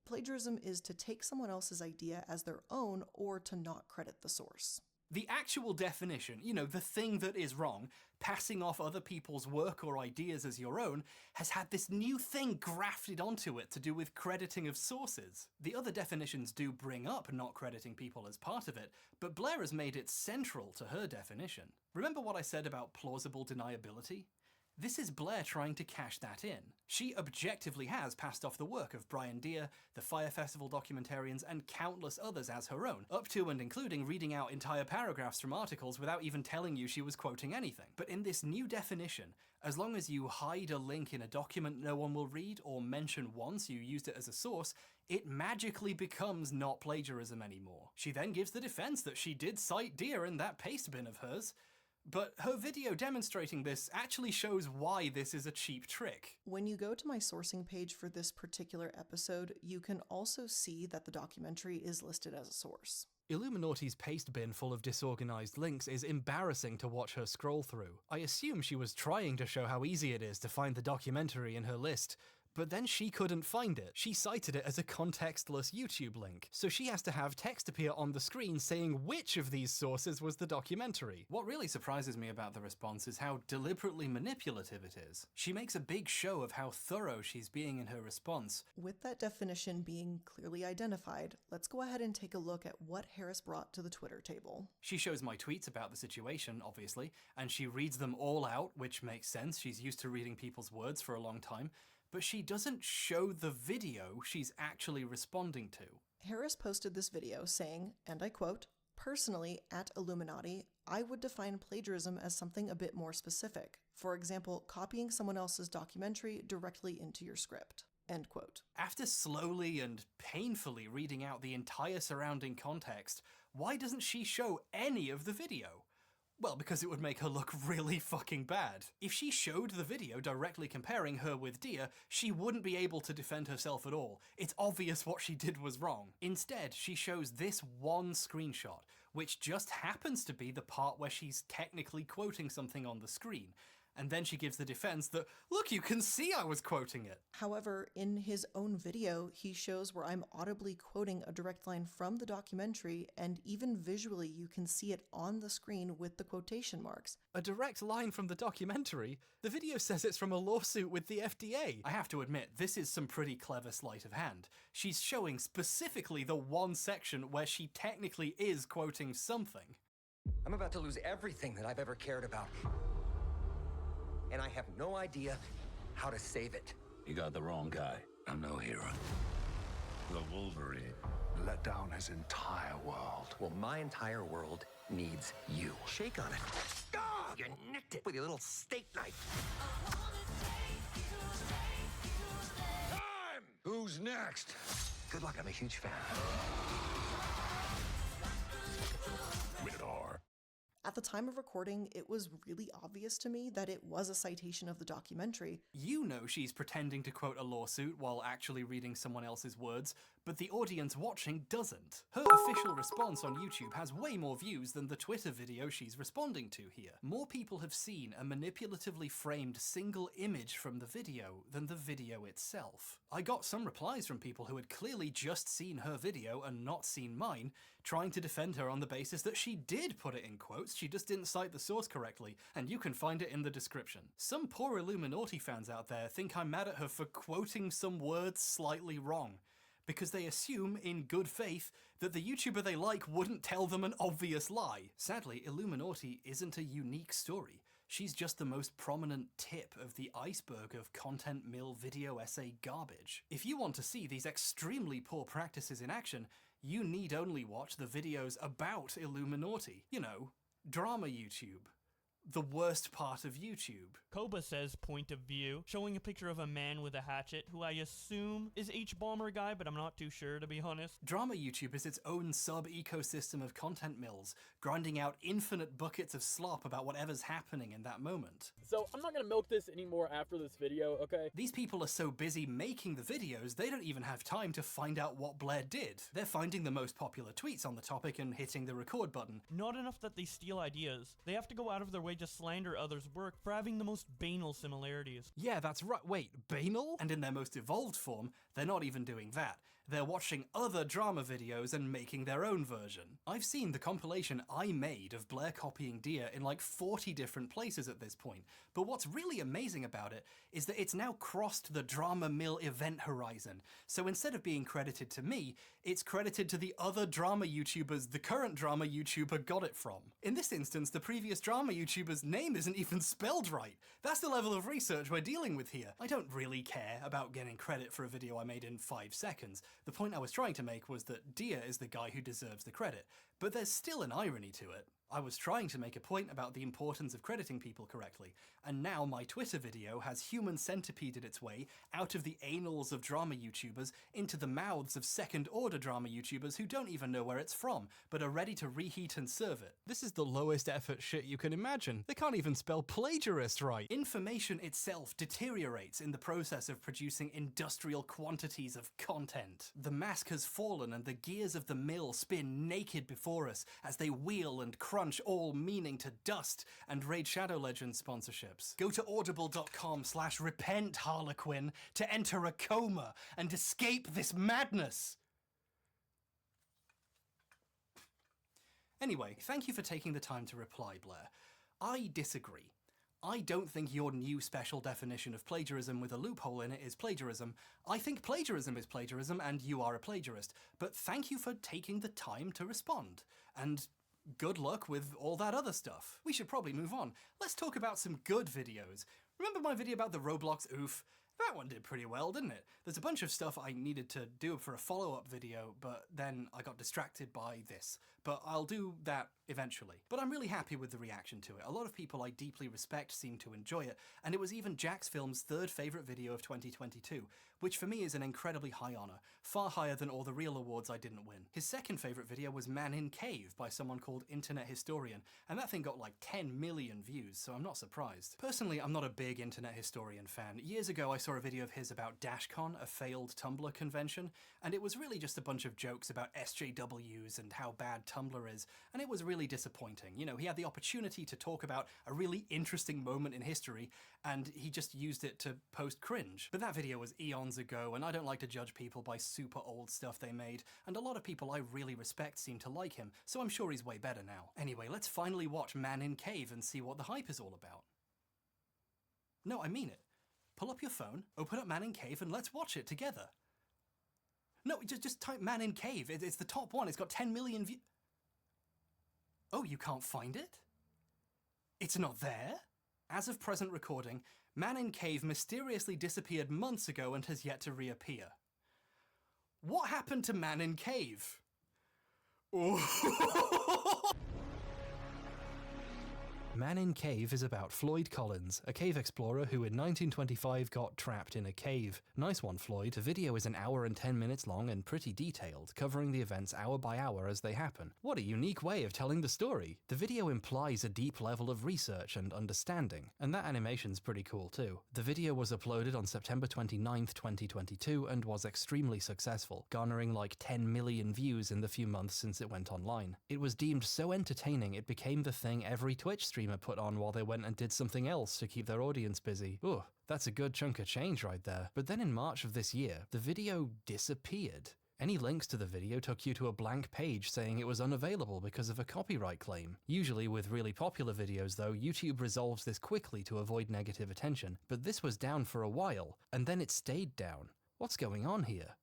Plagiarism is to take someone else's idea as their own or to not credit the source. The actual definition, you know, the thing that is wrong, passing off other people's work or ideas as your own, has had this new thing grafted onto it to do with crediting of sources. The other definitions do bring up not crediting people as part of it, but Blair has made it central to her definition. Remember what I said about plausible deniability? This is Blair trying to cash that in. She objectively has passed off the work of Brian Deer, the Fire Festival documentarians, and countless others as her own, up to and including reading out entire paragraphs from articles without even telling you she was quoting anything. But in this new definition, as long as you hide a link in a document no one will read or mention once you used it as a source, it magically becomes not plagiarism anymore. She then gives the defense that she did cite Deer in that paste bin of hers, but her video demonstrating this actually shows why this is a cheap trick. When you go to my sourcing page for this particular episode, you can also see that the documentary is listed as a source. Illuminati's paste bin full of disorganized links is embarrassing to watch her scroll through. I assume she was trying to show how easy it is to find the documentary in her list, but then she couldn't find it. She cited it as a contextless YouTube link, so she has to have text appear on the screen saying which of these sources was the documentary. What really surprises me about the response is how deliberately manipulative it is. She makes a big show of how thorough she's being in her response. With that definition being clearly identified, let's go ahead and take a look at what Harris brought to the Twitter table. She shows my tweets about the situation, obviously, and she reads them all out, which makes sense. She's used to reading people's words for a long time. But she doesn't show the video she's actually responding to. Harris posted this video saying, and I quote, "Personally, at Illuminati, I would define plagiarism as something a bit more specific. For example, copying someone else's documentary directly into your script." End quote. After slowly and painfully reading out the entire surrounding context, why doesn't she show any of the video? Well, because it would make her look really fucking bad. If she showed the video directly comparing her with Deer, she wouldn't be able to defend herself at all. It's obvious what she did was wrong. Instead, she shows this one screenshot, which just happens to be the part where she's technically quoting something on the screen. And then she gives the defense that, look, you can see I was quoting it. However, in his own video, he shows where I'm audibly quoting a direct line from the documentary, and even visually you can see it on the screen with the quotation marks. A direct line from the documentary? The video says it's from a lawsuit with the FDA. I have to admit, this is some pretty clever sleight of hand. She's showing specifically the one section where she technically is quoting something. I'm about to lose everything that I've ever cared about. And I have no idea how to save it. You got the wrong guy. I'm no hero. The Wolverine let down his entire world. Well, my entire world needs you. Shake on it. Ah! You nicked it with your little steak knife. Time! Who's next? Good luck, I'm a huge fan. Rated R. At the time of recording, it was really obvious to me that it was a citation of the documentary. You know she's pretending to quote a lawsuit while actually reading someone else's words, but the audience watching doesn't. Her official response on YouTube has way more views than the Twitter video she's responding to here. More people have seen a manipulatively framed single image from the video than the video itself. I got some replies from people who had clearly just seen her video and not seen mine, trying to defend her on the basis that she did put it in quotes, she just didn't cite the source correctly, and you can find it in the description. Some poor Illuminati fans out there think I'm mad at her for quoting some words slightly wrong, because they assume, in good faith, that the YouTuber they like wouldn't tell them an obvious lie. Sadly, Illuminati isn't a unique story. She's just the most prominent tip of the iceberg of content mill video essay garbage. If you want to see these extremely poor practices in action, you need only watch the videos about Illuminati. You know, drama YouTube. The worst part of YouTube. Koba says point of view, showing a picture of a man with a hatchet, who I assume is H-Bomber guy, but I'm not too sure, to be honest. Drama YouTube is its own sub-ecosystem of content mills, grinding out infinite buckets of slop about whatever's happening in that moment. So I'm not gonna milk this anymore after this video, okay? These people are so busy making the videos, they don't even have time to find out what Blair did. They're finding the most popular tweets on the topic and hitting the record button. Not enough that they steal ideas. They have to go out of their way to slander others' work for having the most banal similarities. Yeah, that's right. Wait, banal? And in their most evolved form, they're not even doing that. They're watching other drama videos and making their own version. I've seen the compilation I made of Blair copying Dia in like 40 different places at this point, but what's really amazing about it is that it's now crossed the drama mill event horizon. So instead of being credited to me, it's credited to the other drama YouTubers the current drama YouTuber got it from. In this instance, the previous drama YouTuber's name isn't even spelled right. That's the level of research we're dealing with here. I don't really care about getting credit for a video I made in 5 seconds. The point I was trying to make was that Dia is the guy who deserves the credit, but there's still an irony to it. I was trying to make a point about the importance of crediting people correctly, and now my Twitter video has human centipeded its way out of the anals of drama YouTubers into the mouths of second-order drama YouTubers who don't even know where it's from, but are ready to reheat and serve it. This is the lowest effort shit you can imagine. They can't even spell plagiarist right. Information itself deteriorates in the process of producing industrial quantities of content. The mask has fallen and the gears of the mill spin naked before us as they wheel and crunch all meaning to dust and raid Shadow Legends sponsorships. Go to audible.com/repent Harlequin to enter a coma and escape this madness. Anyway, thank you for taking the time to reply, Blair. I disagree. I don't think your new special definition of plagiarism with a loophole in it is plagiarism. I think plagiarism is plagiarism and you are a plagiarist. But thank you for taking the time to respond. And good luck with all that other stuff. We should probably move on. Let's talk about some good videos. Remember my video about the Roblox oof? That one did pretty well, didn't it? There's a bunch of stuff I needed to do for a follow-up video, but then I got distracted by this. But I'll do that eventually. But I'm really happy with the reaction to it. A lot of people I deeply respect seem to enjoy it, and it was even Jack's Film's 3rd favourite video of 2022, which for me is an incredibly high honour, far higher than all the real awards I didn't win. His 2nd favourite video was Man in Cave by someone called Internet Historian, and that thing got like 10 million views, so I'm not surprised. Personally, I'm not a big Internet Historian fan. Years ago I saw a video of his about DashCon, a failed Tumblr convention, and it was really just a bunch of jokes about SJWs and how bad Tumblr is, and it was really disappointing. You know, he had the opportunity to talk about a really interesting moment in history, and he just used it to post cringe. But that video was eons ago, and I don't like to judge people by super old stuff they made, and a lot of people I really respect seem to like him, so I'm sure he's way better now. Anyway, let's finally watch Man in Cave and see what the hype is all about. No, I mean it. Pull up your phone, open up Man in Cave, and let's watch it together. No, just type Man in Cave. It's the top one. It's got 10 million views. Oh, you can't find it? It's not there? As of present recording, Man in Cave mysteriously disappeared months ago and has yet to reappear. What happened to Man in Cave? Man in Cave is about Floyd Collins, a cave explorer who in 1925 got trapped in a cave. Nice one, Floyd. The video is an hour and 10 minutes long and pretty detailed, covering the events hour by hour as they happen. What a unique way of telling the story. The video implies a deep level of research and understanding, and that animation's pretty cool too. The video was uploaded on September 29th, 2022 and was extremely successful, garnering like 10 million views in the few months since it went online. It was deemed so entertaining it became the thing every Twitch streamer put on while they went and did something else to keep their audience busy. Ooh, that's a good chunk of change right there. But then in March of this year, the video disappeared. Any links to the video took you to a blank page saying it was unavailable because of a copyright claim. Usually with really popular videos though, YouTube resolves this quickly to avoid negative attention, but this was down for a while, and then it stayed down. What's going on here?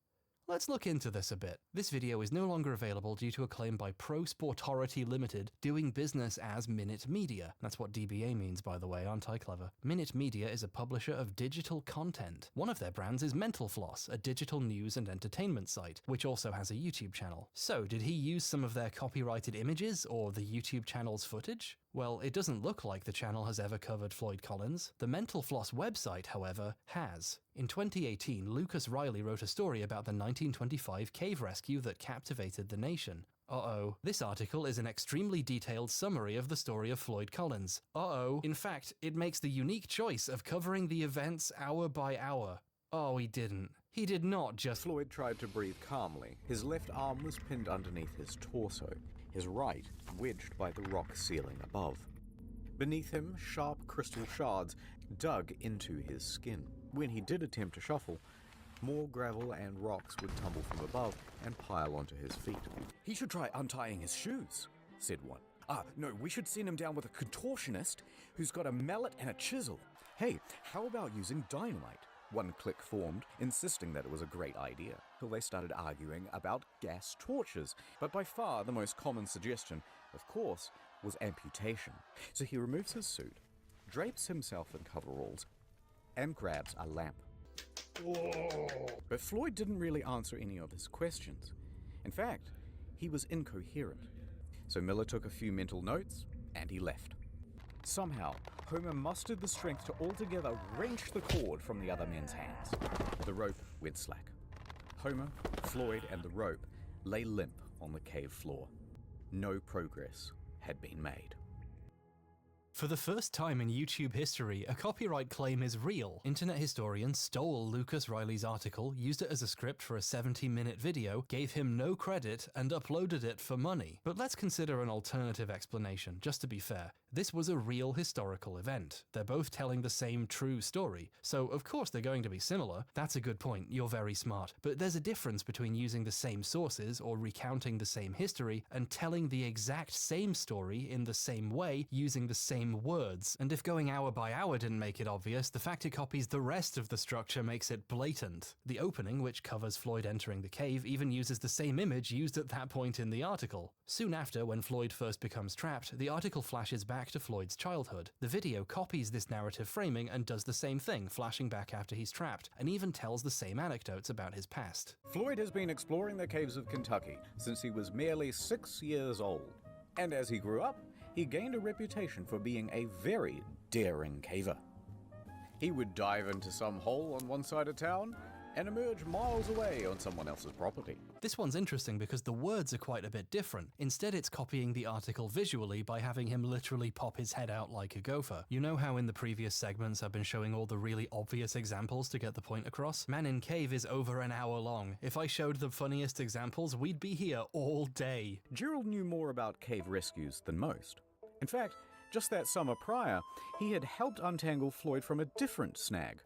Let's look into this a bit. This video is no longer available due to a claim by Pro Sportority Limited, doing business as Minute Media. That's what DBA means, by the way, aren't I clever? Minute Media is a publisher of digital content. One of their brands is Mental Floss, a digital news and entertainment site, which also has a YouTube channel. So, did he use some of their copyrighted images, or the YouTube channel's footage? Well, it doesn't look like the channel has ever covered Floyd Collins. The Mental Floss website, however, has. In 2018, Lucas Riley wrote a story about the 1925 cave rescue that captivated the nation. Uh-oh. This article is an extremely detailed summary of the story of Floyd Collins. Uh-oh. In fact, it makes the unique choice of covering the events hour by hour. Oh, he didn't. He did not just— Floyd tried to breathe calmly. His left arm was pinned underneath his torso, his right wedged by the rock ceiling above. Beneath him, sharp crystal shards dug into his skin. When he did attempt to shuffle, more gravel and rocks would tumble from above and pile onto his feet. He should try untying his shoes, said one. No, we should send him down with a contortionist who's got a mallet and a chisel. Hey, how about using dynamite? One clique formed, insisting that it was a great idea, till they started arguing about gas torches. But by far the most common suggestion, of course, was amputation. So he removes his suit, drapes himself in coveralls, and grabs a lamp. Whoa. But Floyd didn't really answer any of his questions. In fact, he was incoherent. So Miller took a few mental notes, and he left. Somehow, Homer mustered the strength to altogether wrench the cord from the other men's hands. The rope went slack. Homer, Floyd, and the rope lay limp on the cave floor. No progress had been made. For the first time in YouTube history, a copyright claim is real. Internet historians stole Lucas Riley's article, used it as a script for a 70-minute video, gave him no credit, and uploaded it for money. But let's consider an alternative explanation, just to be fair. This was a real historical event. They're both telling the same true story, so of course they're going to be similar. That's a good point, you're very smart. But there's a difference between using the same sources or recounting the same history and telling the exact same story in the same way using the same words. And if going hour by hour didn't make it obvious, the fact it copies the rest of the structure makes it blatant. The opening, which covers Floyd entering the cave, even uses the same image used at that point in the article. Soon after, when Floyd first becomes trapped, the article flashes back to Floyd's childhood. The video copies this narrative framing and does the same thing, flashing back after he's trapped, and even tells the same anecdotes about his past. Floyd has been exploring the caves of Kentucky since he was merely 6 years old. And as he grew up, he gained a reputation for being a very daring caver. He would dive into some hole on one side of town and emerge miles away on someone else's property. This one's interesting because the words are quite a bit different. Instead, it's copying the article visually by having him literally pop his head out like a gopher. You know how in the previous segments I've been showing all the really obvious examples to get the point across? Man in Cave is over an hour long. If I showed the funniest examples, we'd be here all day. Gerald knew more about cave rescues than most. In fact, just that summer prior, he had helped untangle Floyd from a different snag.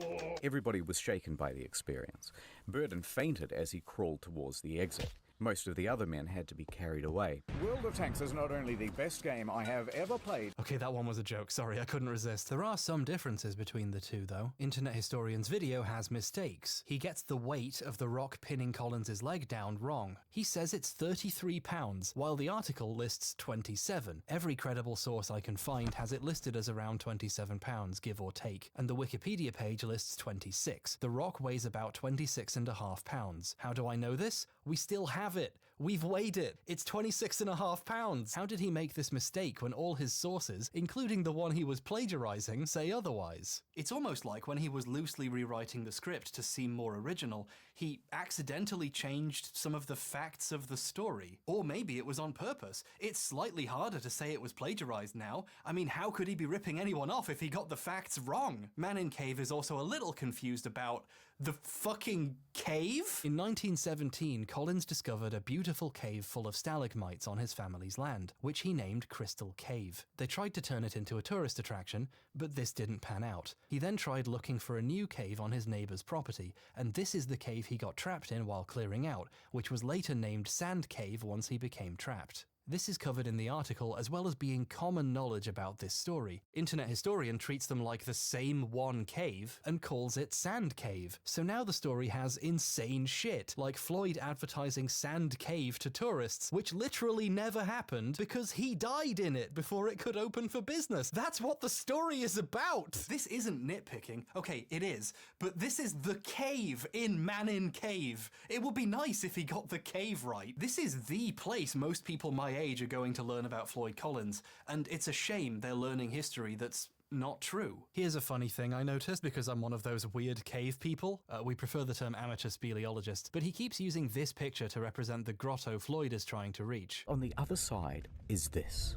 Everybody was shaken by the experience. Burden fainted as he crawled towards the exit. Most of the other men had to be carried away. World of Tanks is not only the best game I have ever played. Okay, that one was a joke. Sorry, I couldn't resist. There are some differences between the two, though. Internet Historian's video has mistakes. He gets the weight of the rock pinning Collins's leg down wrong. He says it's 33 pounds, while the article lists 27. Every credible source I can find has it listed as around 27 pounds, give or take, and the Wikipedia page lists 26. The rock weighs about 26.5 pounds. How do I know this? We still have it. We've weighed it. It's 26.5 pounds. How did he make this mistake when all his sources, including the one he was plagiarizing, say otherwise? It's almost like when he was loosely rewriting the script to seem more original, he accidentally changed some of the facts of the story. Or maybe it was on purpose. It's slightly harder to say it was plagiarized now. I mean, how could he be ripping anyone off if he got the facts wrong? Man in Cave is also a little confused about the fucking cave? In 1917, Collins discovered a beautiful cave full of stalagmites on his family's land, which he named Crystal Cave. They tried to turn it into a tourist attraction, but this didn't pan out. He then tried looking for a new cave on his neighbor's property, and this is the cave he got trapped in while clearing out, which was later named Sand Cave once he became trapped. This is covered in the article, as well as being common knowledge about this story. Internet Historian treats them like the same one cave and calls it Sand Cave. So now the story has insane shit, like Floyd advertising Sand Cave to tourists, which literally never happened because he died in it before it could open for business. That's what the story is about! This isn't nitpicking. Okay, it is. But this is the cave in Man in Cave. It would be nice if he got the cave right. This is the place most people my age are going to learn about Floyd Collins, and it's a shame they're learning history that's not true. Here's a funny thing I noticed, because I'm one of those weird cave people. We prefer the term amateur speleologist, but he keeps using this picture to represent the grotto Floyd is trying to reach. On the other side is this.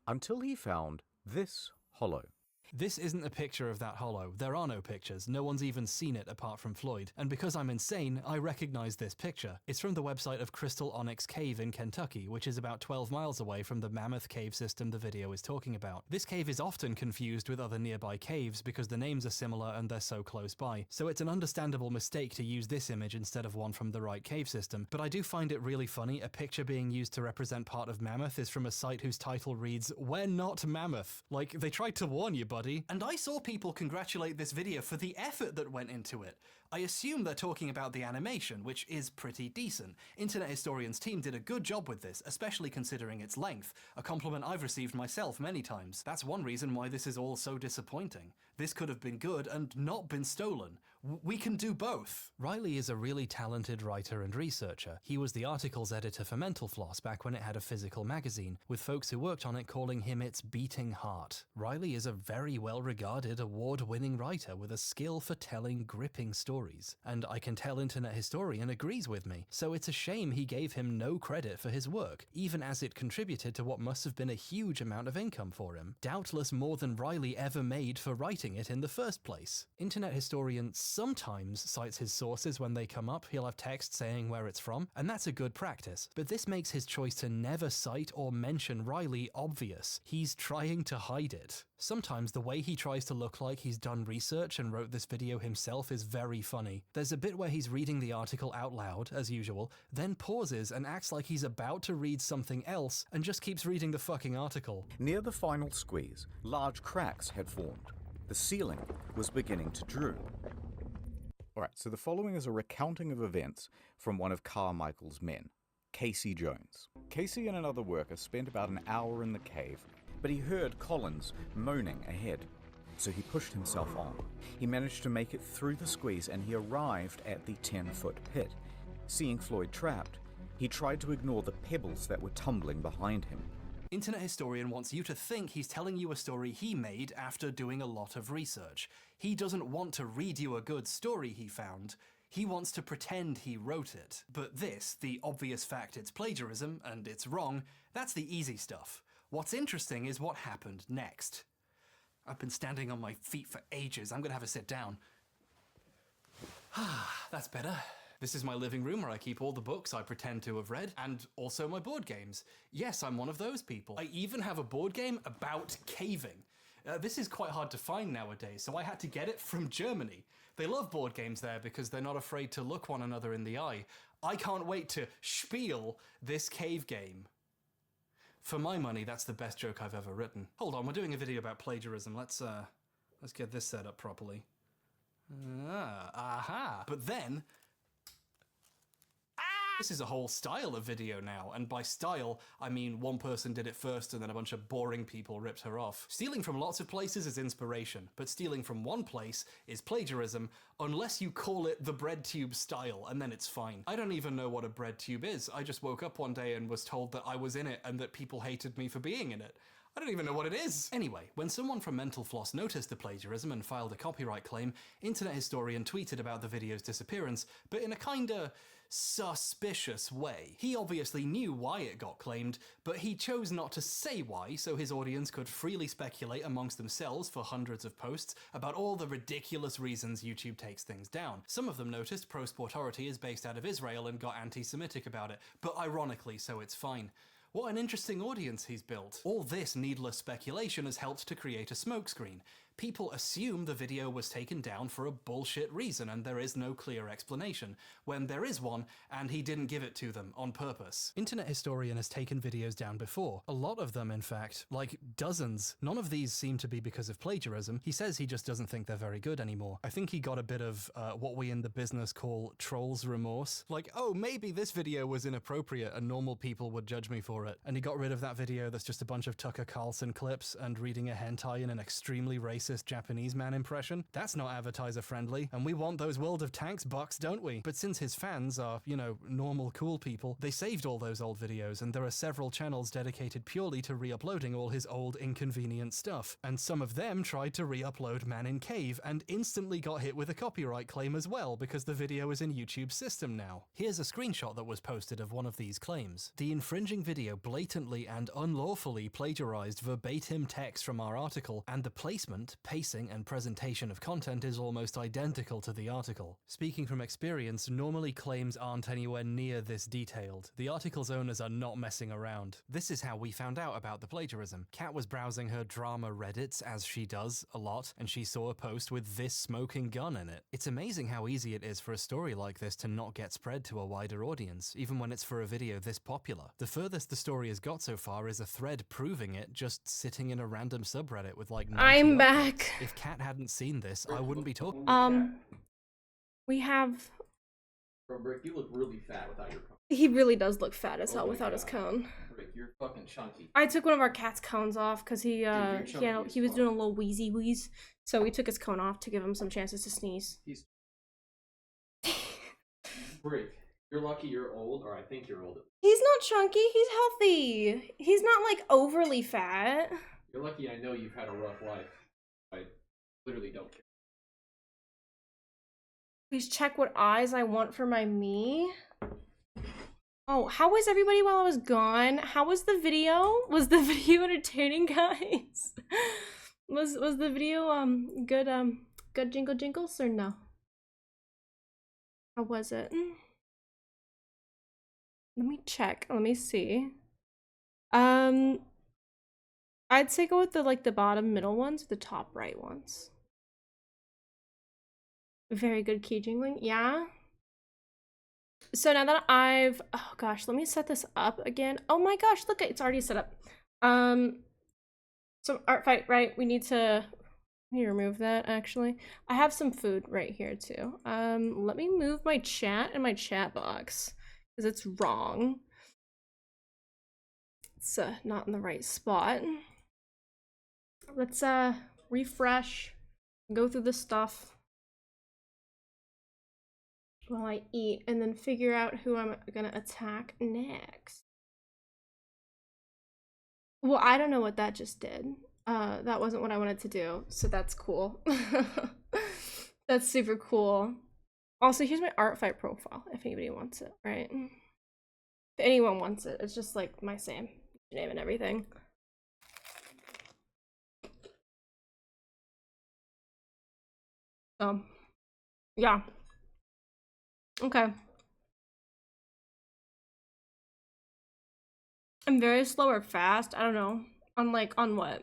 Until he found this hollow. This isn't a picture of that hollow. There are no pictures. No one's even seen it apart from Floyd. And because I'm insane, I recognize this picture. It's from the website of Crystal Onyx Cave in Kentucky, which is about 12 miles away from the Mammoth Cave system the video is talking about. This cave is often confused with other nearby caves because the names are similar and they're so close by. So it's an understandable mistake to use this image instead of one from the right cave system. But I do find it really funny a picture being used to represent part of Mammoth is from a site whose title reads, "We're not Mammoth." Like, they tried to warn you, buddy. And I saw people congratulate this video for the effort that went into it. I assume they're talking about the animation, which is pretty decent. Internet Historian's team did a good job with this, especially considering its length, a compliment I've received myself many times. That's one reason why this is all so disappointing. This could have been good and not been stolen. We can do both. Riley is a really talented writer and researcher. He was the article's editor for Mental Floss back when it had a physical magazine, with folks who worked on it calling him its beating heart. Riley is a very well-regarded, award-winning writer with a skill for telling gripping stories, and I can tell Internet Historian agrees with me, so it's a shame he gave him no credit for his work, even as it contributed to what must have been a huge amount of income for him, doubtless more than Riley ever made for writing it in the first place. Internet Historian sometimes cites his sources when they come up. He'll have text saying where it's from, and that's a good practice, but this makes his choice to never cite or mention Riley obvious. He's trying to hide it. Sometimes the way he tries to look like he's done research and wrote this video himself is very funny. There's a bit where he's reading the article out loud, as usual, then pauses and acts like he's about to read something else and just keeps reading the fucking article. Near the final squeeze, large cracks had formed. The ceiling was beginning to droop. Alright, so the following is a recounting of events from one of Carmichael's men, Casey Jones. Casey and another worker spent about an hour in the cave, but he heard Collins moaning ahead, so he pushed himself on. He managed to make it through the squeeze and he arrived at the 10-foot pit. Seeing Floyd trapped, he tried to ignore the pebbles that were tumbling behind him. Internet Historian wants you to think he's telling you a story he made after doing a lot of research. He doesn't want to read you a good story he found. He wants to pretend he wrote it. But this, the obvious fact it's plagiarism and it's wrong, that's the easy stuff. What's interesting is what happened next. I've been standing on my feet for ages. I'm gonna have a sit down. That's better. This is my living room where I keep all the books I pretend to have read, and also my board games. Yes, I'm one of those people. I even have a board game about caving. This is quite hard to find nowadays, so I had to get it from Germany. They love board games there because they're not afraid to look one another in the eye. I can't wait to spiel this cave game. For my money, that's the best joke I've ever written. Hold on, we're doing a video about plagiarism. Let's get this set up properly. Aha! But then... This is a whole style of video now, and by style, I mean one person did it first and then a bunch of boring people ripped her off. Stealing from lots of places is inspiration, but stealing from one place is plagiarism, unless you call it the bread tube style, and then it's fine. I don't even know what a bread tube is. I just woke up one day and was told that I was in it and that people hated me for being in it. I don't even know what it is. Anyway, when someone from Mental Floss noticed the plagiarism and filed a copyright claim, Internet Historian tweeted about the video's disappearance, but in a kinda suspicious way. He obviously knew why it got claimed, but he chose not to say why, so his audience could freely speculate amongst themselves for hundreds of posts about all the ridiculous reasons YouTube takes things down. Some of them noticed Pro-Sportority is based out of Israel and got anti-Semitic about it, but ironically, so it's fine. What an interesting audience he's built. All this needless speculation has helped to create a smokescreen. People assume the video was taken down for a bullshit reason and there is no clear explanation, when there is one and he didn't give it to them on purpose. Internet Historian has taken videos down before. A lot of them, in fact. Like dozens. None of these seem to be because of plagiarism. He says he just doesn't think they're very good anymore. I think he got a bit of what we in the business call trolls remorse. Like, oh, maybe this video was inappropriate and normal people would judge me for it. And he got rid of that video that's just a bunch of Tucker Carlson clips and reading a hentai in an extremely racist Japanese man impression. That's not advertiser friendly, and we want those World of Tanks bucks, don't we? But since his fans are, you know, normal cool people, they saved all those old videos, and there are several channels dedicated purely to re-uploading all his old inconvenient stuff. And some of them tried to re-upload Man in Cave and instantly got hit with a copyright claim as well because the video is in YouTube's system now. Here's a screenshot that was posted of one of these claims. The infringing video blatantly and unlawfully plagiarized verbatim text from our article, and the placement, pacing, and presentation of content is almost identical to the article. Speaking from experience, normally claims aren't anywhere near this detailed. The article's owners are not messing around. This is how we found out about the plagiarism. Kat was browsing her drama Reddits, as she does a lot, and she saw a post with this smoking gun in it. It's amazing how easy it is for a story like this to not get spread to a wider audience, even when it's for a video this popular. The furthest the story has got so far is a thread proving it, just sitting in a random subreddit with like 90 I'm upvotes. back. If Kat hadn't seen this, I wouldn't be talking. We have... Bro, Brick, you look really fat without your cone. He really does look fat as hell Oh my without his God. cone. Brick, you're fucking chunky. I took one of our cat's cones off because he chunky as was doing a little wheezy wheeze, so we took his cone off to give him some chances to sneeze. Brick, you're lucky you're old, or I think you're old. He's not chunky, he's healthy. He's not like overly fat. You're lucky I know you've had a rough life. I literally don't care. Please check what eyes I want for my me. Oh, how was everybody while I was gone? How was the video? Was the video entertaining, guys? was the video good jingle jingles or no? How was it? Let me check. Let me see. I'd say go with the bottom middle ones, or the top right ones. Very good key jingling. Yeah. So now that I've, oh gosh, let me set this up again. Oh my gosh, look, it's already set up. So art fight, right? We need to remove that actually. I have some food right here too. Let me move my chat in my chat box because it's wrong. It's not in the right spot. Let's refresh, go through the stuff while I eat, and then figure out who I'm gonna attack next. Well, I don't know what that just did. That wasn't what I wanted to do, so that's cool. That's super cool. Also, here's my art fight profile, if anybody wants it, right? If anyone wants it, it's just like my same name and everything. Yeah. Okay. I'm very slow or fast. I don't know. On what?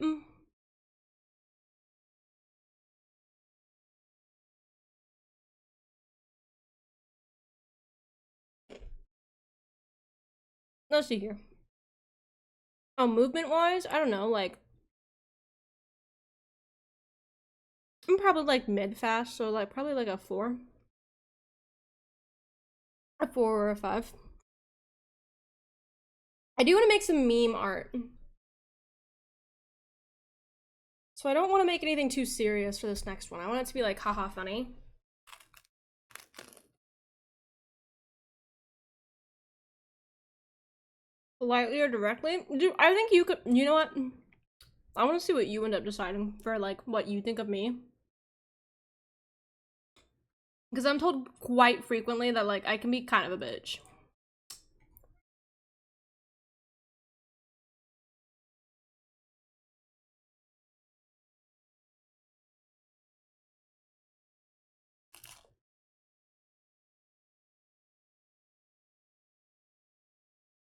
Let's see here. Oh, movement wise, I don't know, like I'm probably like mid fast, so like probably like a 4. A 4 or a 5. I do want to make some meme art. So I don't want to make anything too serious for this next one. I want it to be like haha funny. Politely or directly? Dude, I think you could, you know what? I want to see what you end up deciding for like what you think of me. Because I'm told quite frequently that like I can be kind of a bitch.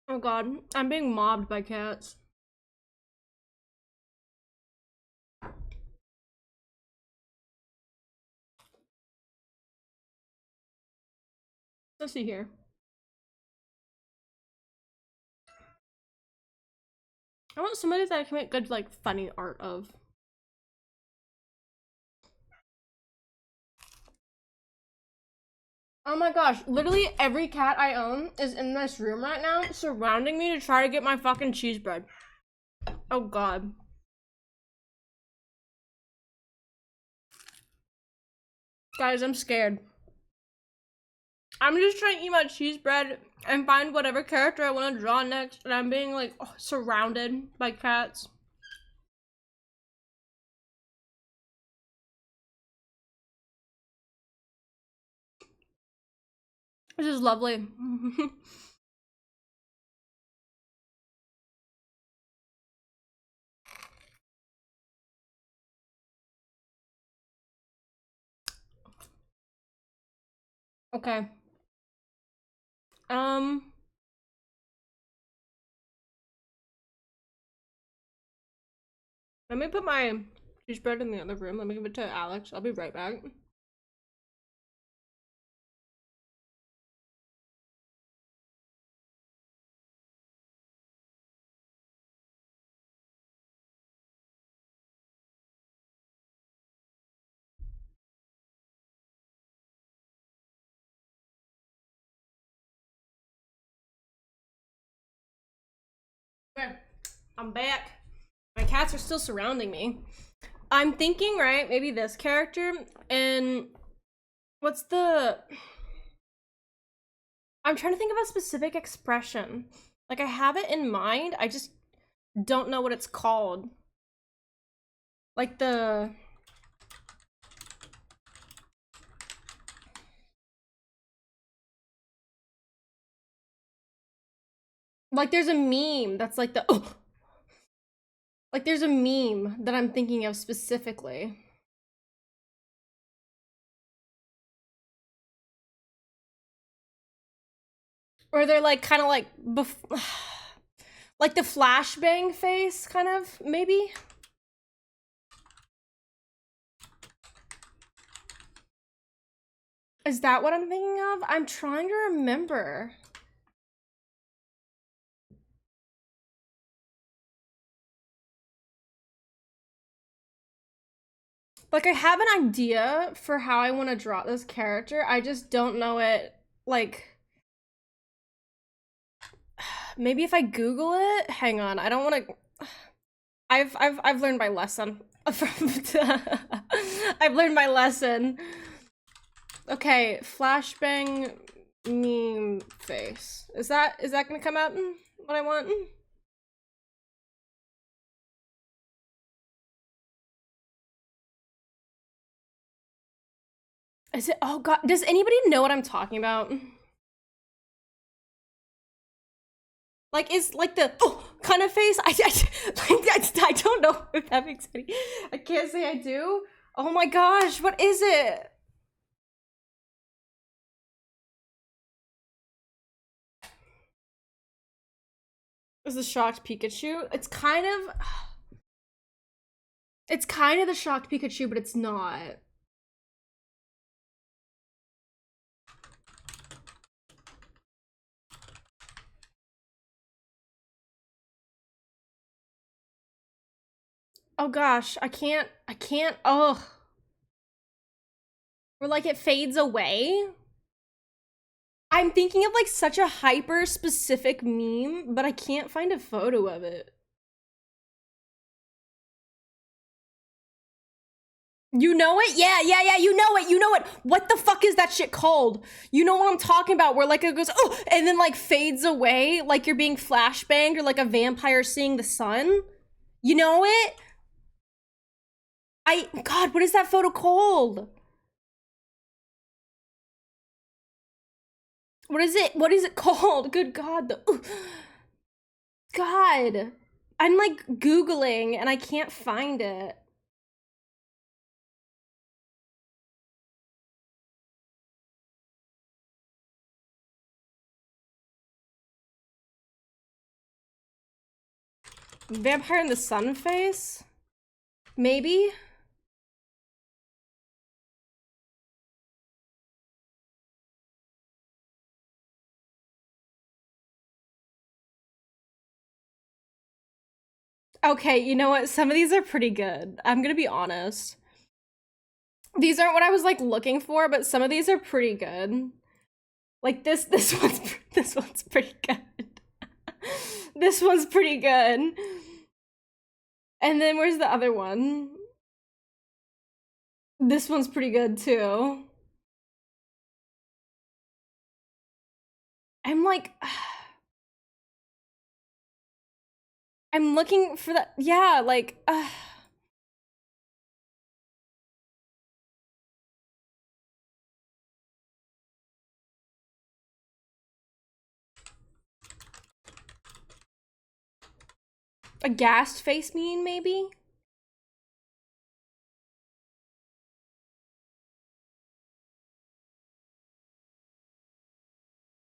Oh god, I'm being mobbed by cats. Let's see here. I want somebody that I can make good like funny art of. Oh my gosh, literally every cat I own is in this room right now, surrounding me to try to get my fucking cheese bread. Oh god. Guys, I'm scared. I'm just trying to eat my cheese bread and find whatever character I want to draw next, and I'm being like surrounded by cats. This is lovely. Okay. Let me put my cheese bread in the other room. Let me give it to Alex. I'll be right back. Okay, I'm back. My cats are still surrounding me. I'm thinking, right, maybe this character, and what's the... I'm trying to think of a specific expression. Like, I have it in mind, I just don't know what it's called. Like the... Like, there's a meme that's like the... Oh! Like, there's a meme that I'm thinking of specifically. Or they're like, kind of like... like the flashbang face, kind of, maybe? Is that what I'm thinking of? I'm trying to remember. Like, I have an idea for how I want to draw this character. I just don't know it, like... Maybe if I Google it? Hang on, I don't want to... I've learned my lesson. I've learned my lesson. Okay, flashbang meme face. Is that gonna come out in what I want? Is it? Oh god, does anybody know what I'm talking about? Like, is like the kind of face? I don't know if that makes any. I can't say I do. Oh my gosh, what is it? Is the shocked Pikachu? It's kind of the shocked Pikachu, but it's not. Oh gosh, I can't, ugh. Or like it fades away. I'm thinking of like such a hyper specific meme, but I can't find a photo of it. You know it? Yeah, you know it. What the fuck is that shit called? You know what I'm talking about, where like it goes, oh, and then like fades away, like you're being flashbanged, or like a vampire seeing the sun? You know it? God, what is that photo called? What is it called? Good God, God. I'm like Googling and I can't find it. Vampire in the sun face? Maybe? Okay, you know what? Some of these are pretty good. I'm gonna be honest. These aren't what I was like looking for, but some of these are pretty good. Like this one's pretty good. This one's pretty good. And then where's the other one? This one's pretty good too. I'm like, I'm looking for that. Yeah, like, a gassed face meme, maybe?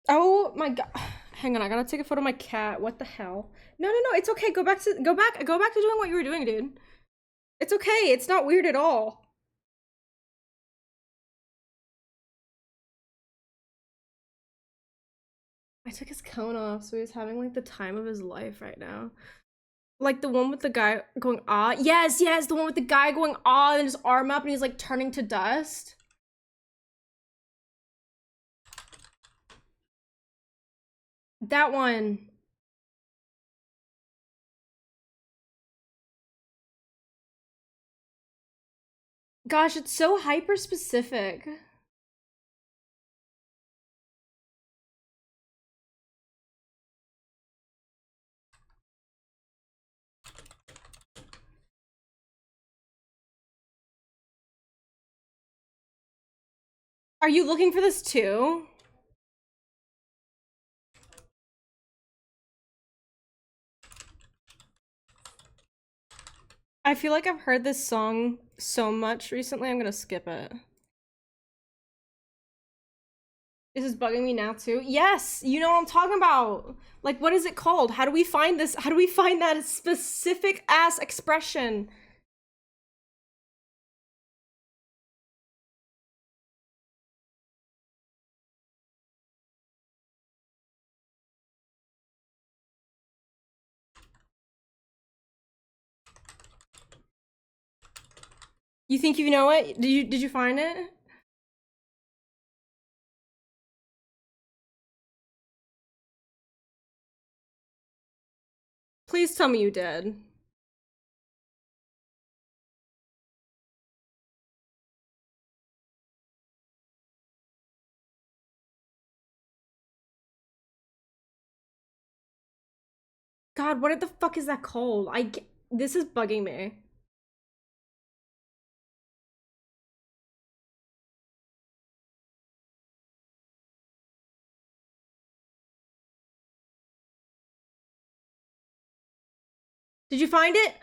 Oh my God. Hang on, I gotta take a photo of my cat. What the hell? No, it's okay. Go back to doing what you were doing, dude. It's okay. It's not weird at all. I took his cone off, so he's having like the time of his life right now. Like the one with the guy going ah. Yes, the one with the guy going ah and his arm up and he's like turning to dust. That one. Gosh, it's so hyper specific. Are you looking for this too? I feel like I've heard this song so much recently, I'm gonna skip it. This is bugging me now too. Yes, you know what I'm talking about. Like, what is it called? How do we find this? How do we find that specific ass expression? You think you know it? Did you find it? Please tell me you did. God, what the fuck is that called? This is bugging me. Did you find it?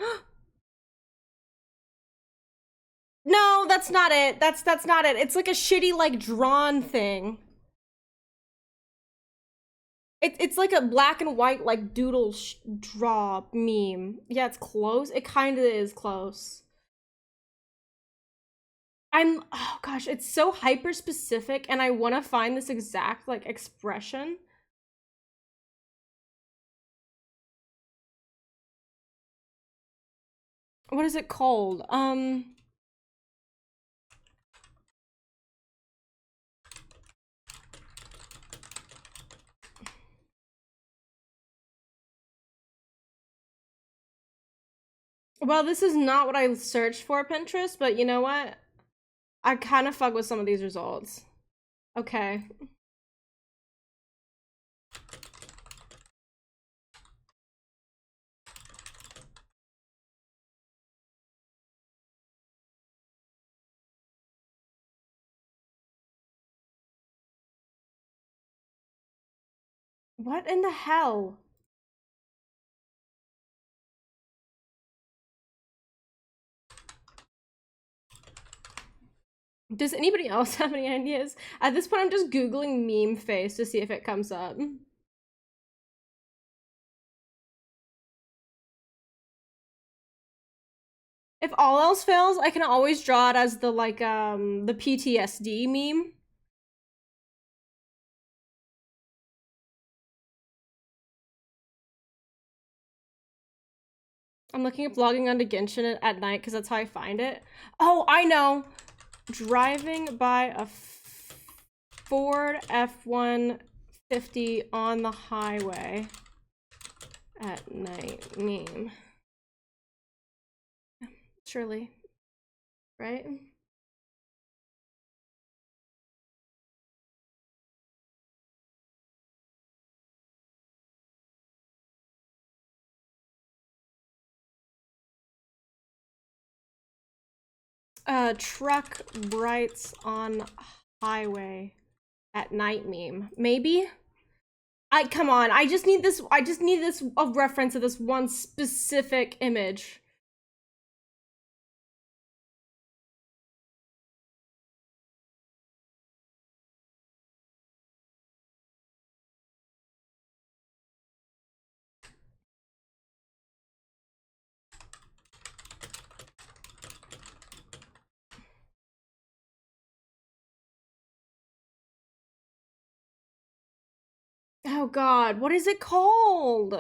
No, that's not it. That's not it. It's like a shitty like drawn thing. It's like a black and white like doodle draw meme. Yeah, it's close. It kind of is close. Oh gosh, it's so hyper specific and I want to find this exact like expression. What is it called? Well, this is not what I searched for Pinterest, but you know what? I kind of fuck with some of these results. Okay. What in the hell? Does anybody else have any ideas? At this point, I'm just Googling meme face to see if it comes up. If all else fails, I can always draw it as the, like, the PTSD meme. I'm looking at vlogging onto Genshin at night because that's how I find it. Oh, I know! Driving by a Ford F-150 on the highway at night meme. Surely. Right? Truck brights on highway at night meme. Maybe? Come on, I just need this a reference of this one specific image. Oh god, what is it called?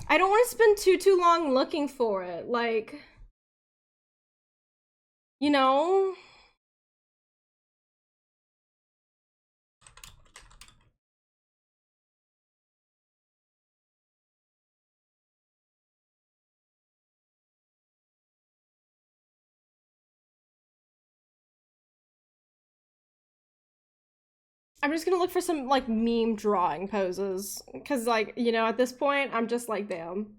I don't want to spend too long looking for it, like, you know? I'm just gonna look for some, like, meme drawing poses, because, like, you know, at this point, I'm just like, damn.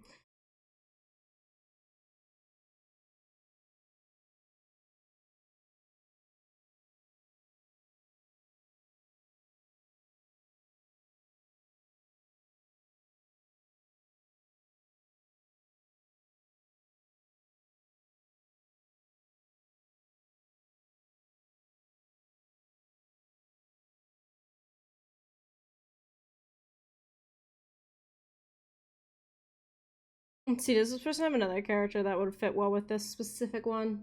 Let's see, does this person have another character that would fit well with this specific one?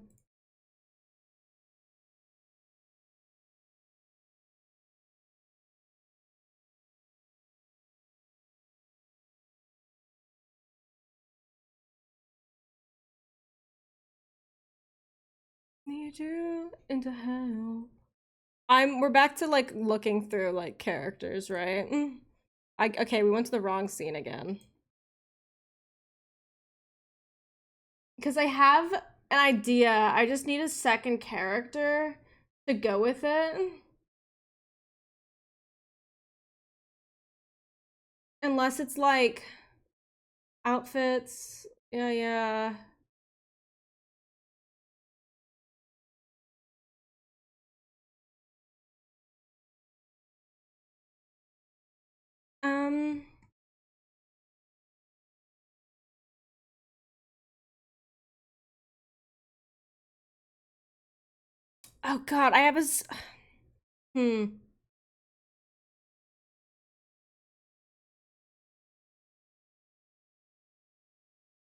Need you into hell. We're back to, like, looking through, like, characters, right? Okay, we went to the wrong scene again. Because I have an idea, I just need a second character to go with it. Unless it's, like, outfits. Yeah. Oh god, I have a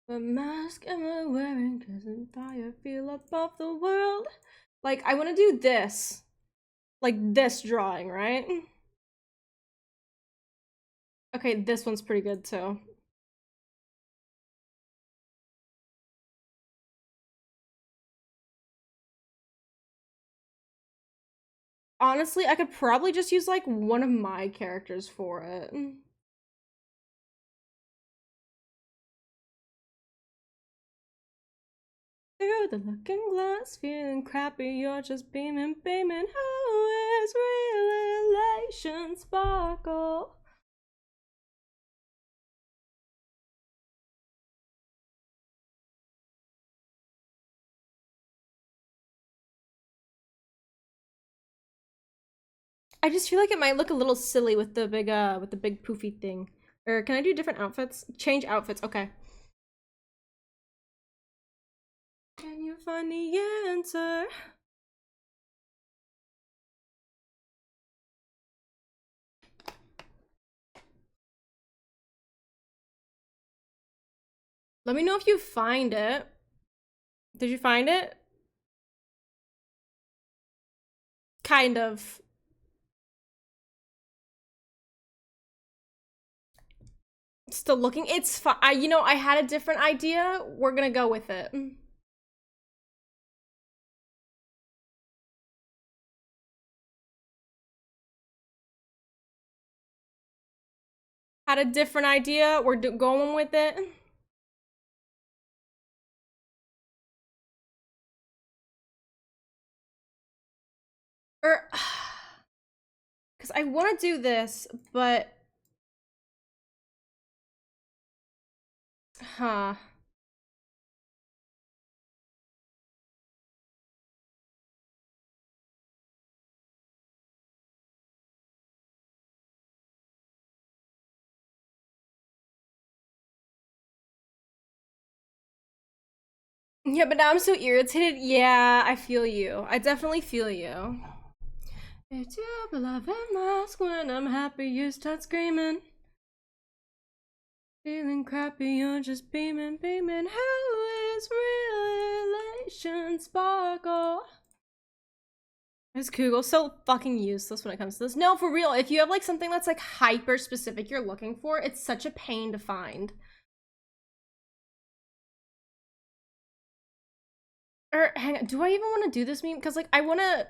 What mask am I wearing? 'Cause I'm tired, feel above the world. Like, I want to do this. Like, this drawing, right? Okay, this one's pretty good, too. Honestly, I could probably just use like one of my characters for it. Through the looking glass, feeling crappy, you're just beaming, beaming. How is real elation sparkle? I just feel like it might look a little silly with the big poofy thing. Or can I do different outfits? Change outfits, okay. Can you find the answer? Let me know if you find it. Did you find it? Kind of. Still looking. It's fine. You know, I had a different idea. We're gonna go with it. Had a different idea. We're going with it. Because I want to do this, but... Huh. Yeah, but now I'm so irritated. Yeah, I feel you. I definitely feel you. It's your beloved mask. When I'm happy, you start screaming. Feeling crappy, you're just beaming, beaming. How is real elation sparkle? Is Google so fucking useless when it comes to this? No, for real. If you have like something that's like hyper specific you're looking for, it's such a pain to find. Or hang on, do I even want to do this meme? Because like I want to...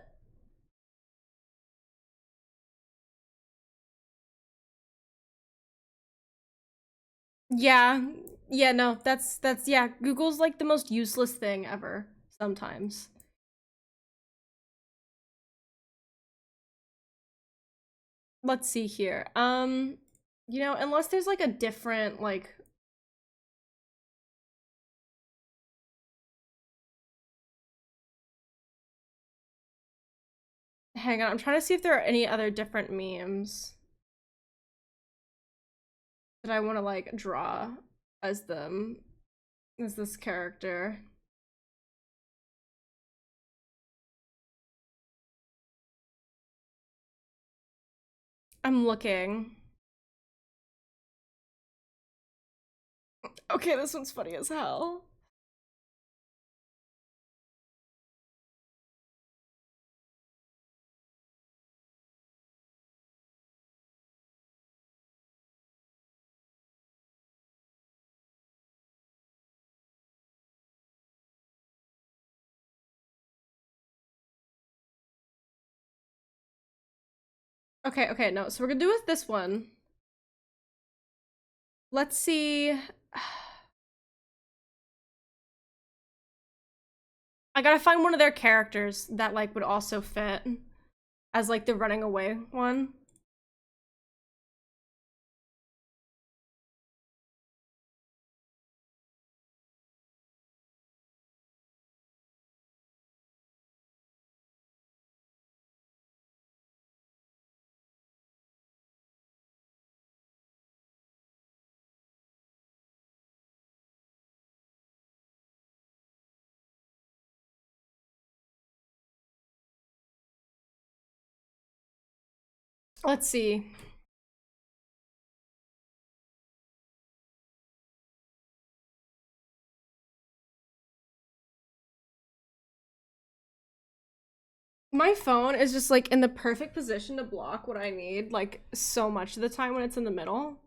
Yeah. Yeah, no, that's yeah, Google's like the most useless thing ever sometimes. Let's see here. You know, unless there's like a different like... Hang on, I'm trying to see if there are any other different memes that I want to like draw as them, as this character. I'm looking. Okay, this one's funny as hell. Okay, okay, no, so we're gonna do with this one. Let's see. I gotta find one of their characters that like would also fit as like the running away one. Let's see. My phone is just like in the perfect position to block what I need, like so much of the time when it's in the middle.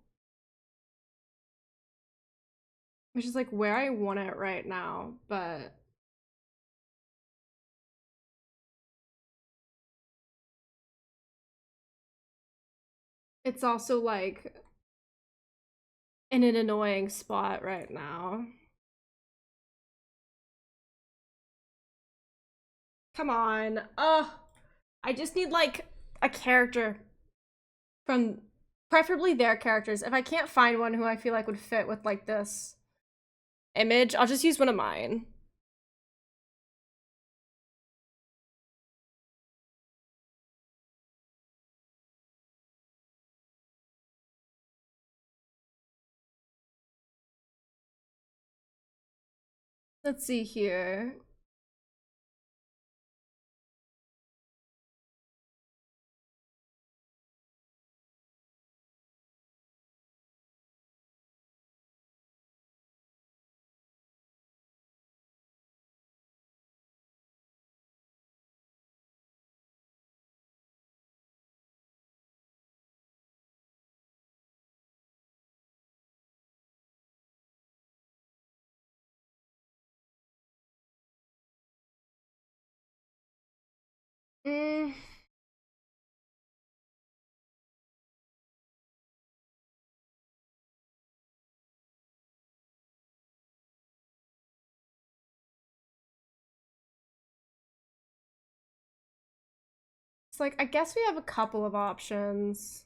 Which is like where I want it right now, but It's also like in an annoying spot right now. Come on. I just need like a character from preferably their characters. If I can't find one who I feel like would fit with like this image, I'll just use one of mine. Let's see here. Mm. It's like, I guess we have a couple of options.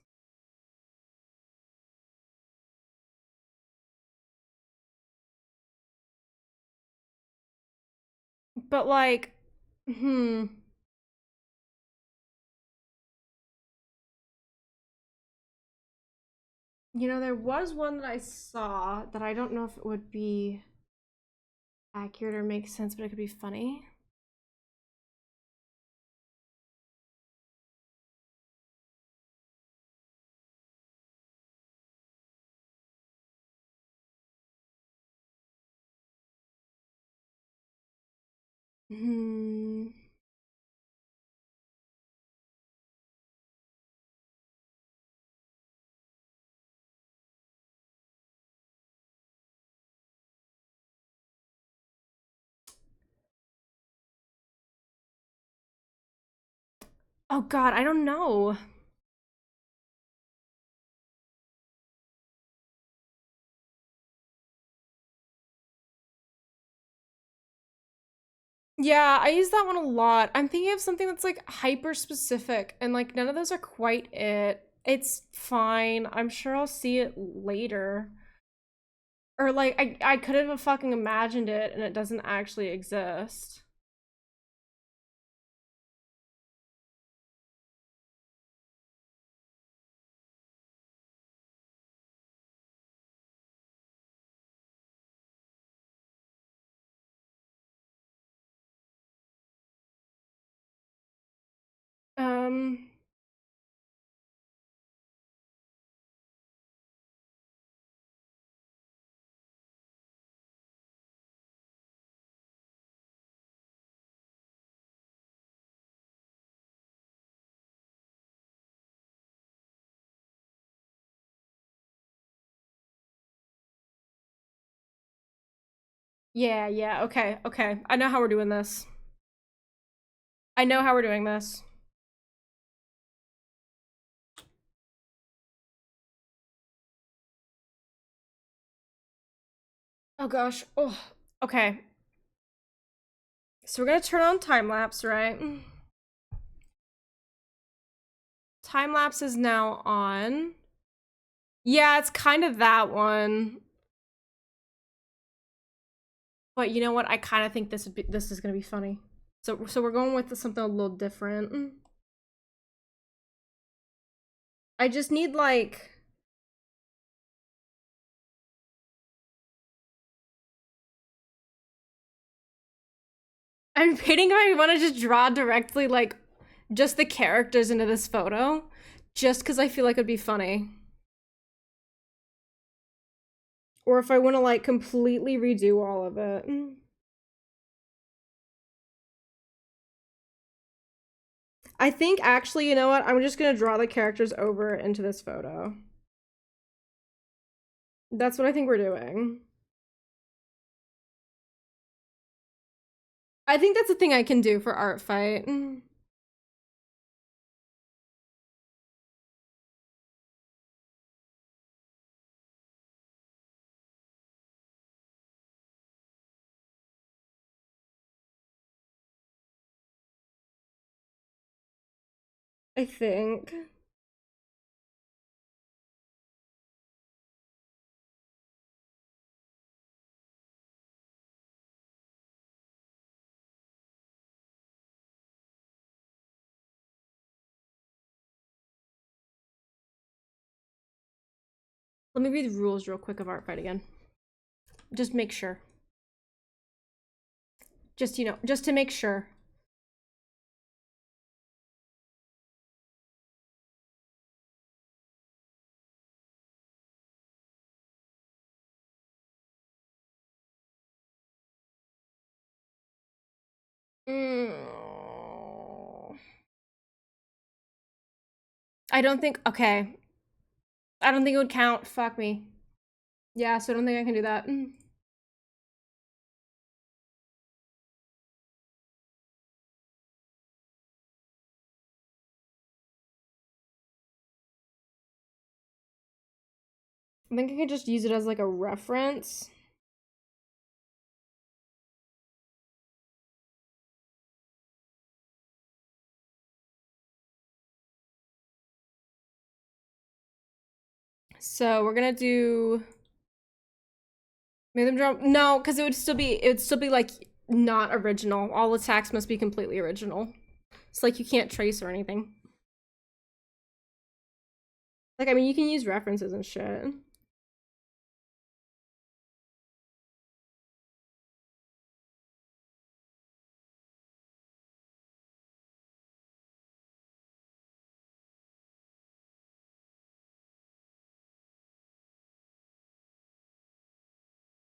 But like, You know, there was one that I saw that I don't know if it would be accurate or make sense, but it could be funny. Hmm. Oh God, I don't know. Yeah, I use that one a lot. I'm thinking of something that's like hyper specific and like none of those are quite it. It's fine. I'm sure I'll see it later. Or like I could have fucking imagined it and it doesn't actually exist. Um Yeah, okay. I know how we're doing this. I know how we're doing this. Oh gosh. Oh, okay. So we're gonna turn on time lapse, right? Time lapse is now on. Yeah, it's kind of that one. But you know what? I kind of think this is gonna be funny. So we're going with something a little different. I just need like I'm debating if I want to just draw directly like just the characters into this photo, just because I feel like it'd be funny. Or if I want to like completely redo all of it. I think actually, you know what? I'm just gonna draw the characters over into this photo. That's what I think we're doing. I think that's a thing I can do for art fight. I think. Let me read the rules real quick of art fight again. Just make sure. Just, you know, just to make sure. I don't think, okay. I don't think it would count. Fuck me. Yeah, so I don't think I can do that. I think I could just use it as like a reference. So we're gonna do make them draw. No, because it would still be like not original. All attacks must be completely original. It's like you can't trace or anything. Like, I mean, you can use references and shit.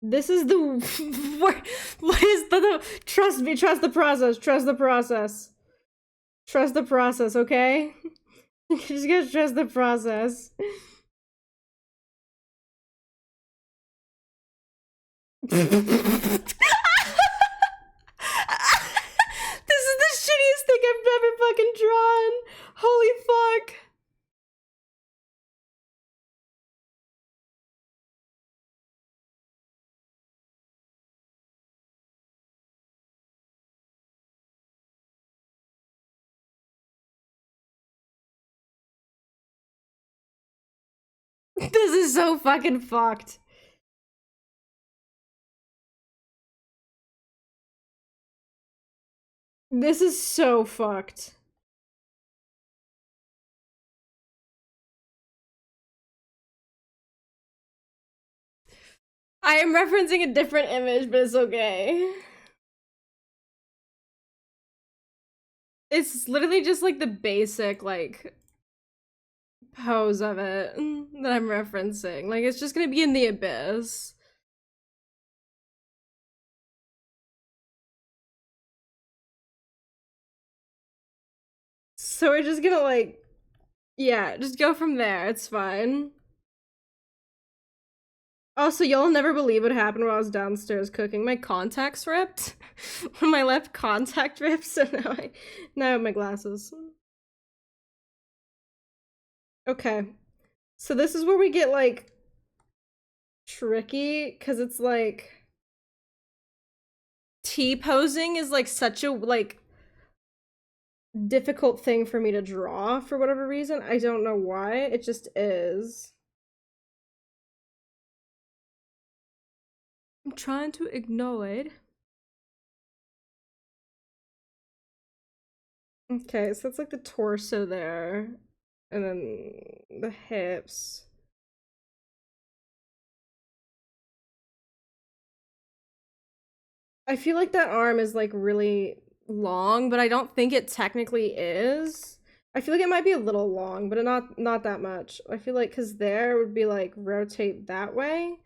This is the what is the trust me, trust the process, trust the process. Trust the process, okay? You just gotta trust the process. This is the shittiest thing I've ever fucking drawn. Holy fuck. This is so fucking fucked. This is so fucked. I am referencing a different image, but it's okay. It's literally just like the basic, like, pose of it that I'm referencing. Like, it's just gonna be in the abyss. So we're just gonna, like, yeah, just go from there. It's fine. Also, you'll never believe what happened while I was downstairs cooking. My contacts ripped. When my left contact ripped, so now I have my glasses. Okay. So this is where we get, like, tricky, because it's like T-posing is like such a like difficult thing for me to draw for whatever reason. I don't know why. It just is. I'm trying to ignore it. Okay, so it's like the torso there, and then the hips. I feel like that arm is like really long, but I don't think it technically is. I feel like it might be a little long, but not that much. I feel like because there would be like rotate that way,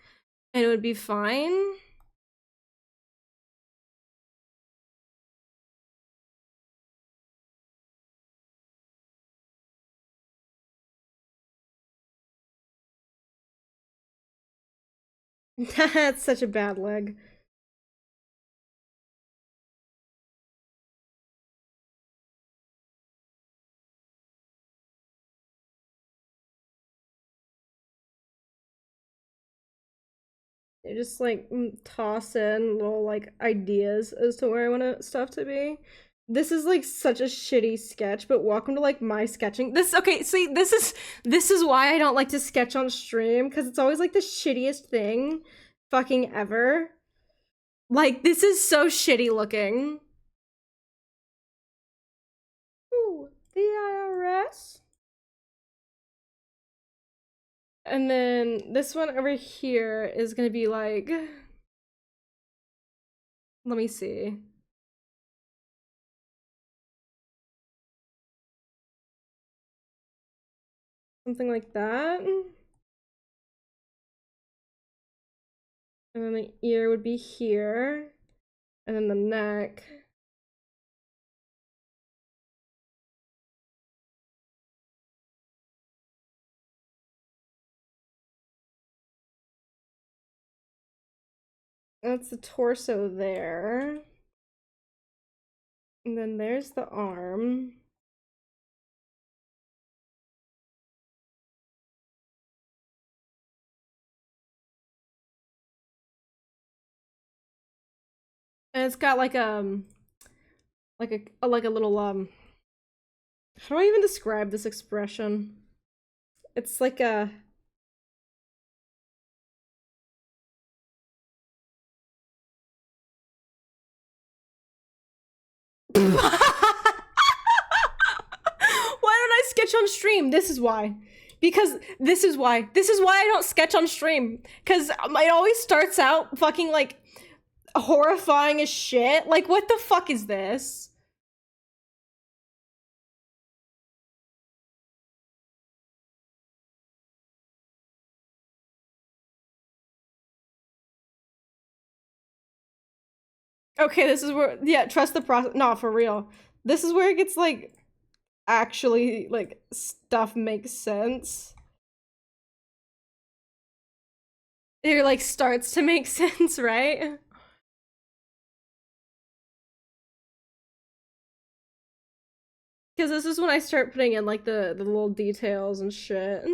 and it would be fine. That's such a bad leg. You just like toss in little like ideas as to where I want stuff to be. This is like such a shitty sketch, but welcome to like my sketching. Okay, see, this is why I don't like to sketch on stream, because it's always like the shittiest thing fucking ever. Like, this is so shitty looking. Ooh, the IRS. And then this one over here is gonna be like, let me see. Something like that. And then the ear would be here. And then the neck. That's the torso there. And then there's the arm. And it's got like like a little how do I even describe this expression? It's like a Why don't I sketch on stream? This is why. Because this is why. This is why I don't sketch on stream. Because it always starts out fucking like horrifying as shit. Like, what the fuck is this? Okay, this is where, yeah, trust the process. No, for real. This is where it gets like actually like stuff makes sense. It like starts to make sense, right? Because this is when I start putting in like the little details and shit.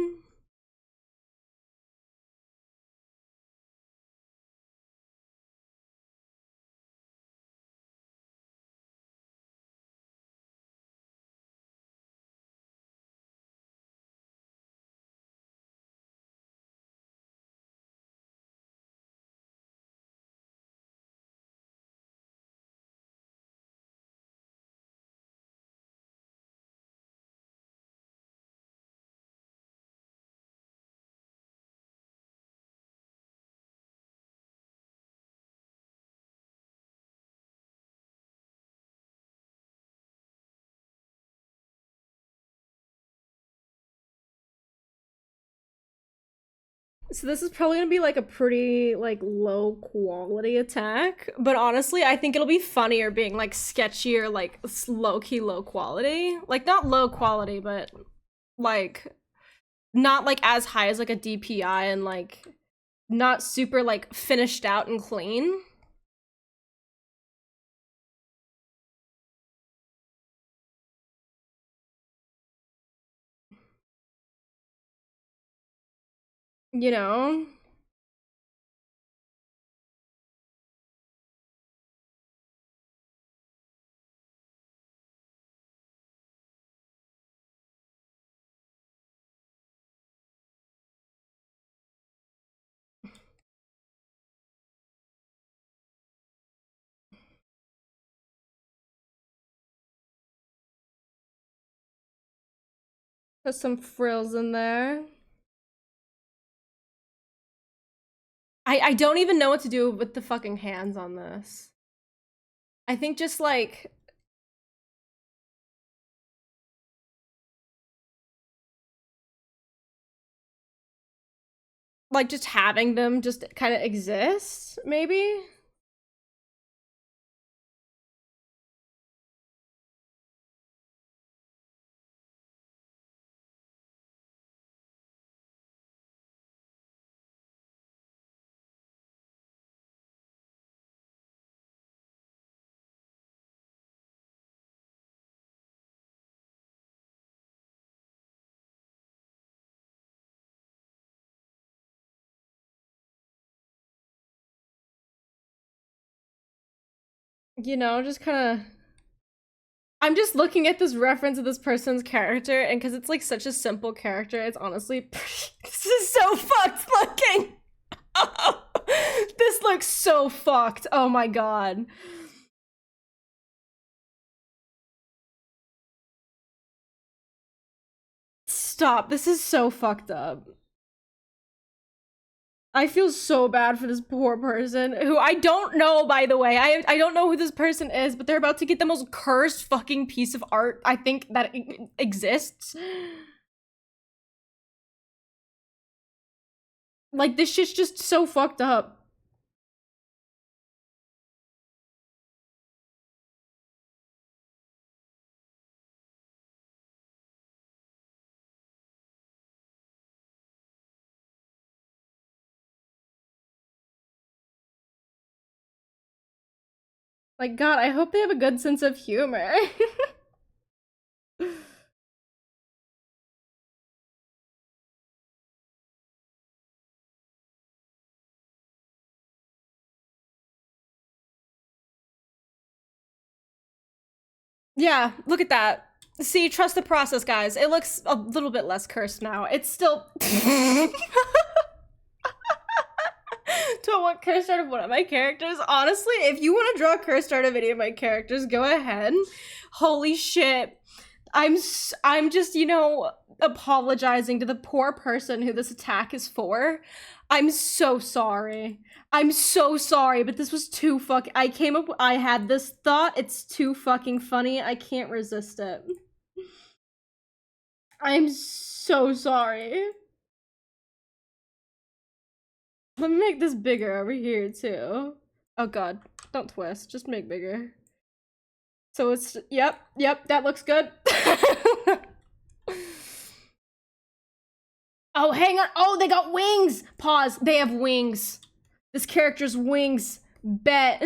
So this is probably gonna be like a pretty like low quality attack, but honestly I think it'll be funnier being like sketchier, like low-key low quality. Like not low quality, but like not like as high as like a DPI and like not super like finished out and clean. You know? Put some frills in there. I don't even know what to do with the fucking hands on this. I think just like just having them just kind of exist, maybe? You know, just kind of I'm just looking at this reference of this person's character, and because it's like such a simple character, it's honestly this is so fucked looking. This looks so fucked. Oh my god. Stop. This is so fucked up. I feel so bad for this poor person who I don't know, by the way. I don't know who this person is, but they're about to get the most cursed fucking piece of art I think that exists. Like, this shit's just so fucked up. Like, God, I hope they have a good sense of humor. Yeah, look at that. See, trust the process, guys. It looks a little bit less cursed now. It's still... Do I want cursed art of one of my characters? Honestly, if you want to draw cursed art of any of my characters, go ahead. Holy shit. I'm just, you know, apologizing to the poor person who this attack is for. I'm so sorry. I'm so sorry, but this was too I had this thought. It's too fucking funny. I can't resist it. I'm so sorry. Let me make this bigger over here too. Oh god, don't twist, just make bigger. So it's, yep, that looks good. Oh, hang on. Oh, they got wings. Pause. They have wings. This character's wings. Bet.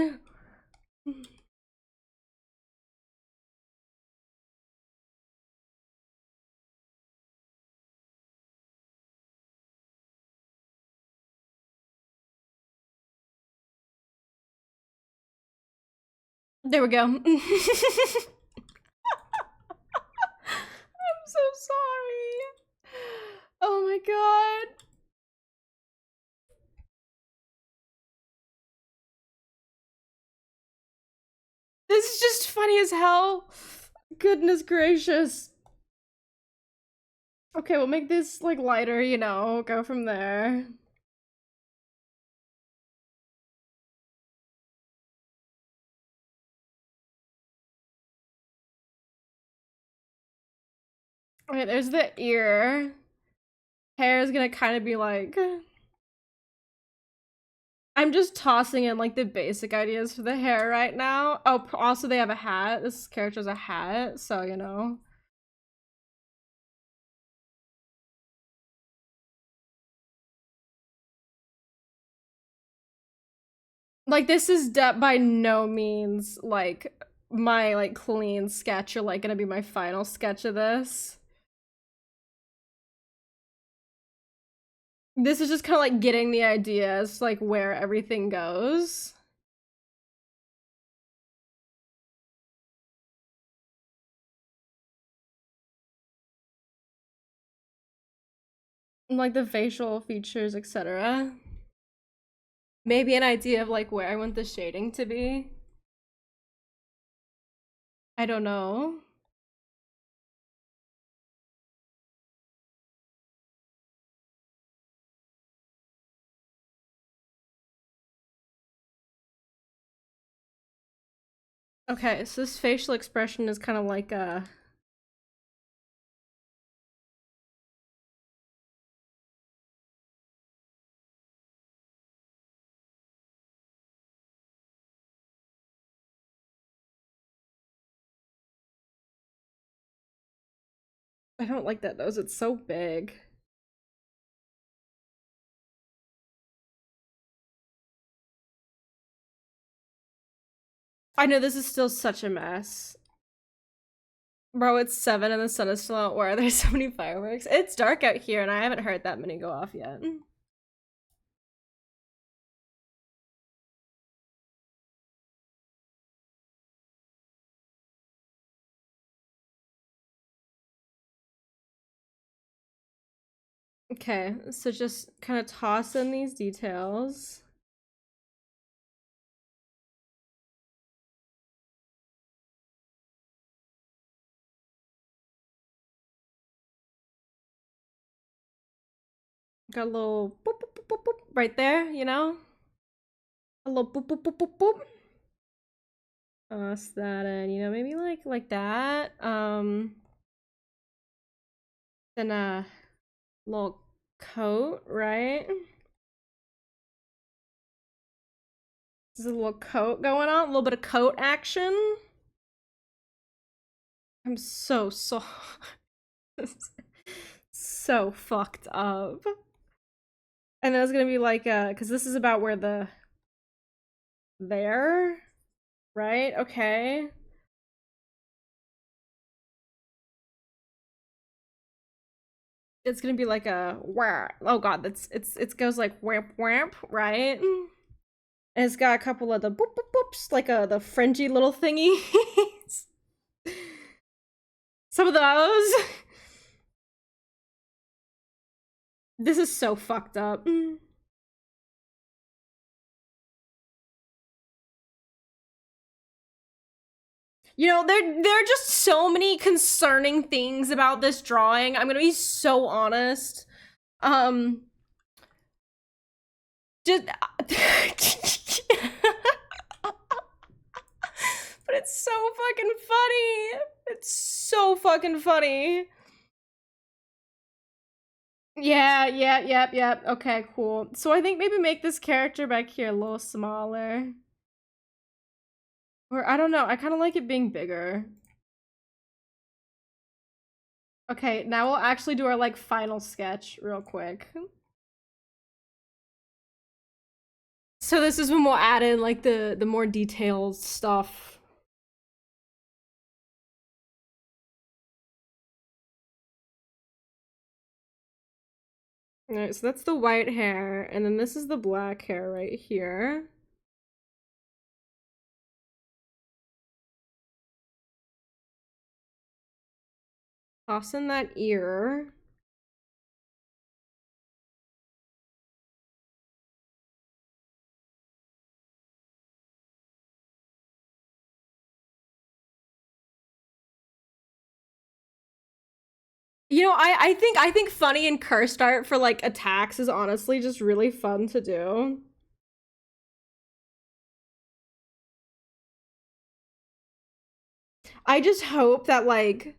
There we go. I'm so sorry. Oh my god. This is just funny as hell. Goodness gracious. Okay, we'll make this like lighter, you know, go from there. Okay, there's the ear. Hair is gonna kind of be like... I'm just tossing in like the basic ideas for the hair right now. Oh, also they have a hat. This character's a hat, so you know. Like, this is by no means like my like clean sketch or like gonna be my final sketch of this. This is just kind of like getting the ideas, like where everything goes. Like the facial features, etc. Maybe an idea of like where I want the shading to be. I don't know. Okay, so this facial expression is kind of like a... I don't like that nose, it's so big. I know this is still such a mess. Bro, it's 7 and the sun is still out. Where there's so many fireworks. It's dark out here and I haven't heard that many go off yet. Okay, so just kind of toss in these details. Got a little boop, boop, boop, boop, boop right there, you know? A little boop, boop, boop, boop, boop. Toss that in, you know, maybe like that. Then a little coat, right? There's a little coat going on, a little bit of coat action. I'm so so fucked up. And then it's gonna be like, because this is about where there, right? Okay. It's gonna be like a where? Oh god, it goes like whamp whamp, right? And it's got a couple of the boop boop boops, like the fringy little thingies. Some of those. This is so fucked up. You know, there are just so many concerning things about this drawing. I'm gonna be so honest. Just but it's so fucking funny. It's so fucking funny. Yeah, yep. Okay, cool. So I think maybe make this character back here a little smaller. Or I don't know, I kind of like it being bigger. Okay, now we'll actually do our like final sketch real quick. So this is when we'll add in like the more detailed stuff. Alright, so that's the white hair, and then this is the black hair right here. Toss in that ear. You know, I think funny and cursed art for like attacks is honestly just really fun to do. I just hope that like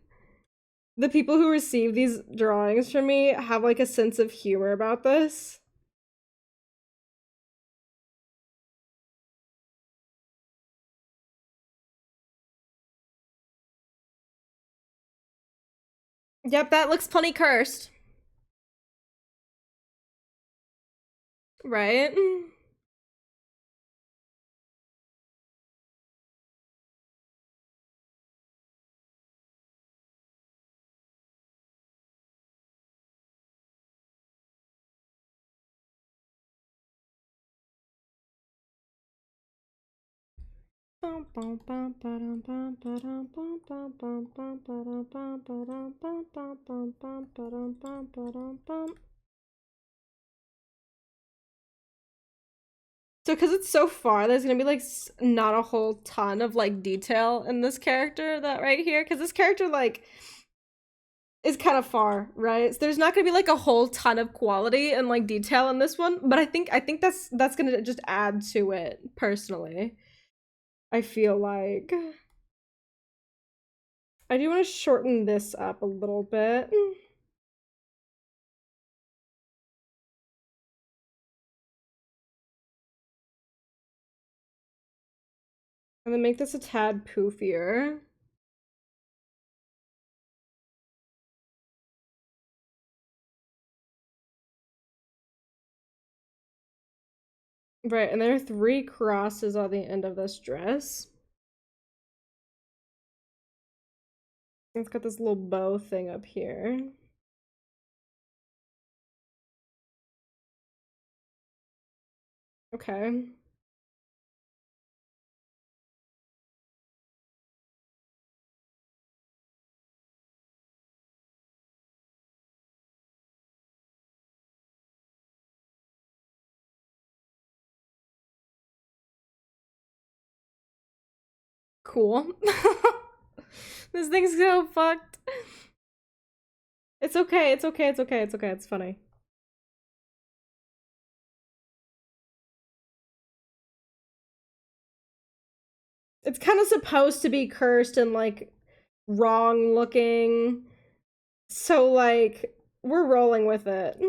the people who receive these drawings from me have like a sense of humor about this. Yep, that looks plenty cursed. Right? So because it's so far, there's gonna be like not a whole ton of like detail in this character that right here, because this character like is kind of far, right? So there's not gonna be like a whole ton of quality and like detail in this one, but I think that's gonna just add to it personally. I feel like I do want to shorten this up a little bit. And then make this a tad poofier. Right, and there are 3 crosses on the end of this dress. It's got this little bow thing up here. Okay. Cool. This thing's so fucked. It's okay, it's okay, it's okay, it's okay, it's funny. It's kind of supposed to be cursed and like wrong looking. So like we're rolling with it.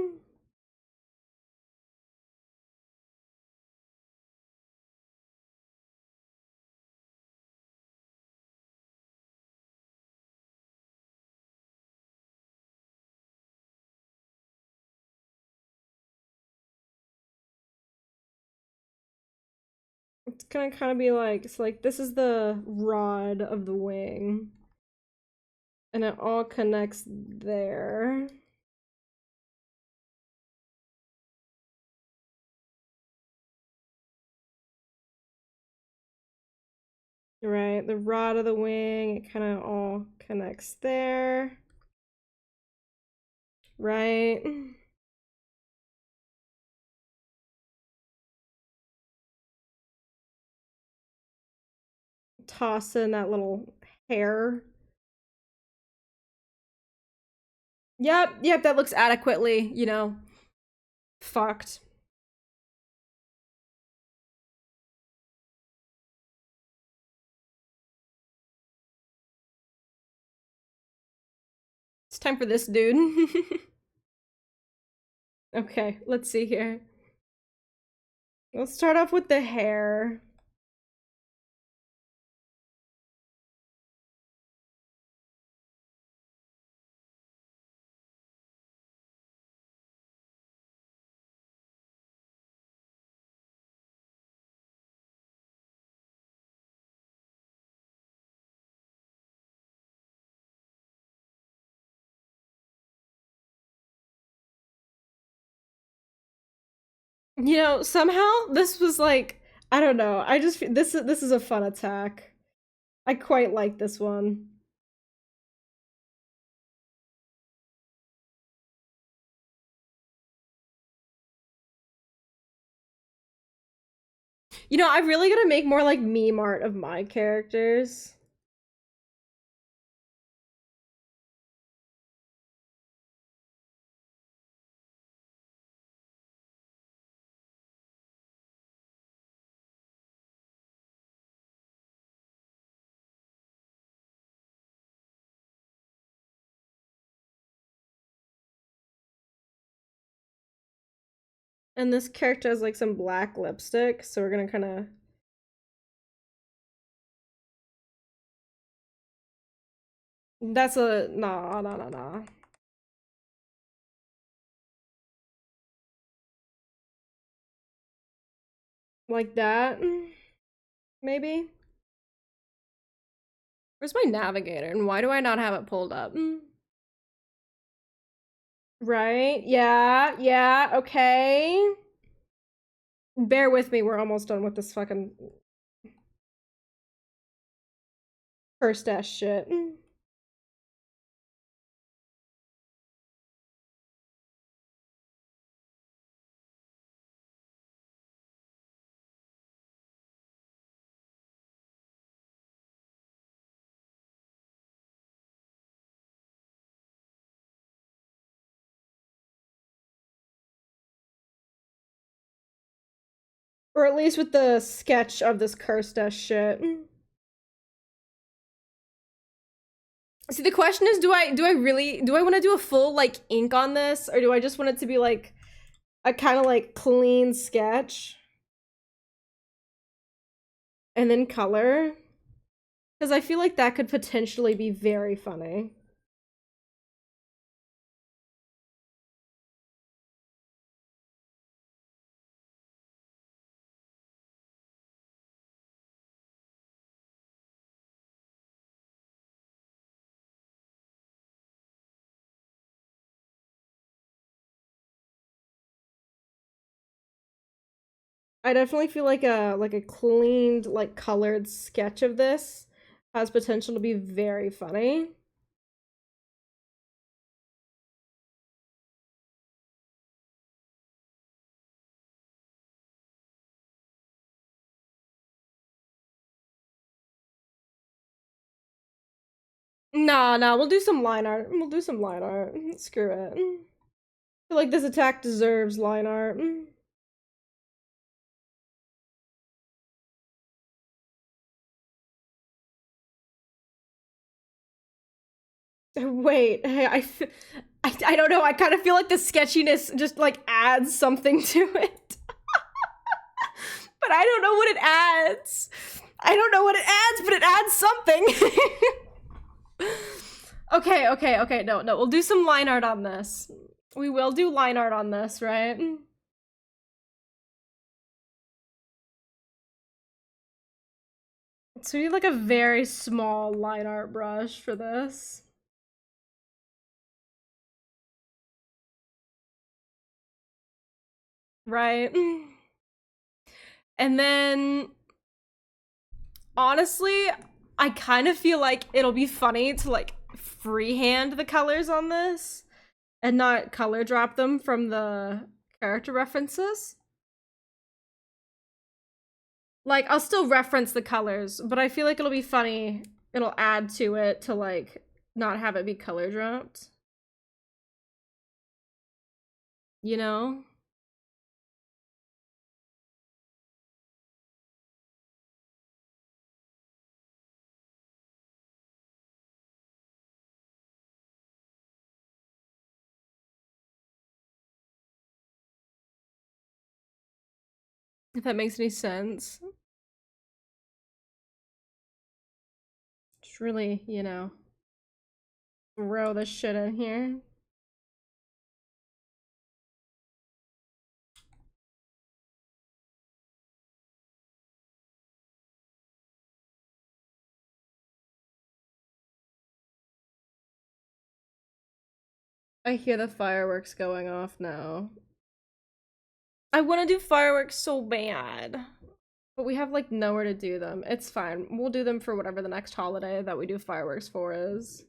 It's gonna kind of be like, it's like this is the rod of the wing. And it all connects there. Right, the rod of the wing, it kind of all connects there. Right. Toss in that little hair. Yep, that looks adequately, you know, fucked. It's time for this dude. Okay, let's see here. Let's start off with the hair. You know, somehow this was like, I don't know. I just this is a fun attack. I quite like this one. You know, I'm really gonna make more like meme art of my characters. And this character has like some black lipstick, so we're gonna kind of. That's a nah. Like that, maybe. Where's my navigator, and why do I not have it pulled up? Right? Yeah. Okay. Bear with me. We're almost done with this fucking first dash shit. Or at least with the sketch of this cursed ass shit. See, the question is, do I want to do a full like ink on this, or do I just want it to be like a kind of like clean sketch and then color? Because I feel like that could potentially be very funny. I definitely feel like a cleaned, like colored sketch of this has potential to be very funny. No, we'll do some line art. We'll do some line art. Screw it. I feel like this attack deserves line art. Wait, hey, I don't know. I kind of feel like the sketchiness just like adds something to it. But I don't know what it adds. I don't know what it adds, but it adds something. Okay. No. We'll do some line art on this. We will do line art on this, right? So we need like a very small line art brush for this. Right? And then, honestly, I kind of feel like it'll be funny to like freehand the colors on this and not color drop them from the character references. Like, I'll still reference the colors, but I feel like it'll be funny. It'll add to it to like not have it be color dropped. You know? If that makes any sense. Just really, you know, throw this shit in here. I hear the fireworks going off now. I want to do fireworks so bad. But we have like nowhere to do them. It's fine. We'll do them for whatever the next holiday that we do fireworks for is.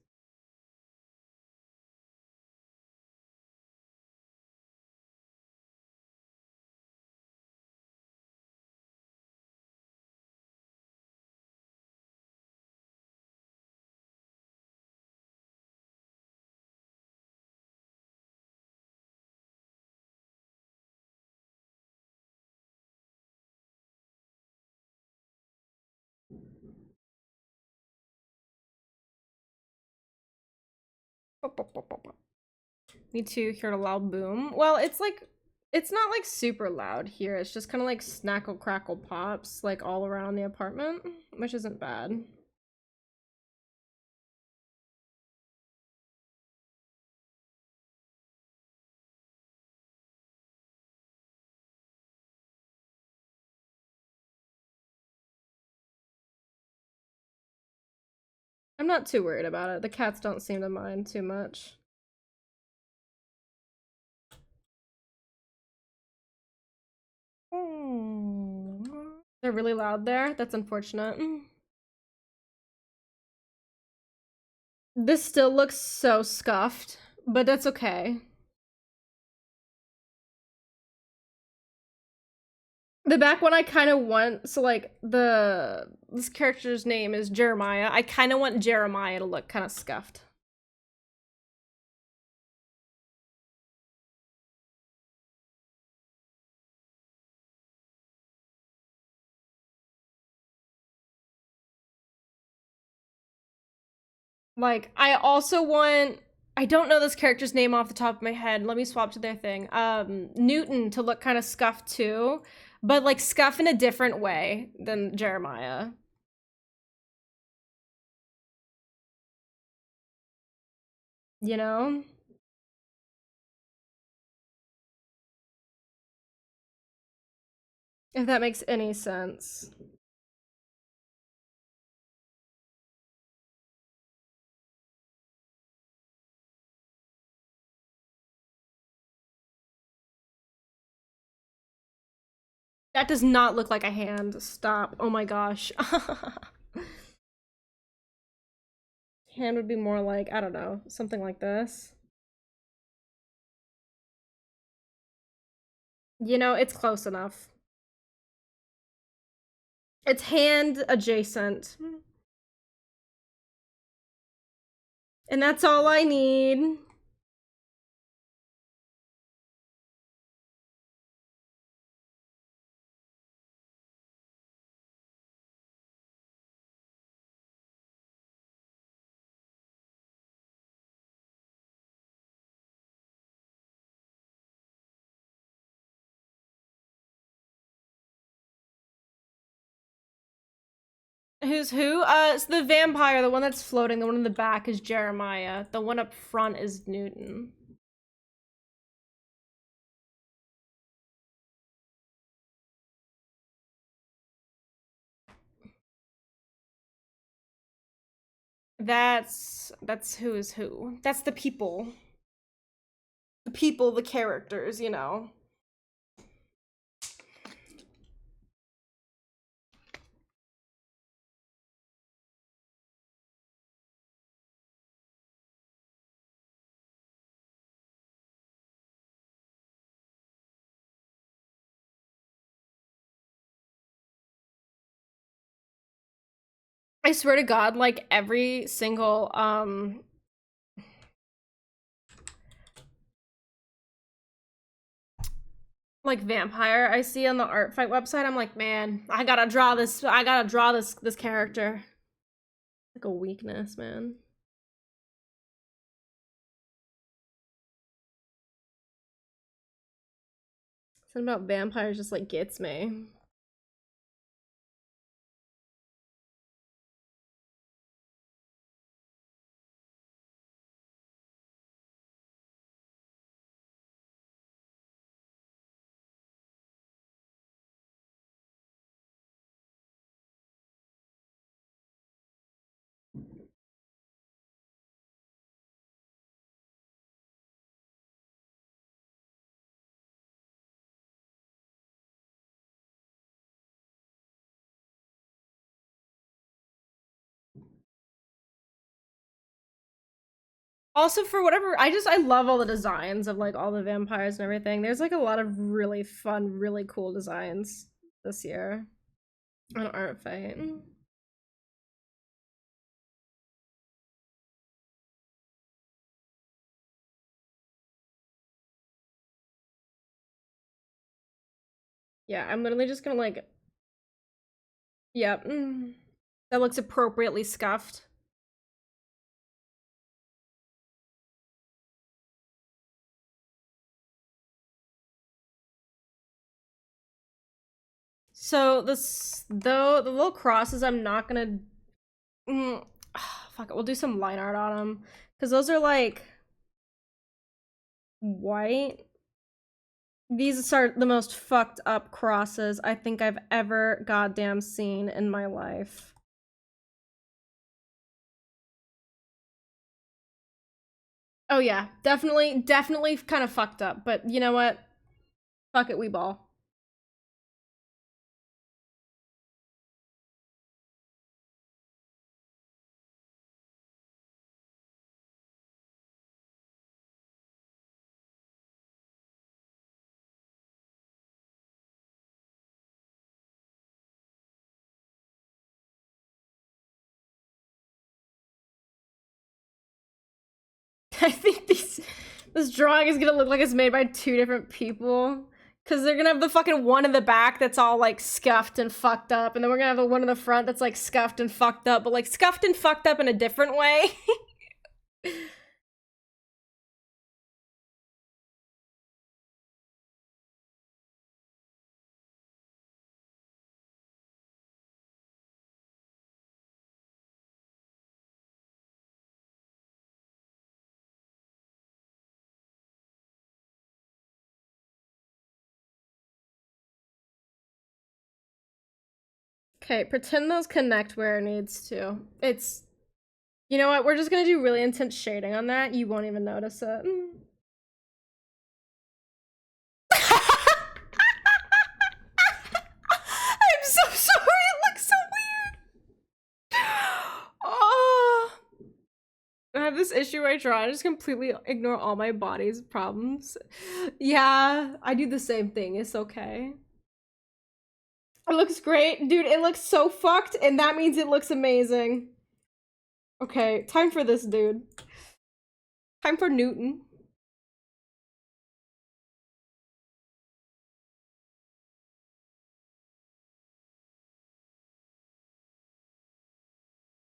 Me too, hear a loud boom. Well, it's like, it's not like super loud here. It's just kind of like snackle crackle pops like all around the apartment, which isn't bad. I'm not too worried about it. The cats don't seem to mind too much. They're really loud there. That's unfortunate. This still looks so scuffed, but that's okay. The back one I kind of want, so like this character's name is Jeremiah. I kind of want Jeremiah to look kind of scuffed. Like, I also want, I don't know this character's name off the top of my head. Let me swap to their thing. Newton to look kind of scuffed too, but like scuff in a different way than Jeremiah. You know? If that makes any sense. That does not look like a hand. Stop. Oh my gosh. Hand would be more like, I don't know, something like this. You know, it's close enough. It's hand adjacent. And that's all I need. Who's who? It's the vampire, the one that's floating. The one in the back is Jeremiah. The one up front is Newton. That's who is who. That's the people. The people, the characters, you know. I swear to God, like every single like vampire I see on the art fight website, I'm like, man, I gotta draw this this character. Like a weakness, man. Something about vampires just like gets me. Also, for whatever, I love all the designs of like all the vampires and everything. There's like a lot of really fun, really cool designs this year on Art Fight. Yeah, I'm literally just gonna like, yep, that looks appropriately scuffed. So this, though, the little crosses, I'm not gonna, fuck it, we'll do some line art on them, because those are like white. These are the most fucked up crosses I think I've ever goddamn seen in my life. Oh yeah, definitely kind of fucked up, but you know what? Fuck it, we ball. I think this drawing is gonna look like it's made by two different people. Cause they're gonna have the fucking one in the back that's all like scuffed and fucked up, and then we're gonna have the one in the front that's like scuffed and fucked up, but like scuffed and fucked up in a different way. Okay, pretend those connect where it needs to. It's, you know what? We're just gonna do really intense shading on that. You won't even notice it. I'm so sorry. It looks so weird. Oh, I have this issue where I try to just completely ignore all my body's problems. Yeah, I do the same thing. It's okay. It looks great. Dude, it looks so fucked, and that means it looks amazing. Okay, time for this, dude. Time for Newton.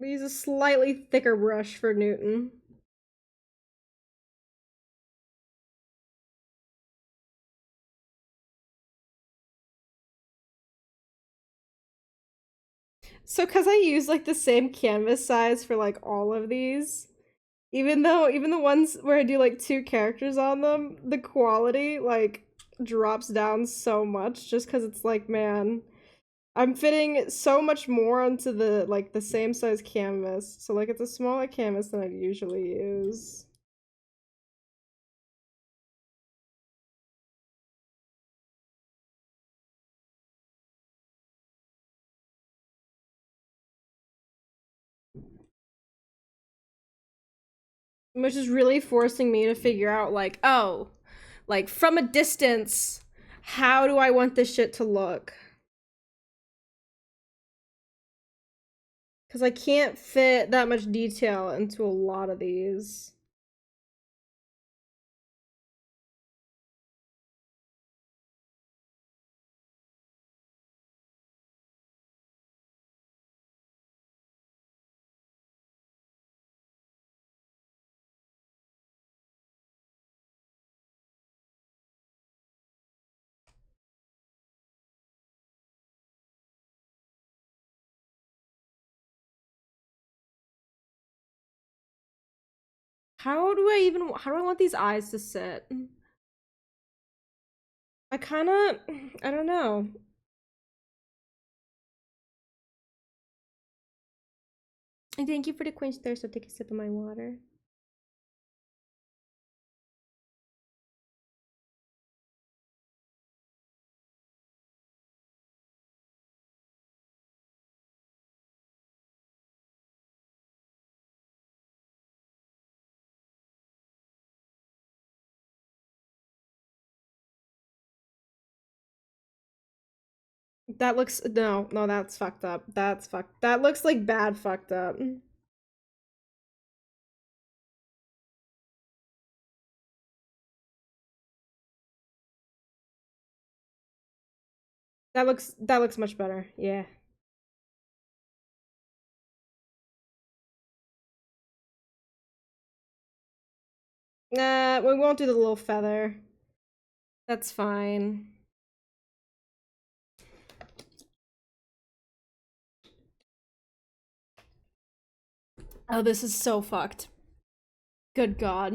We use a slightly thicker brush for Newton. So because I use like the same canvas size for like all of these, even the ones where I do like 2 characters on them, the quality like drops down so much just because it's like, man, I'm fitting so much more onto the like the same size canvas. So like it's a smaller canvas than I'd usually use. Which is really forcing me to figure out like, oh, like from a distance, how do I want this shit to look? Because I can't fit that much detail into a lot of these. How do I want these eyes to sit? I don't know. And thank you for the quench thirst, so take a sip of my water. That looks, no, that's fucked up. That looks like bad fucked up. That looks much better. Yeah. We won't do the little feather. That's fine. Oh, this is so fucked. Good God.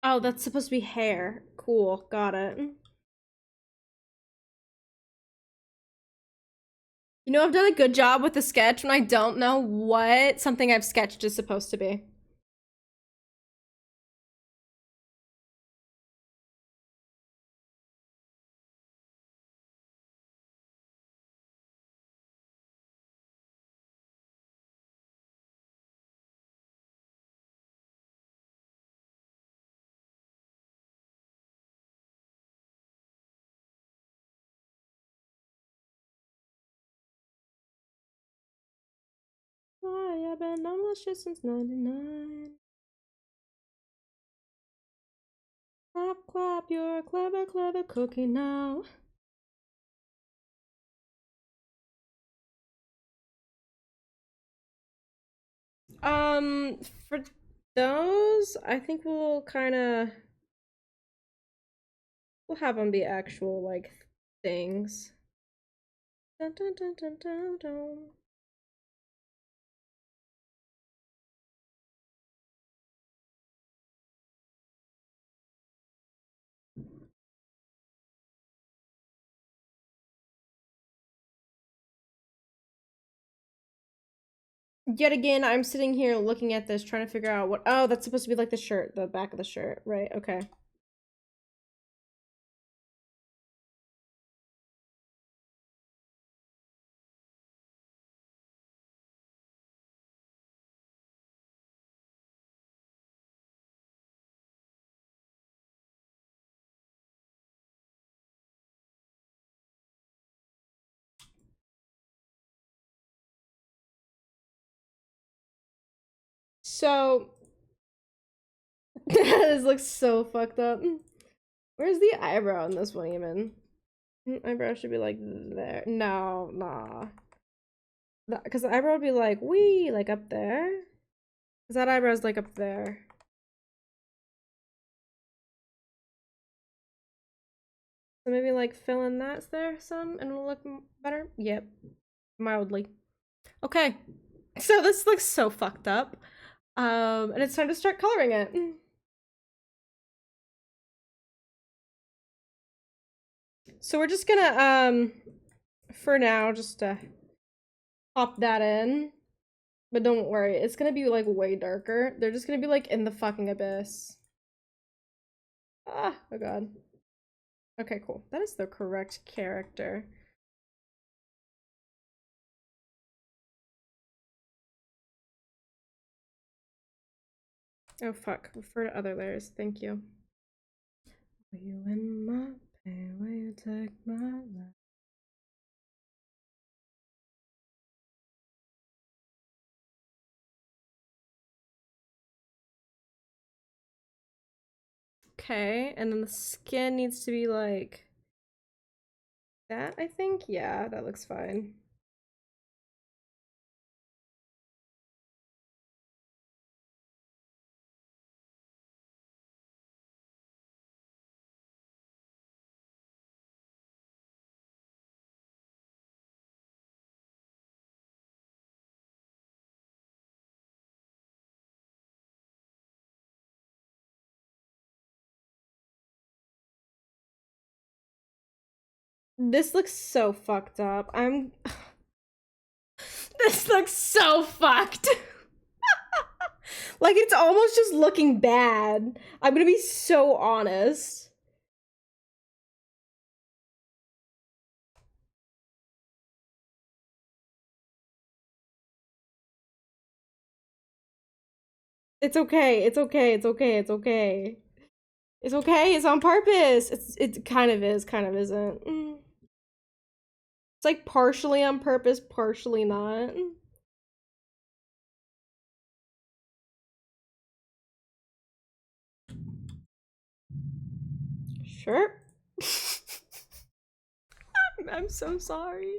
Oh, that's supposed to be hair. Cool, got it. You know, I've done a good job with the sketch when I don't know what something I've sketched is supposed to be. Why, I've been on this shit since 99. Clap, clap, you're a clever, clever cookie now. For those, I think we'll have them be actual, like, things. Dun, dun, dun, dun, dun, dun. Yet again, I'm sitting here looking at this, trying to figure out what. Oh, that's supposed to be like the shirt, the back of the shirt, right? Okay. So this looks so fucked up. Where's the eyebrow in this one even? Eyebrow should be like there. No, nah. Because the eyebrow would be like, wee, like up there. Because that eyebrow's like up there. So maybe like fill in that there some and it'll look better. Yep. Mildly. Okay. So this looks so fucked up. And it's time to start coloring it. So we're just gonna, for now, just pop that in. But don't worry, it's gonna be like way darker. They're just gonna be like in the fucking abyss. Ah, oh god. Okay, cool. That is the correct character. Oh fuck, refer to other layers, thank you. Will you in my pain, will you take my life? Okay, and then the skin needs to be like that, I think? Yeah, that looks fine. This looks so fucked up. This looks so fucked. Like, it's almost just looking bad. I'm gonna be so honest. It's okay, it's okay, it's okay, it's okay. It's okay, it's on purpose. It kind of is, kind of isn't. It's like partially on purpose, partially not. Sure. I'm so sorry.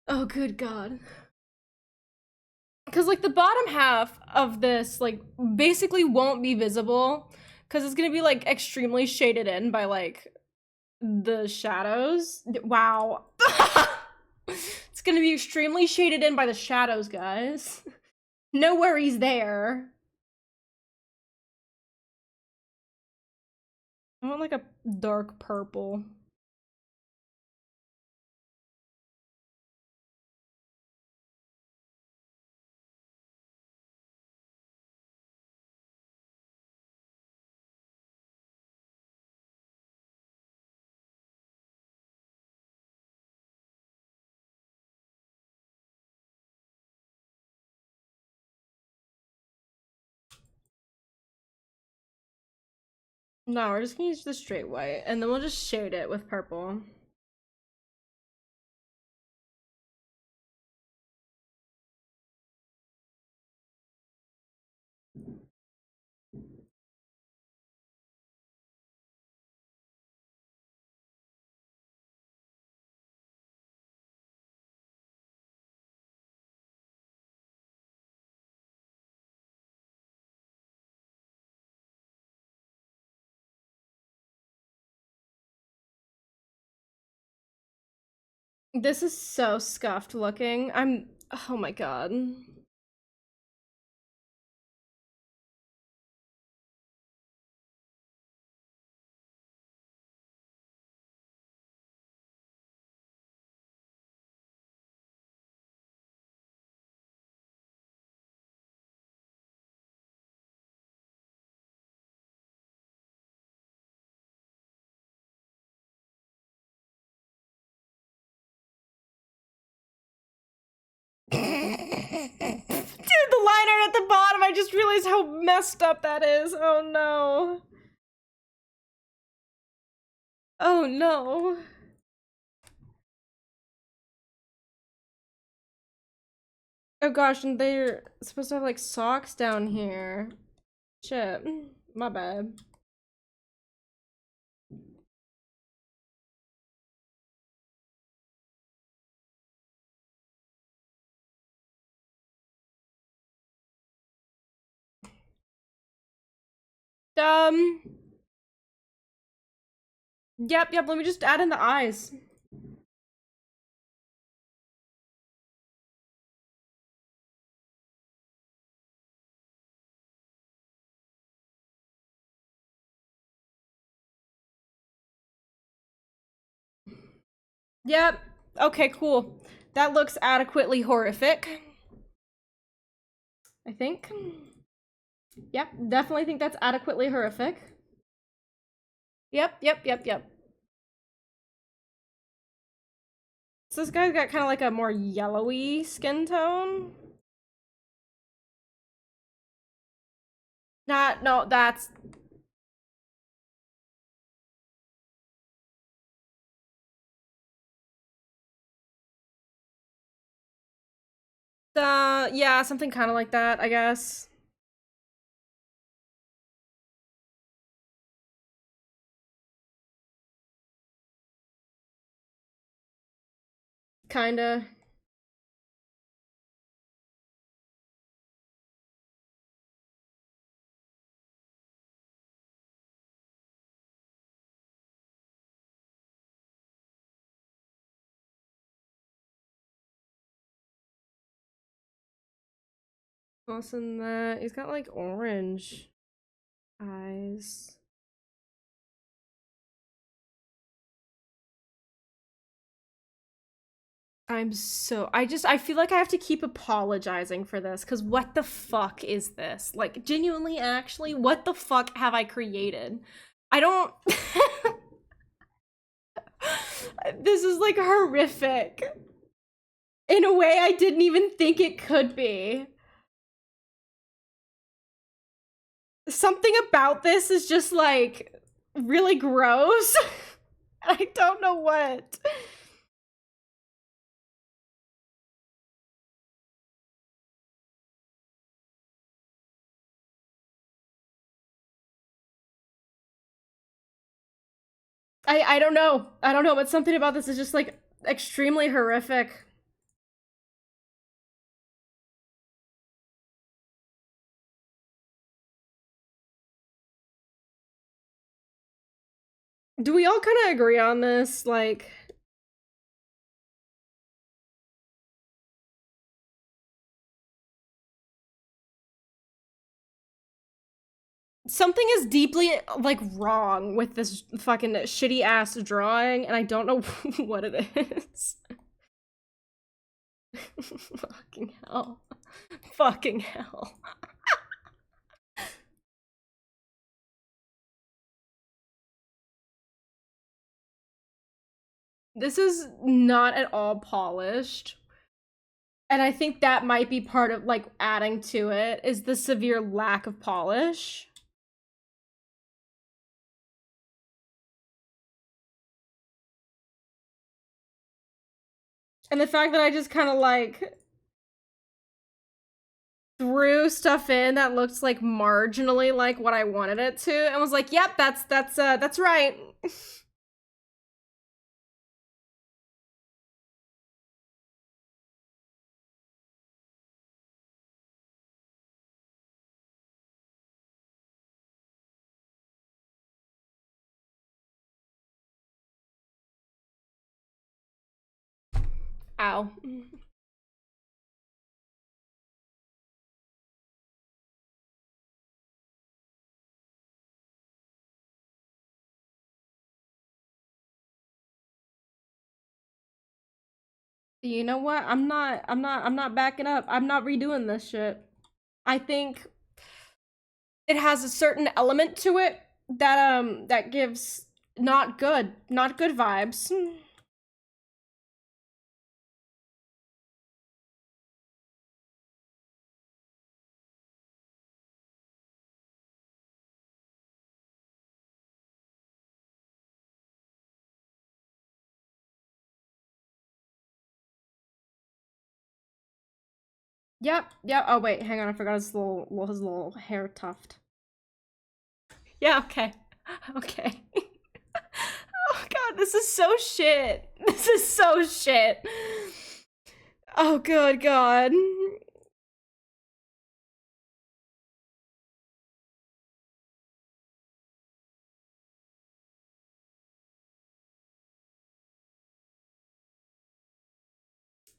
Oh, good God. Because, like, the bottom half of this, like, basically won't be visible. Because it's going to be, like, extremely shaded in by, like, the shadows. Wow. It's going to be extremely shaded in by the shadows, guys. No worries there. I want, like, a dark purple. No, we're just gonna use the straight white, and then we'll just shade it with purple. This is so scuffed looking. Oh my god. Dude, the line art at the bottom, I just realized how messed up that is. Oh no. Oh no. Oh gosh, and they're supposed to have like socks down here. Shit, my bad. Yep, let me just add in the eyes. Yep. Okay, cool. That looks adequately horrific. I think. Yep, definitely think that's adequately horrific. Yep. So this guy's got kind of like a more yellowy skin tone. No, that's... yeah, something kind of like that, I guess. Kinda. Also, that he's got like orange eyes. I feel like I have to keep apologizing for this, because what the fuck is this? Like, genuinely, actually, what the fuck have I created? I don't... This is, like, horrific. In a way I didn't even think it could be. Something about this is just, like, really gross. I don't know what. I don't know. I don't know, but something about this is just, like, extremely horrific. Do we all kind of agree on this? Like... Something is deeply, like, wrong with this fucking shitty-ass drawing, and I don't know what it is. Fucking hell. Fucking hell. This is not at all polished. And I think that might be part of, like, adding to it, is the severe lack of polish. And the fact that I just kind of, like, threw stuff in that looks, like, marginally like what I wanted it to, and was like, yep, that's right. Ow. You know what? I'm not backing up. I'm not redoing this shit. I think it has a certain element to it that that gives not good vibes. Yep, yep. Oh wait, hang on, I forgot his little hair tuft. Yeah, okay. Okay. Oh god, this is so shit. This is so shit. Oh good god.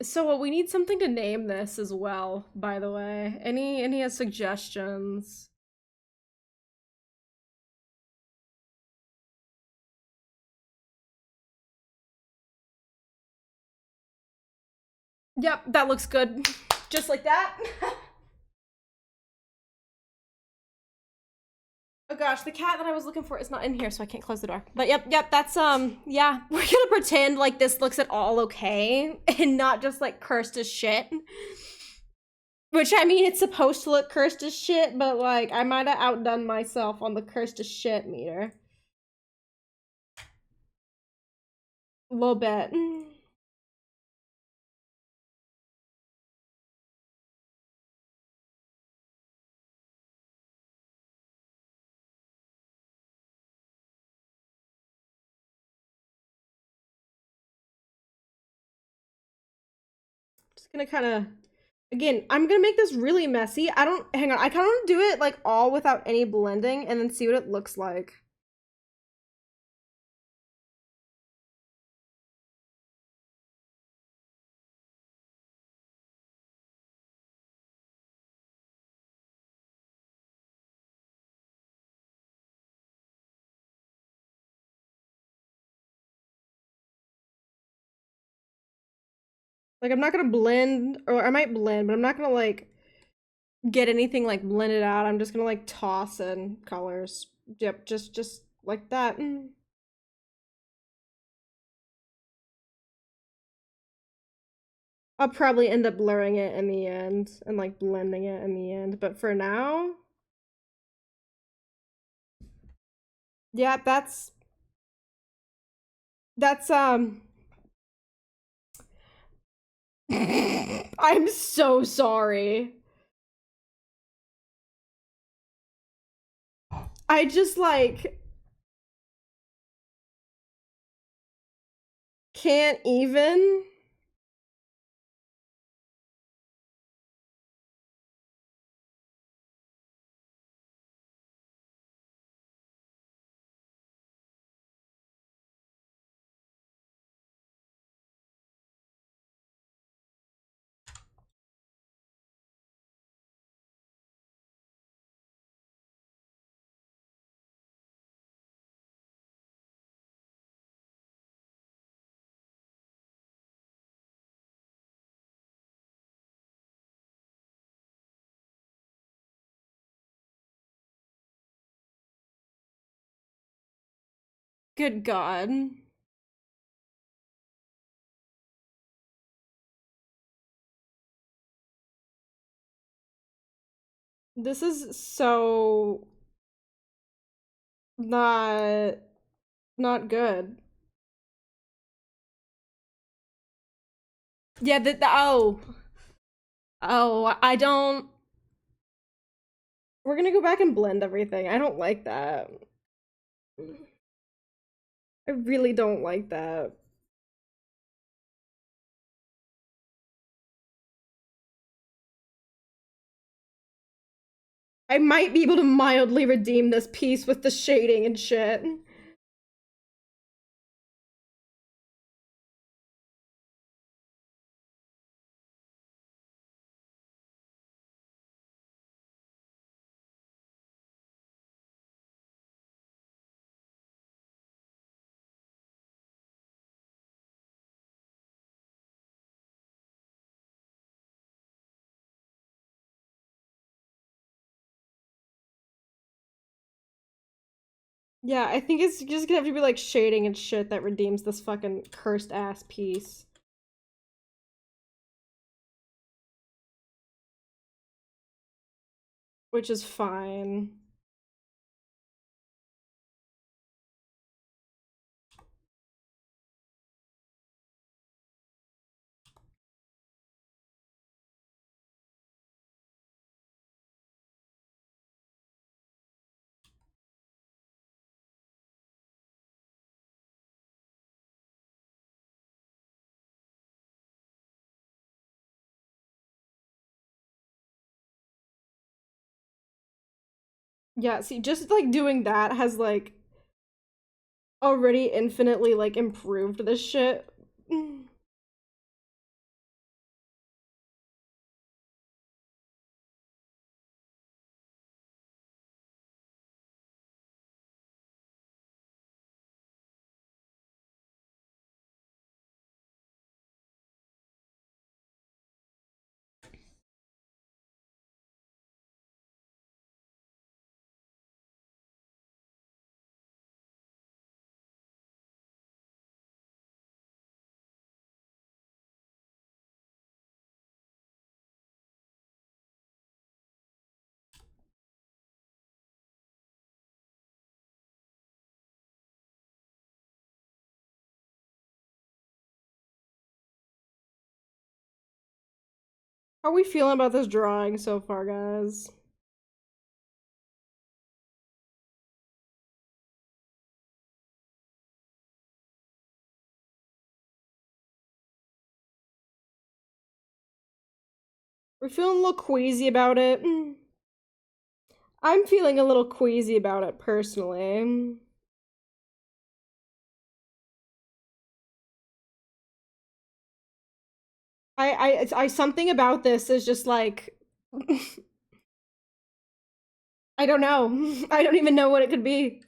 So we need something to name this as well, by the way. Any suggestions? Yep, that looks good. Just like that. Oh gosh, the cat that I was looking for is not in here, so I can't close the door. But yep, that's, yeah. We're gonna pretend like this looks at all okay, and not just, like, cursed as shit. Which, I mean, it's supposed to look cursed as shit, but, like, I might have outdone myself on the cursed as shit meter. A little bit. Just gonna kind of, again, I'm gonna make this really messy. Hang on, I kind of want to do it like all without any blending and then see what it looks like. Like, I'm not gonna blend, or I might blend, but I'm not gonna like get anything like blended out. I'm just gonna like toss in colors. Yep, just like that. I'll probably end up blurring it in the end and like blending it in the end, but for now, yeah, that's I'm so sorry. I just like can't even. Good God. This is so not good. Yeah, oh. Oh, I don't. We're gonna go back and blend everything. I don't like that. I really don't like that. I might be able to mildly redeem this piece with the shading and shit. Yeah, I think it's just gonna have to be like shading and shit that redeems this fucking cursed ass piece. Which is fine. Yeah, see, just like doing that has like already infinitely like improved this shit. How are we feeling about this drawing so far, guys? We're feeling a little queasy about it. I'm feeling a little queasy about it personally. I something about this is just like I don't know. I don't even know what it could be.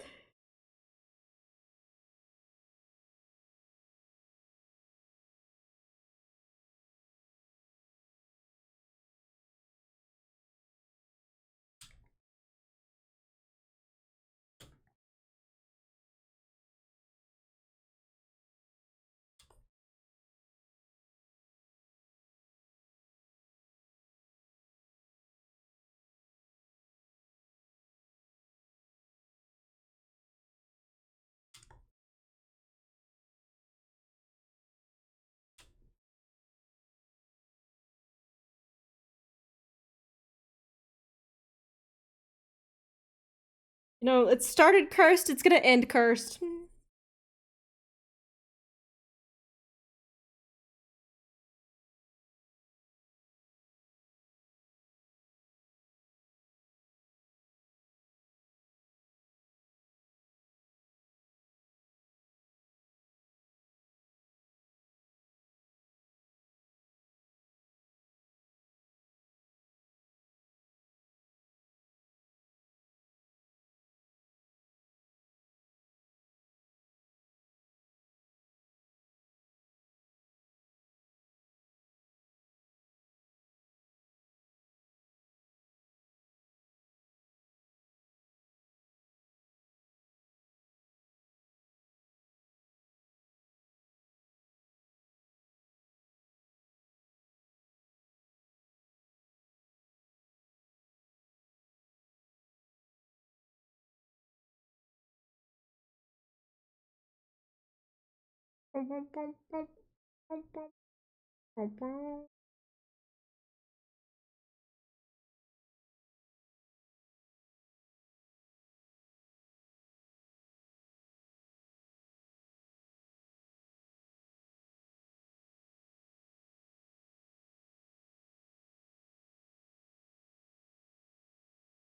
You know, it started cursed, it's gonna end cursed.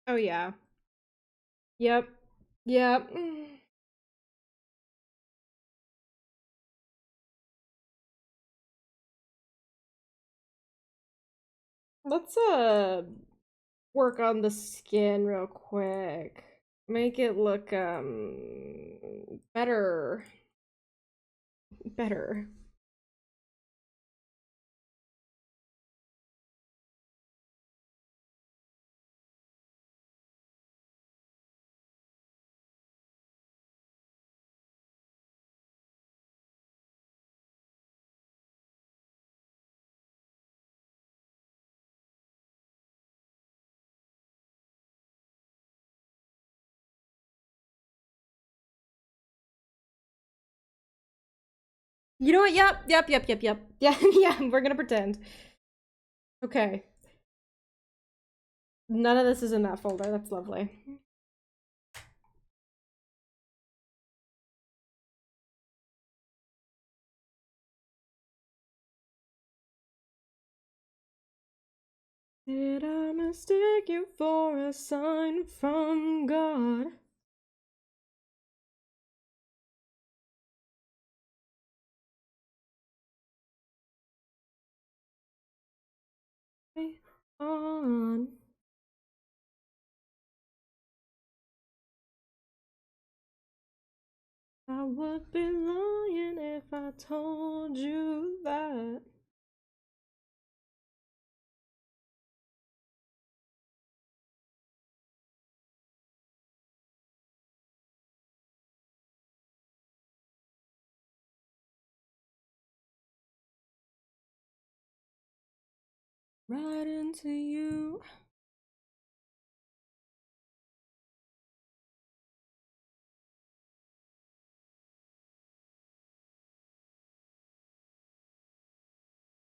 Oh yeah. Yep. Yep. Let's work on the skin real quick. Make it look better. Better. You know what? Yep. Yeah, yeah, we're gonna pretend. Okay. None of this is in that folder. That's lovely. Did I mistake you for a sign from God. On. I would be lying if I told you that. Right into you.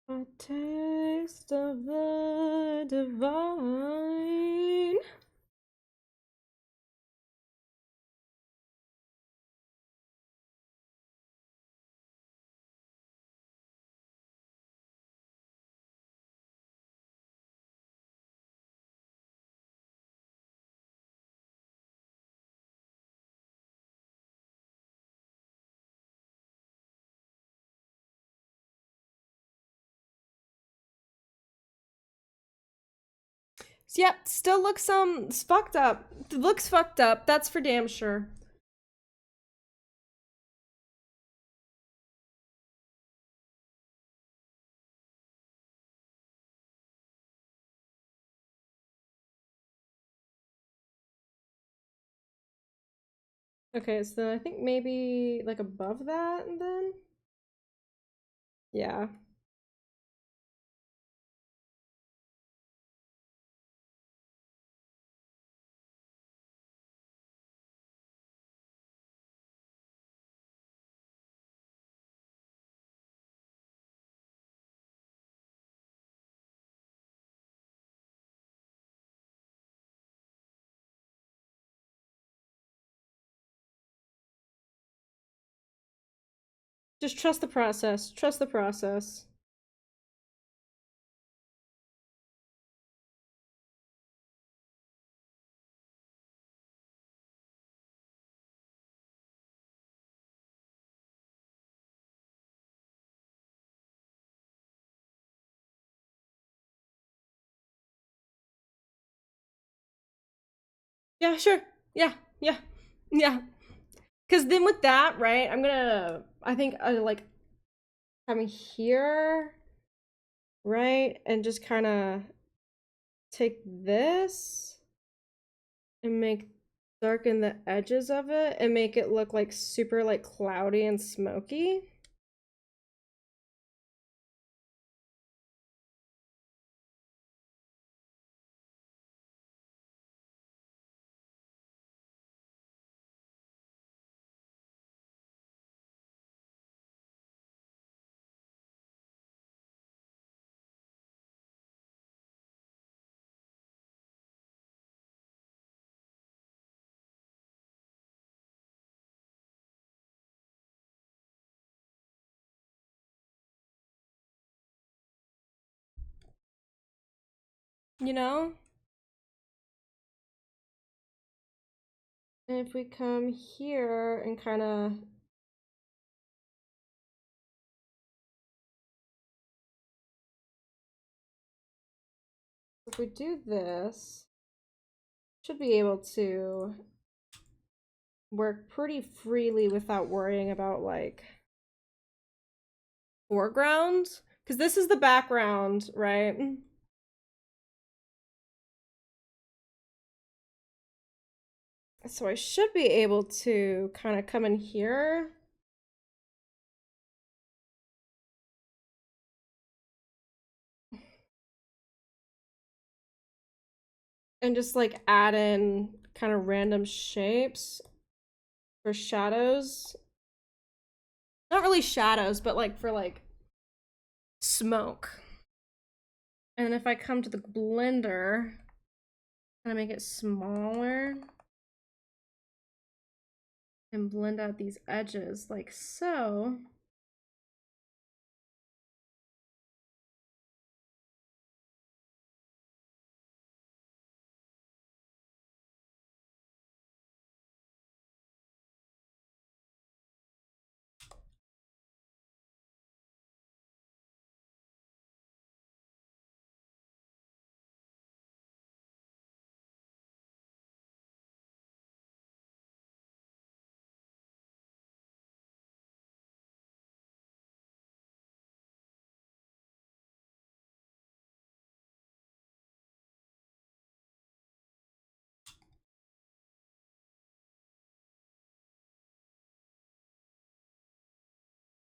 A taste of the divine. Yep, still looks it's fucked up. Looks fucked up, that's for damn sure. Okay, so I think maybe like above that and then? Yeah. Just trust the process. Trust the process. Yeah, sure. Yeah, yeah, yeah. Because then with that, right, I think, like, coming here, right, and just kind of take this and darken the edges of it and make it look like super, like, cloudy and smoky. You know? And if we come here and kind of if we do this, should be able to work pretty freely without worrying about like foreground, because this is the background, right? So I should be able to kind of come in here and just like add in kind of random shapes for shadows. Not really shadows, but like for like smoke. And if I come to the blender, kind of make it smaller and blend out these edges like so.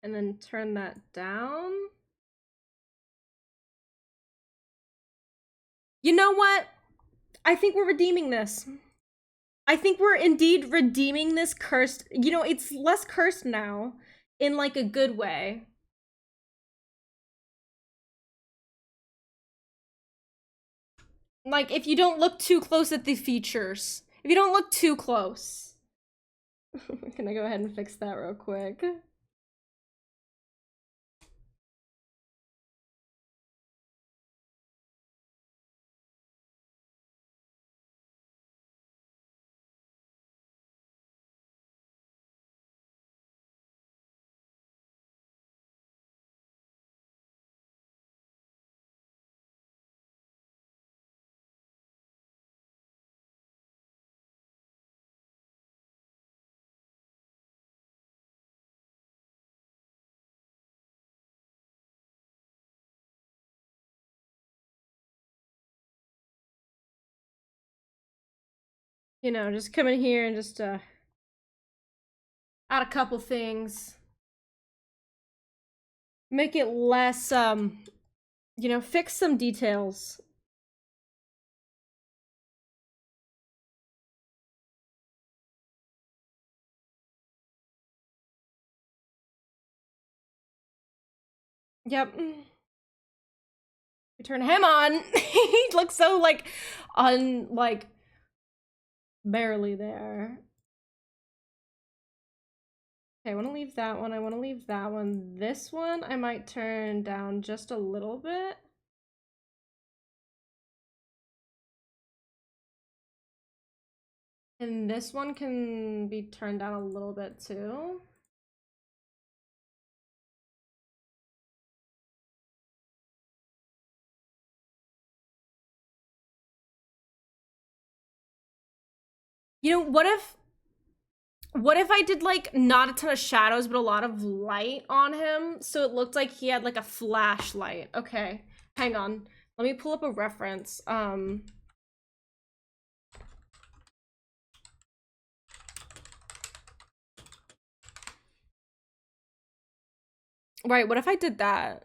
and then turn that down. You know what? I think we're redeeming this. I think we're indeed redeeming this cursed. You know, it's less cursed now in like a good way. Like, if you don't look too close at the features. If you don't look too close. Can I go ahead and fix that real quick? You know, just come in here and just add a couple things. Make it less, you know, fix some details. Yep. We turn him on. He looks so like barely there. Okay, I want to leave that one. I want to leave that one. This one I might turn down just a little bit. And this one can be turned down a little bit too. You know, what if I did like not a ton of shadows, but a lot of light on him, so it looked like he had like a flashlight. Okay, hang on. Let me pull up a reference. Right, what if I did that?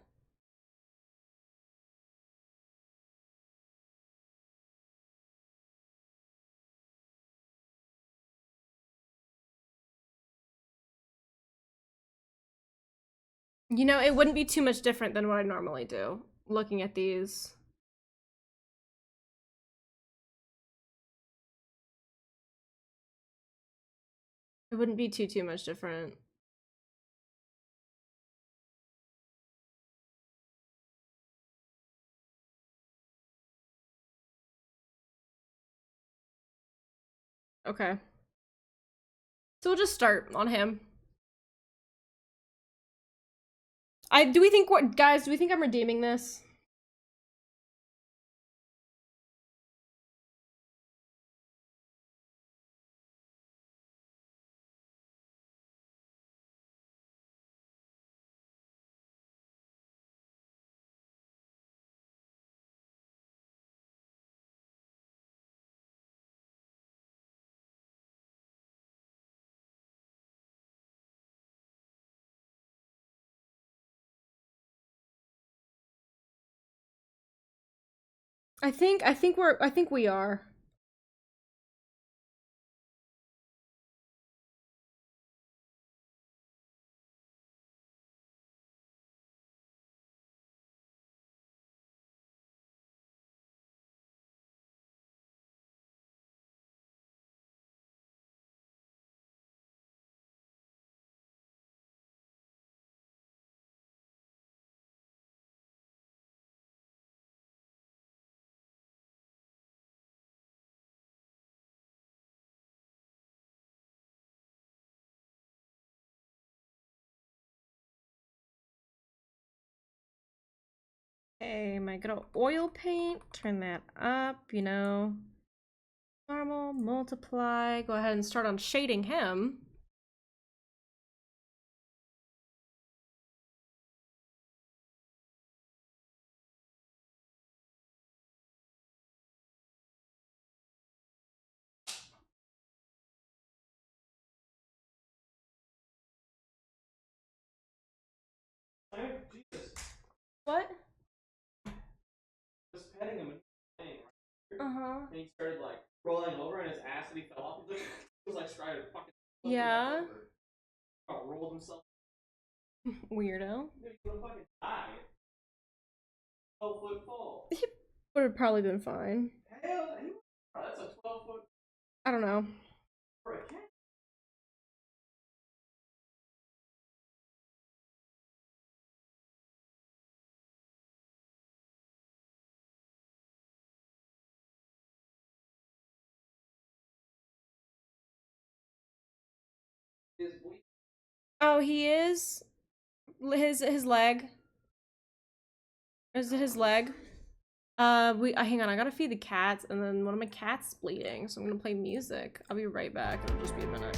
You know, it wouldn't be too much different than what I normally do, looking at these. It wouldn't be too much different. Okay. So we'll just start on him. Do we think I'm redeeming this? I think we are. Okay, my good old oil paint, turn that up, you know. Normal, multiply, go ahead and start on shading him. Uh-huh. And he started like rolling over and his ass when he fell off. He was like trying to fucking Yeah. rolled himself. Weirdo. Dude, he would have fucking died. 12-foot fall. He would have probably been fine. Hell, that's a 12-foot I don't know. for a cat. Oh, he is? His leg. Is it his leg? Hang on, I gotta feed the cats, and then one of my cats is bleeding, so I'm gonna play music. I'll be right back. It'll just be a minute.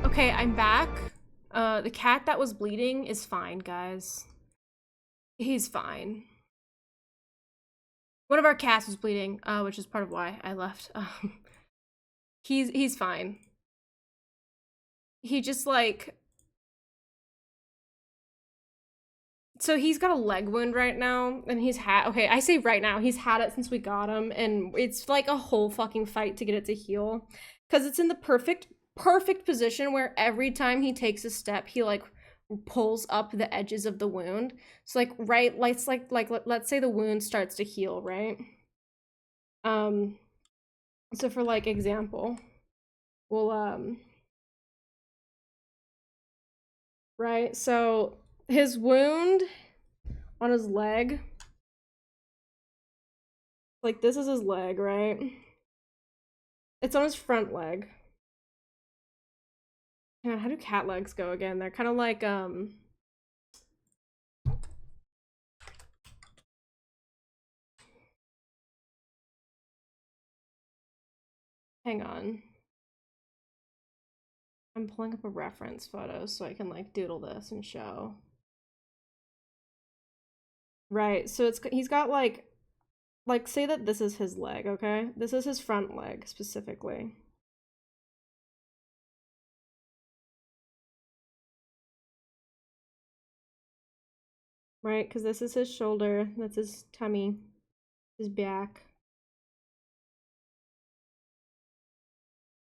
Okay, I'm back. The cat that was bleeding is fine, guys. He's fine. One of our cats was bleeding, which is part of why I left. He's fine. He just like... So he's got a leg wound right now, and he's had... Okay, I say right now, he's had it since we got him, and it's like a whole fucking fight to get it to heal. Because it's in the perfect position where every time he takes a step, he like pulls up the edges of the wound. So like right, let's let's say the wound starts to heal, right? So for like example, we'll right, so his wound on his leg, like this is his leg, right? It's on his front leg. Yeah, how do cat legs go again? They're kind of like hang on. I'm pulling up a reference photo so I can like doodle this and show. Right, so he's got like say that this is his leg, okay? This is his front leg specifically. Right, because this is his shoulder, that's his tummy, his back.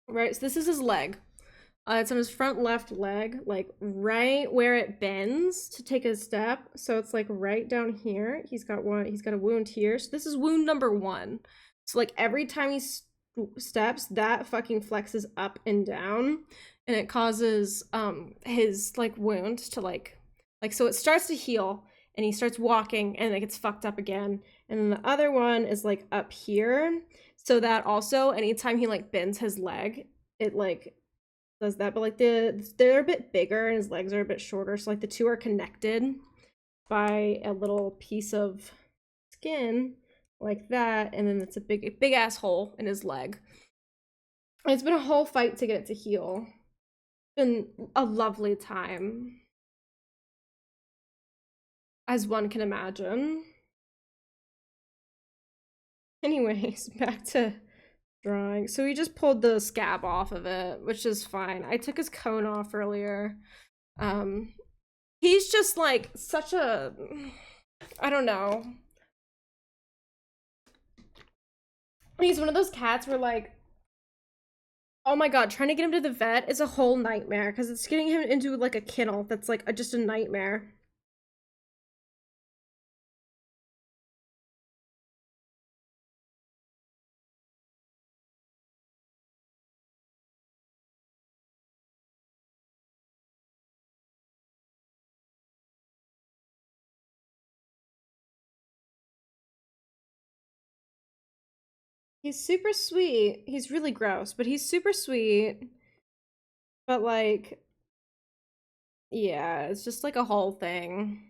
Right, so this is his leg. It's on his front left leg, like right where it bends to take a step. So it's like right down here. He's got a wound here. So this is wound number 1. So like every time he steps, that fucking flexes up and down, and it causes his like wound to like so it starts to heal, and he starts walking, and it gets fucked up again. And then the other one is like up here, so that also anytime he like bends his leg, it like does that. But like they're a bit bigger and his legs are a bit shorter, so like the two are connected by a little piece of skin like that, and then it's a big ass hole in his leg. And it's been a whole fight to get it to heal. It's been a lovely time, as one can imagine. Anyways, back to drawing. So we just pulled the scab off of it, which is fine. I took his cone off earlier. He's just like such a, I don't know. He's one of those cats where like, oh my god, trying to get him to the vet is a whole nightmare because it's getting him into like a kennel that's like just a nightmare. He's super sweet. He's really gross, but he's super sweet. But like, yeah, it's just like a whole thing.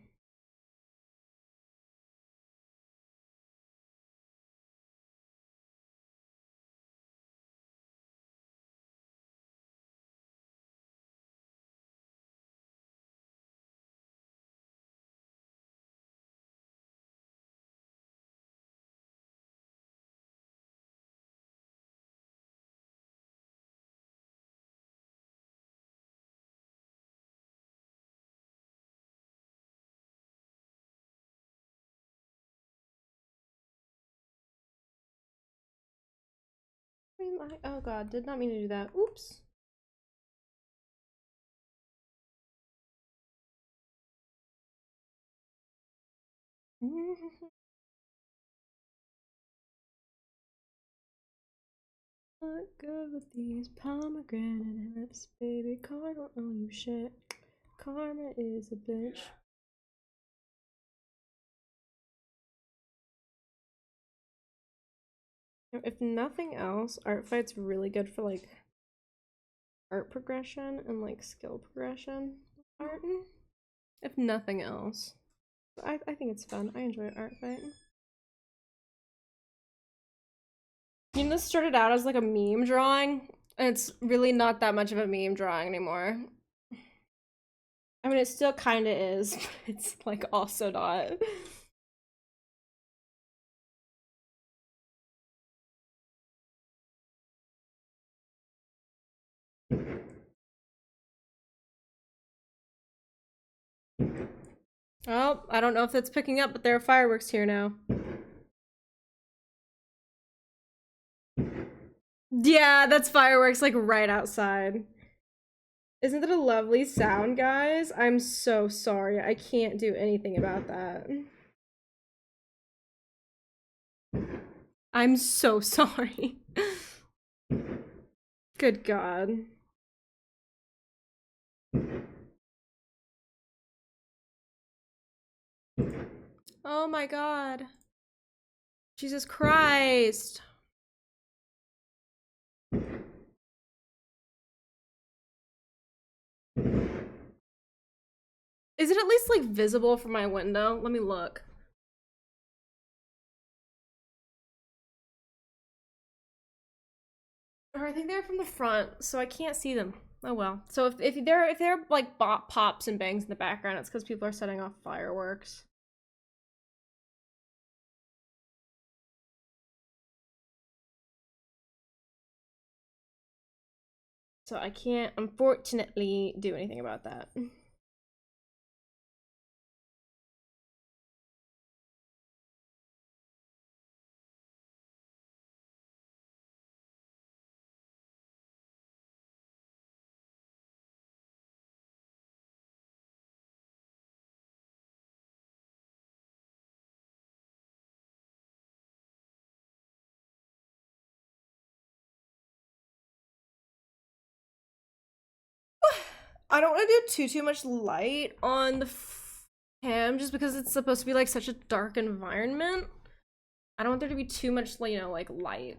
Oh god, did not mean to do that. Oops. Not good with these pomegranate lips, baby. Karma, oh you shit. Karma is a bitch. If nothing else, Art Fight's really good for like art progression and like skill progression. Art, if nothing else. I think it's fun. I enjoy Art Fight. You know, this started out as like a meme drawing, It's really not that much of a meme drawing anymore. I mean, it still kind of is, but it's like also not. Oh, I don't know if that's picking up, but there are fireworks here now. Yeah, that's fireworks like right outside. Isn't that a lovely sound, guys? I'm so sorry. I can't do anything about that. I'm so sorry. Good God. Oh my God. Jesus Christ. Is it at least like visible from my window? Let me look. Or I think they're from the front, so I can't see them. Oh well. So if they're like pops and bangs in the background, it's because people are setting off fireworks. So I can't, unfortunately, do anything about that. I don't want to do too much light on the cam just because it's supposed to be like such a dark environment. I don't want there to be too much, you know, like light.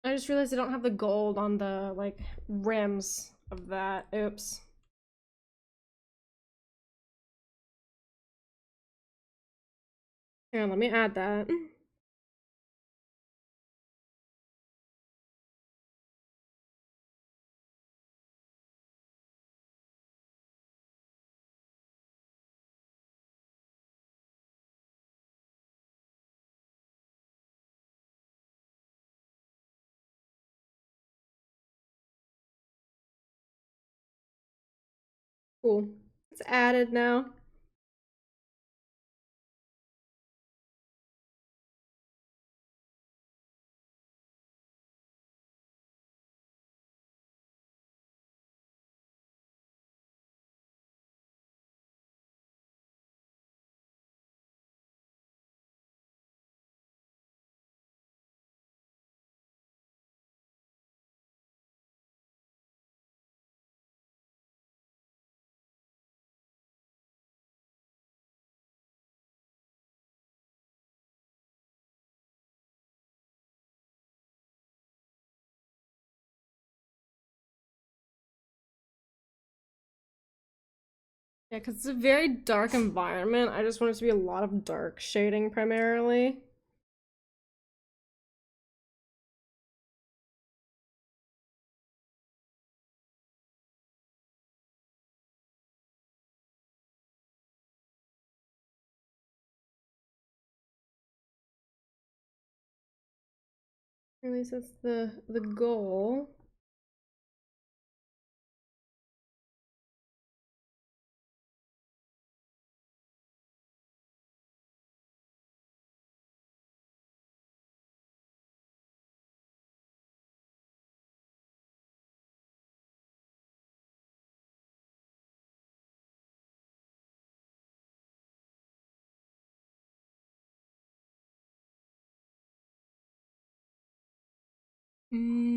I just realized I don't have the gold on the like rims of that. Oops. Here, let me add that. Cool. It's added now. Yeah, because it's a very dark environment. I just want it to be a lot of dark shading primarily. At least that's the goal. Mm.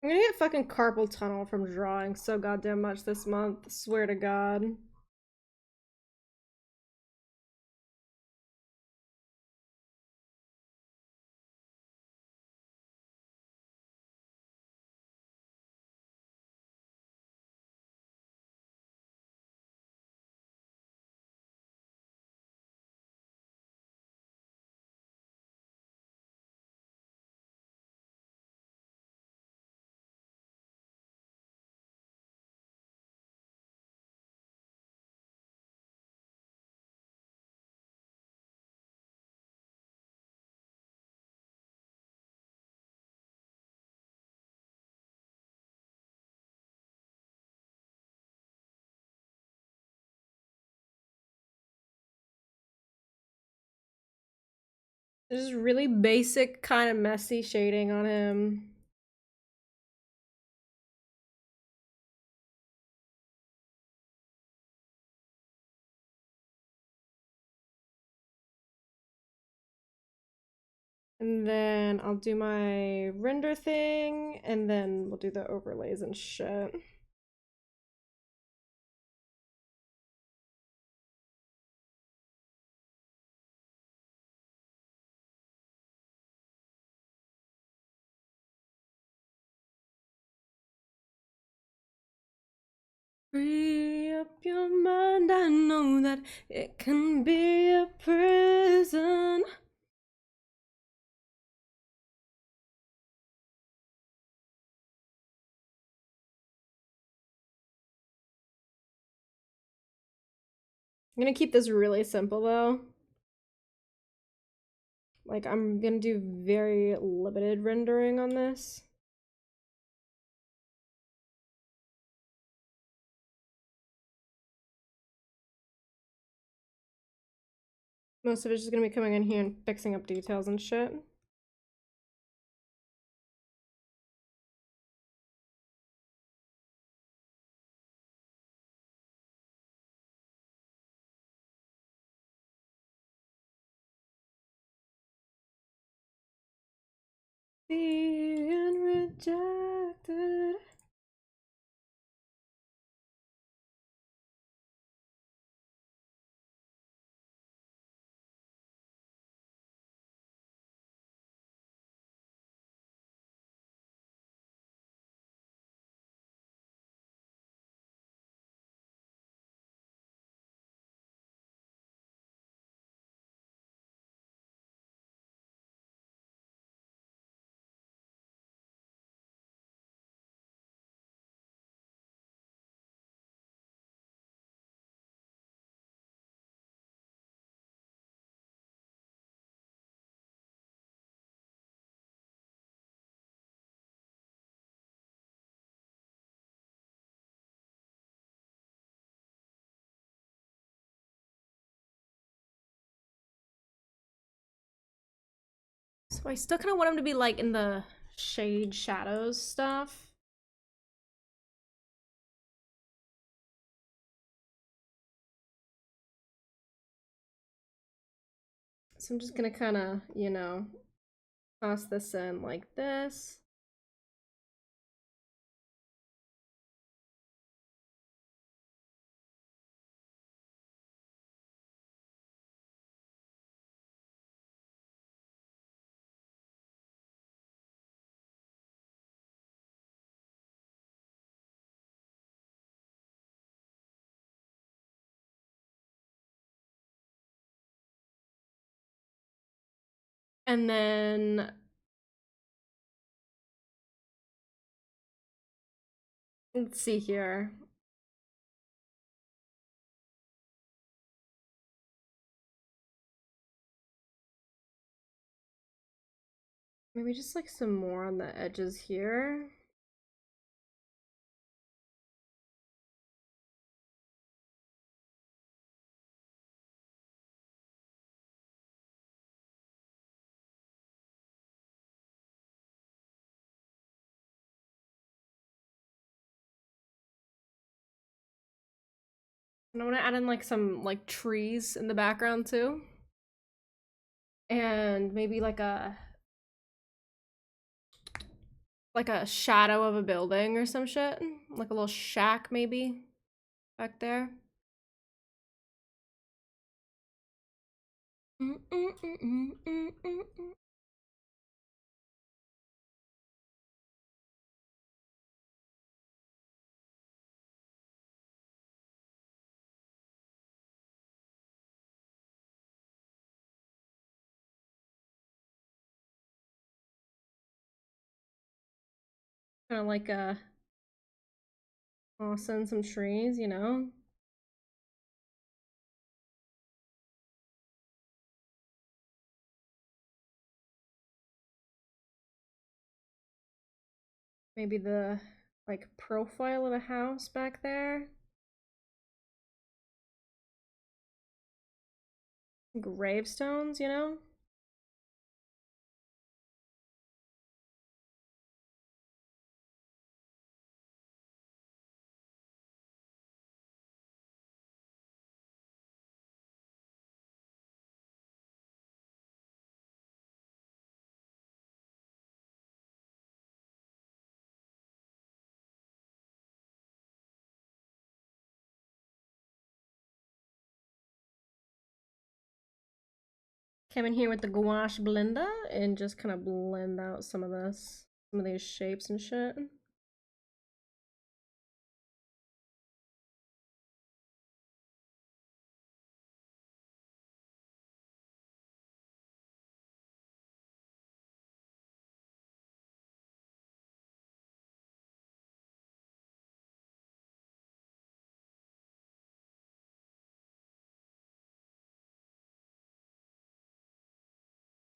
I'm gonna get fucking carpal tunnel from drawing so goddamn much this month. Swear to God. There's really basic, kind of messy shading on him. And then I'll do my render thing, and then we'll do the overlays and shit. Free up your mind, I know that it can be a prison. I'm gonna keep this really simple though. Like, I'm gonna do very limited rendering on this. Most of it's just gonna be coming in here and fixing up details and shit. Being rejected. So I still kind of want him to be like in the shade shadows stuff. So I'm just gonna kind of, you know, toss this in like this. And then let's see here. Maybe just like some more on the edges here. And I want to add in like some like trees in the background too. And maybe like a shadow of a building or some shit. Like a little shack maybe back there. Kind of like a toss in some trees, you know. Maybe the like profile of a house back there. Gravestones, you know. Come in here with the gouache blender and just kind of blend out some of these shapes and shit.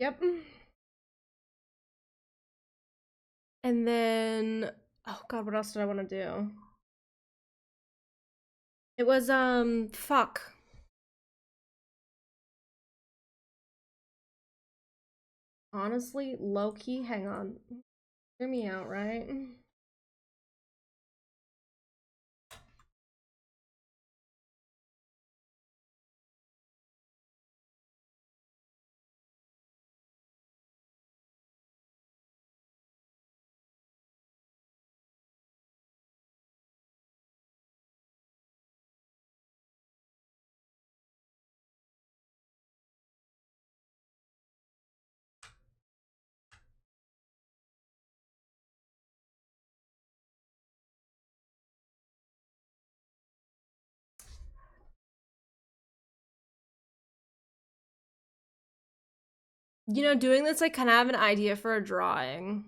Yep. And then, oh god, what else did I want to do? It was, fuck. Honestly, low-key, hang on. Hear me out, right? You know, doing this, I kind of have an idea for a drawing.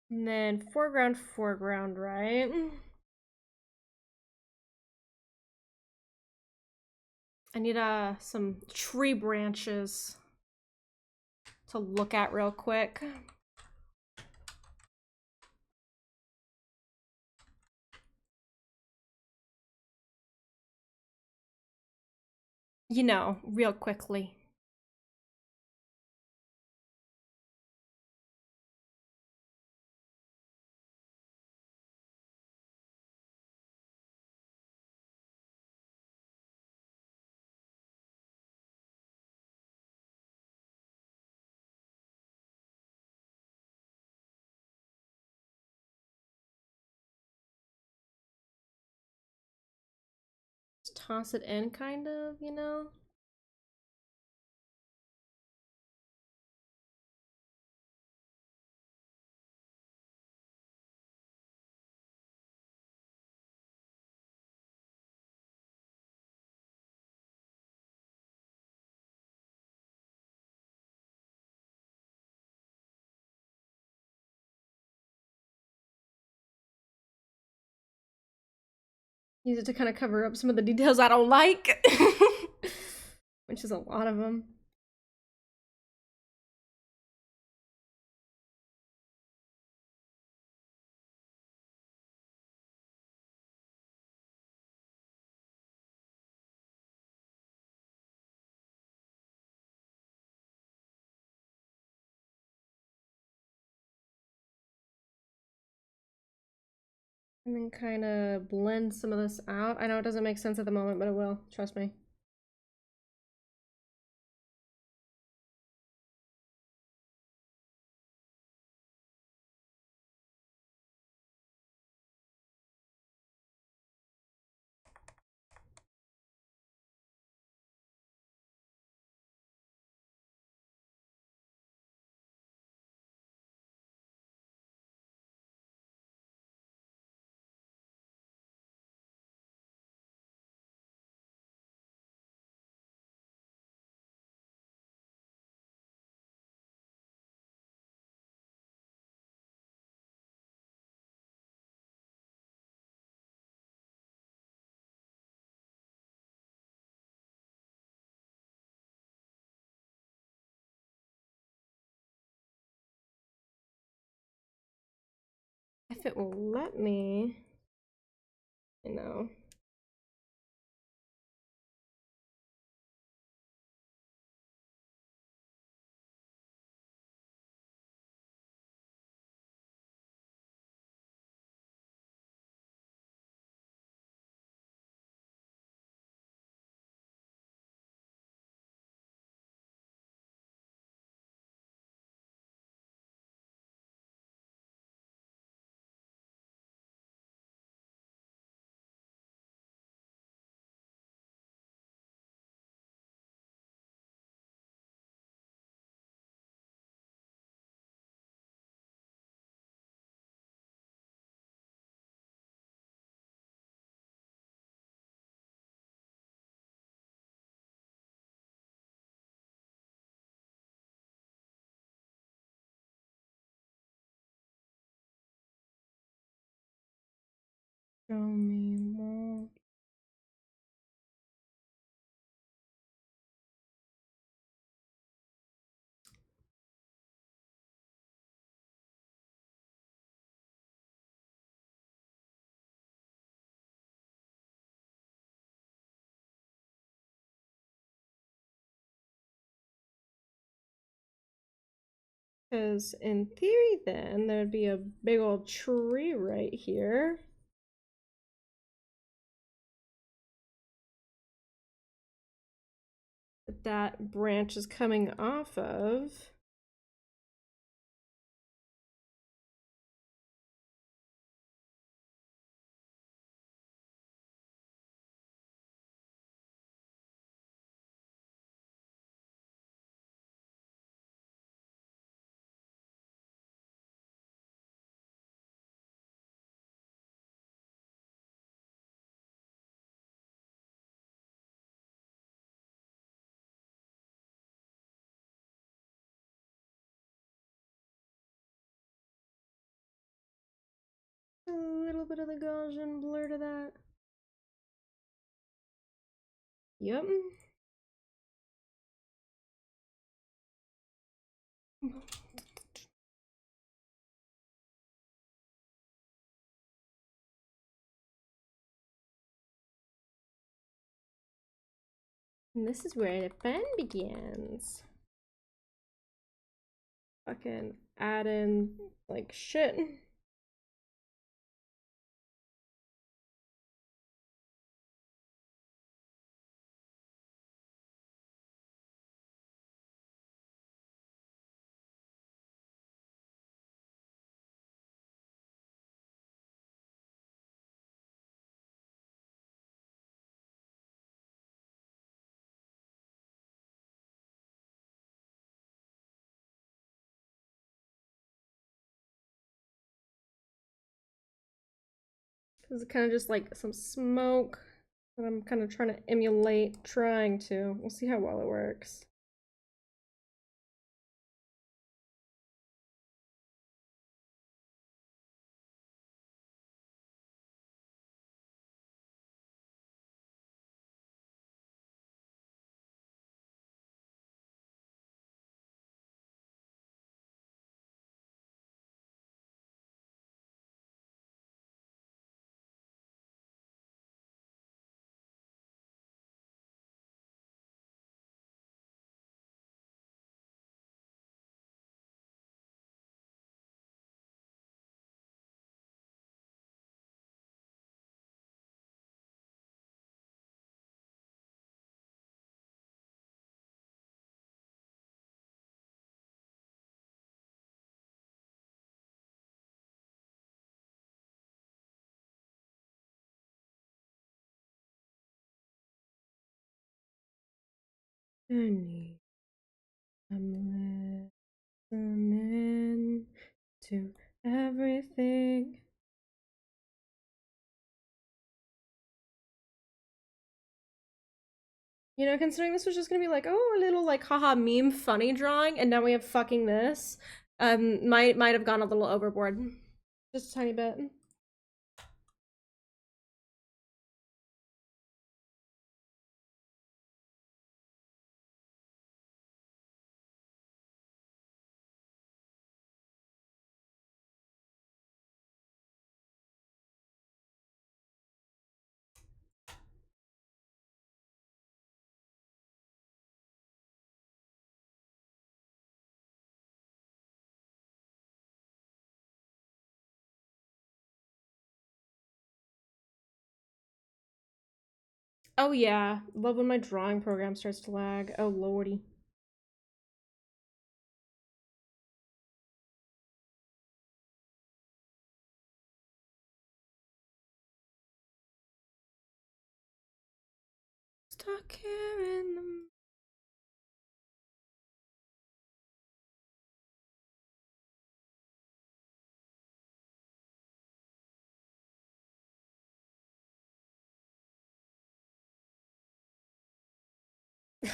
And then foreground, right? I need some tree branches. to look at real quick. You know, real quickly. Just toss it in, kind of, you know? Use it to kind of cover up some of the details I don't like. Which is a lot of them. And then kind of blend some of this out. I know it doesn't make sense at the moment, but it will. Trust me. If it will let me, I know. Show me more. Because in theory then, there'd be a big old tree right here. That branch is coming off of. A little bit of the Gaussian blur to that. Yep. And this is where the fun begins. Fucking add in like shit. This is kind of just like some smoke that I'm kind of trying to emulate, trying to. We'll see how well it works. Jenny, I'm listening to everything. You know, considering this was just gonna be like, oh, a little like haha meme funny drawing, and now we have fucking this. Might have gone a little overboard. Just a tiny bit. Oh yeah, love when my drawing program starts to lag. Oh lordy. Stuck here in the...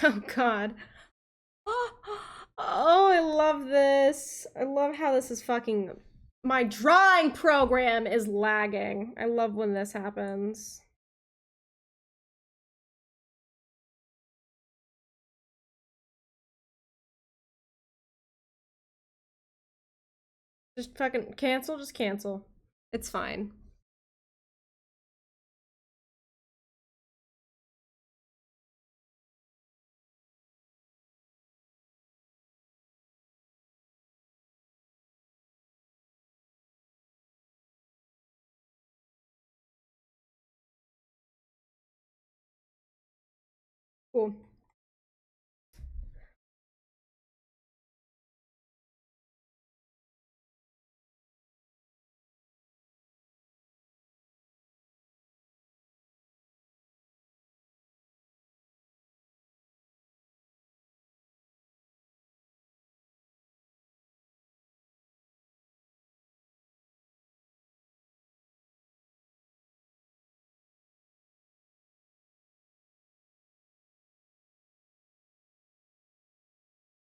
Oh god. Oh, I love this. I love how this is fucking... My drawing program is lagging. I love when this happens. Just fucking cancel, just cancel. It's fine. Cool.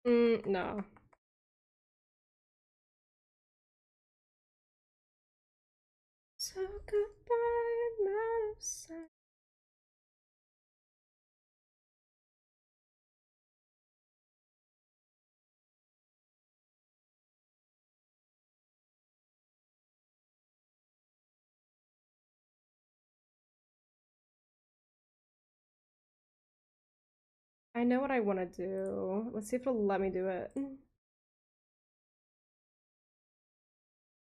No. So goodbye, out of sight. I know what I want to do. Let's see if it'll let me do it.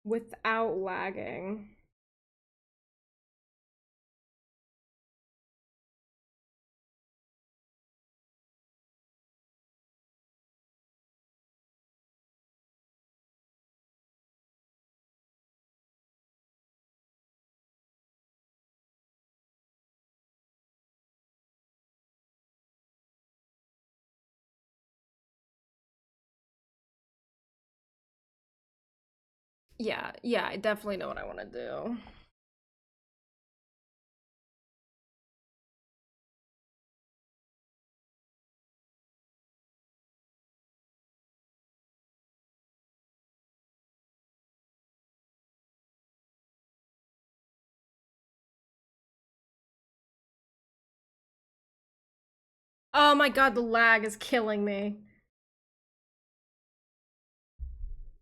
Without lagging. Yeah, I definitely know what I want to do. Oh my god, the lag is killing me.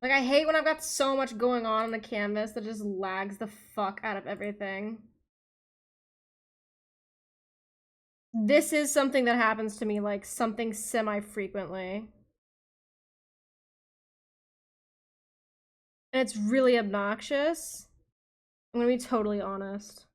Like, I hate when I've got so much going on the canvas that just lags the fuck out of everything. This is something that happens to me, like, something semi-frequently. And it's really obnoxious. I'm gonna be totally honest.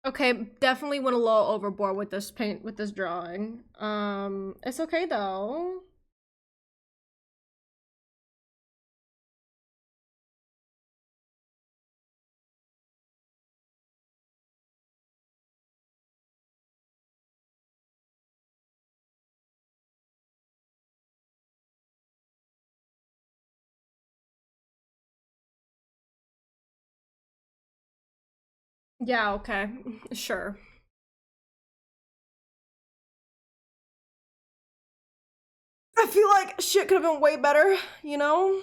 Okay, definitely went a little overboard with this with this drawing. It's okay though. Yeah, okay. Sure. I feel like shit could have been way better, you know?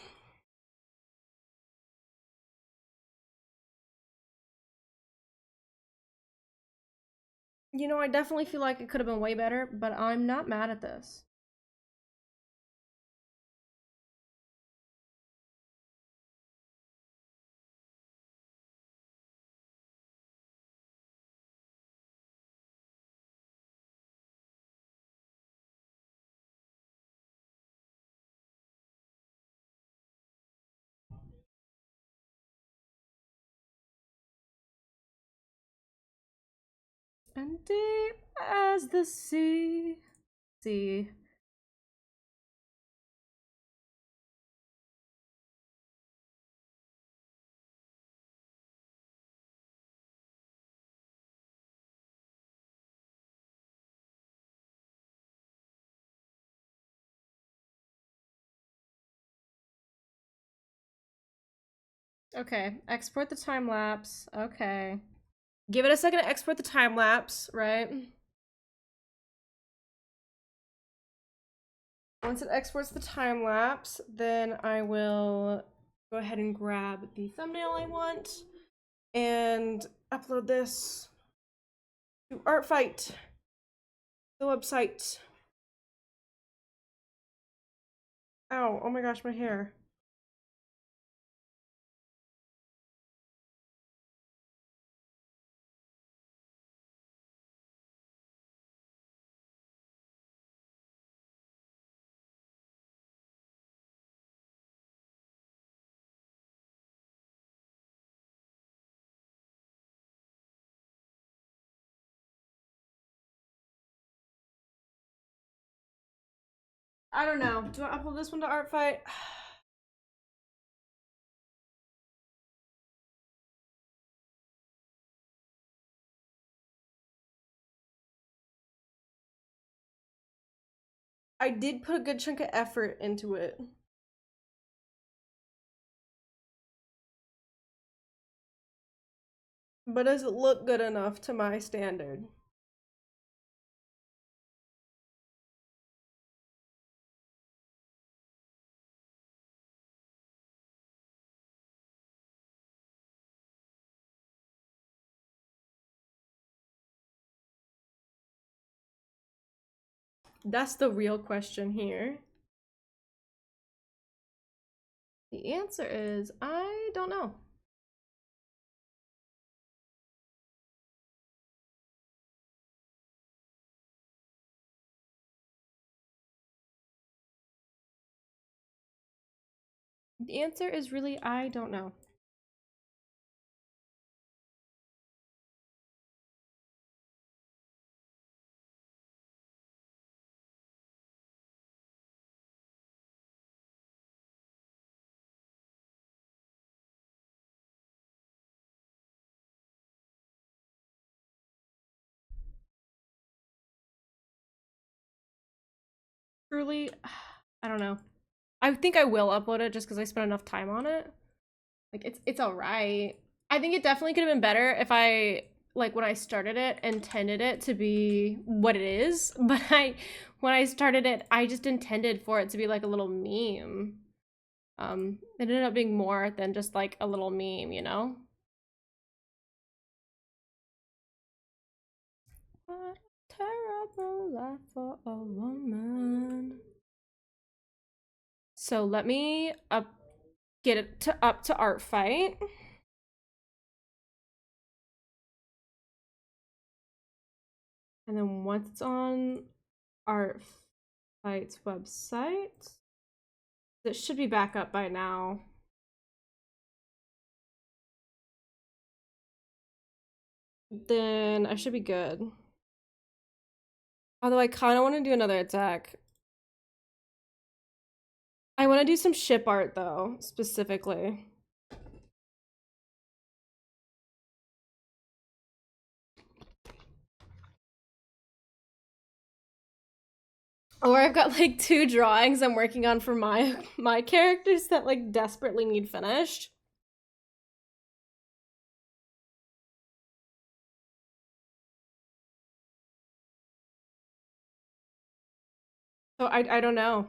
You know, I definitely feel like it could have been way better, but I'm not mad at this. And deep as the sea. See. Okay, export the time lapse. Okay. Give it a second to export the time lapse, right? Once it exports the time lapse, then I will go ahead and grab the thumbnail I want and upload this to Artfight, the website. Ow, oh my gosh, my hair. I don't know. Do I upload this one to Artfight? I did put a good chunk of effort into it. But does it look good enough to my standard? That's the real question here. The answer is, I don't know. The answer is really, I don't know. Truly, I don't know. I think I will upload it just because I spent enough time on it. Like, it's alright. I think it definitely could have been better if I, like, when I started it, intended it to be what it is. But when I started it, I just intended for it to be like a little meme. It ended up being more than just like a little meme, you know? What a terrible life for a woman. So let me get it up to Artfight. And then once it's on Artfight's website, it should be back up by now. Then I should be good. Although I kind of want to do another attack. I want to do some ship art though, specifically. Or I've got like 2 drawings I'm working on for my characters that like desperately need finished. So I don't know.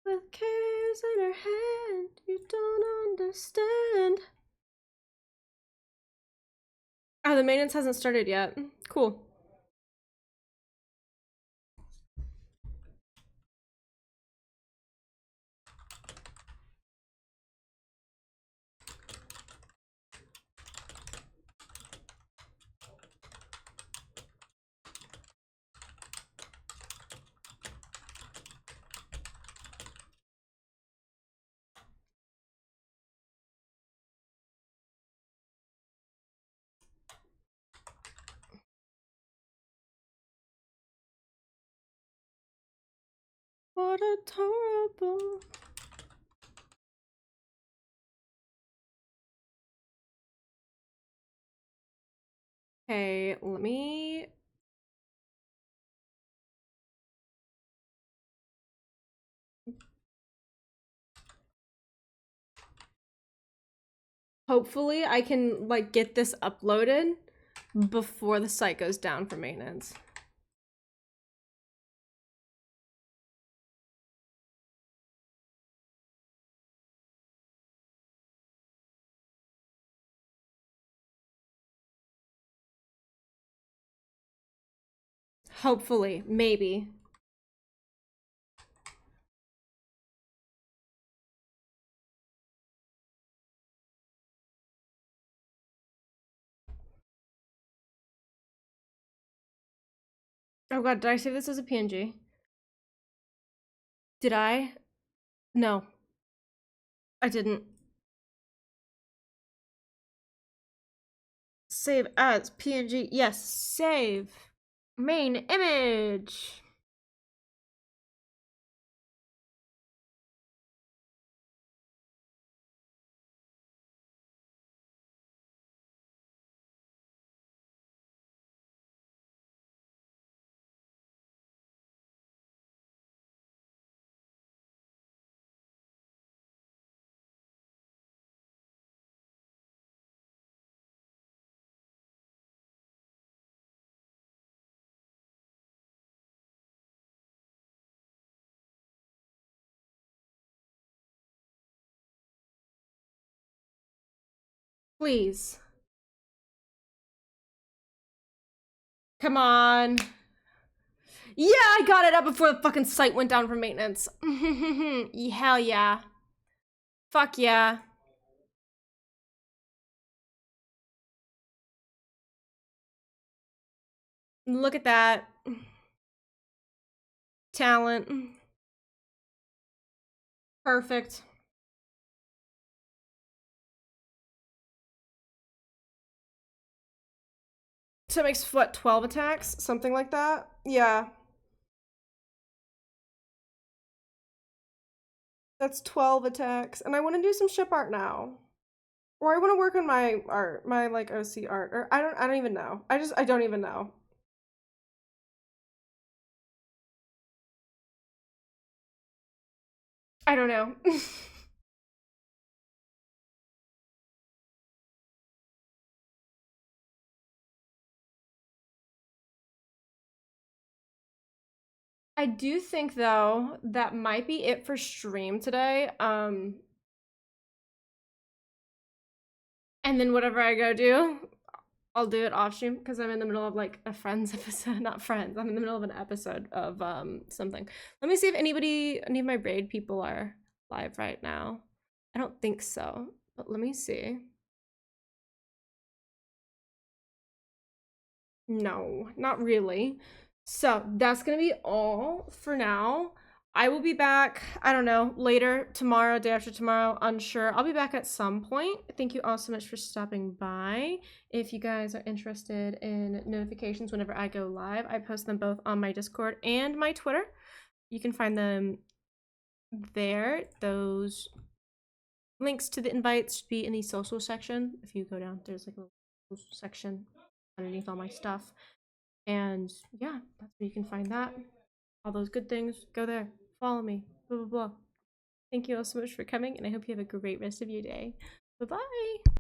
With cares in her hand, you don't understand. Ah, the maintenance hasn't started yet. Cool. What a terrible. Okay, let me. Hopefully I can like get this uploaded before the site goes down for maintenance. Hopefully, maybe. Oh god, did I save this as a PNG? Did I? No. I didn't. Save as PNG. Yes, save. Main image. Please. Come on. Yeah, I got it up before the fucking site went down for maintenance. Hell yeah. Fuck yeah. Look at that. Talent. Perfect. So it makes what, 12 attacks? Something like that? Yeah. That's 12 attacks. And I want to do some ship art now. Or I want to work on my art, my like OC art. Or I don't even know. I don't even know. I don't know. I do think though that might be it for stream today. And then whatever I go do, I'll do it off stream because I'm in the middle of like a Friends episode. Not Friends. I'm in the middle of an episode of something. Let me see if any of my raid people are live right now. I don't think so, but let me see. No, not really. So that's gonna be all for now. I will be back, I don't know, later, tomorrow, day after tomorrow, unsure. I'll be back at some point. Thank you all so much for stopping by. If you guys are interested in notifications whenever I go live, I post them both on my Discord and my Twitter. You can find them there. Those links to the invites should be in the social section. If you go down, there's like a social section underneath all my stuff. And yeah, that's where you can find that. All those good things, go there. Follow me, blah, blah, blah. Thank you all so much for coming, and I hope you have a great rest of your day. Bye-bye.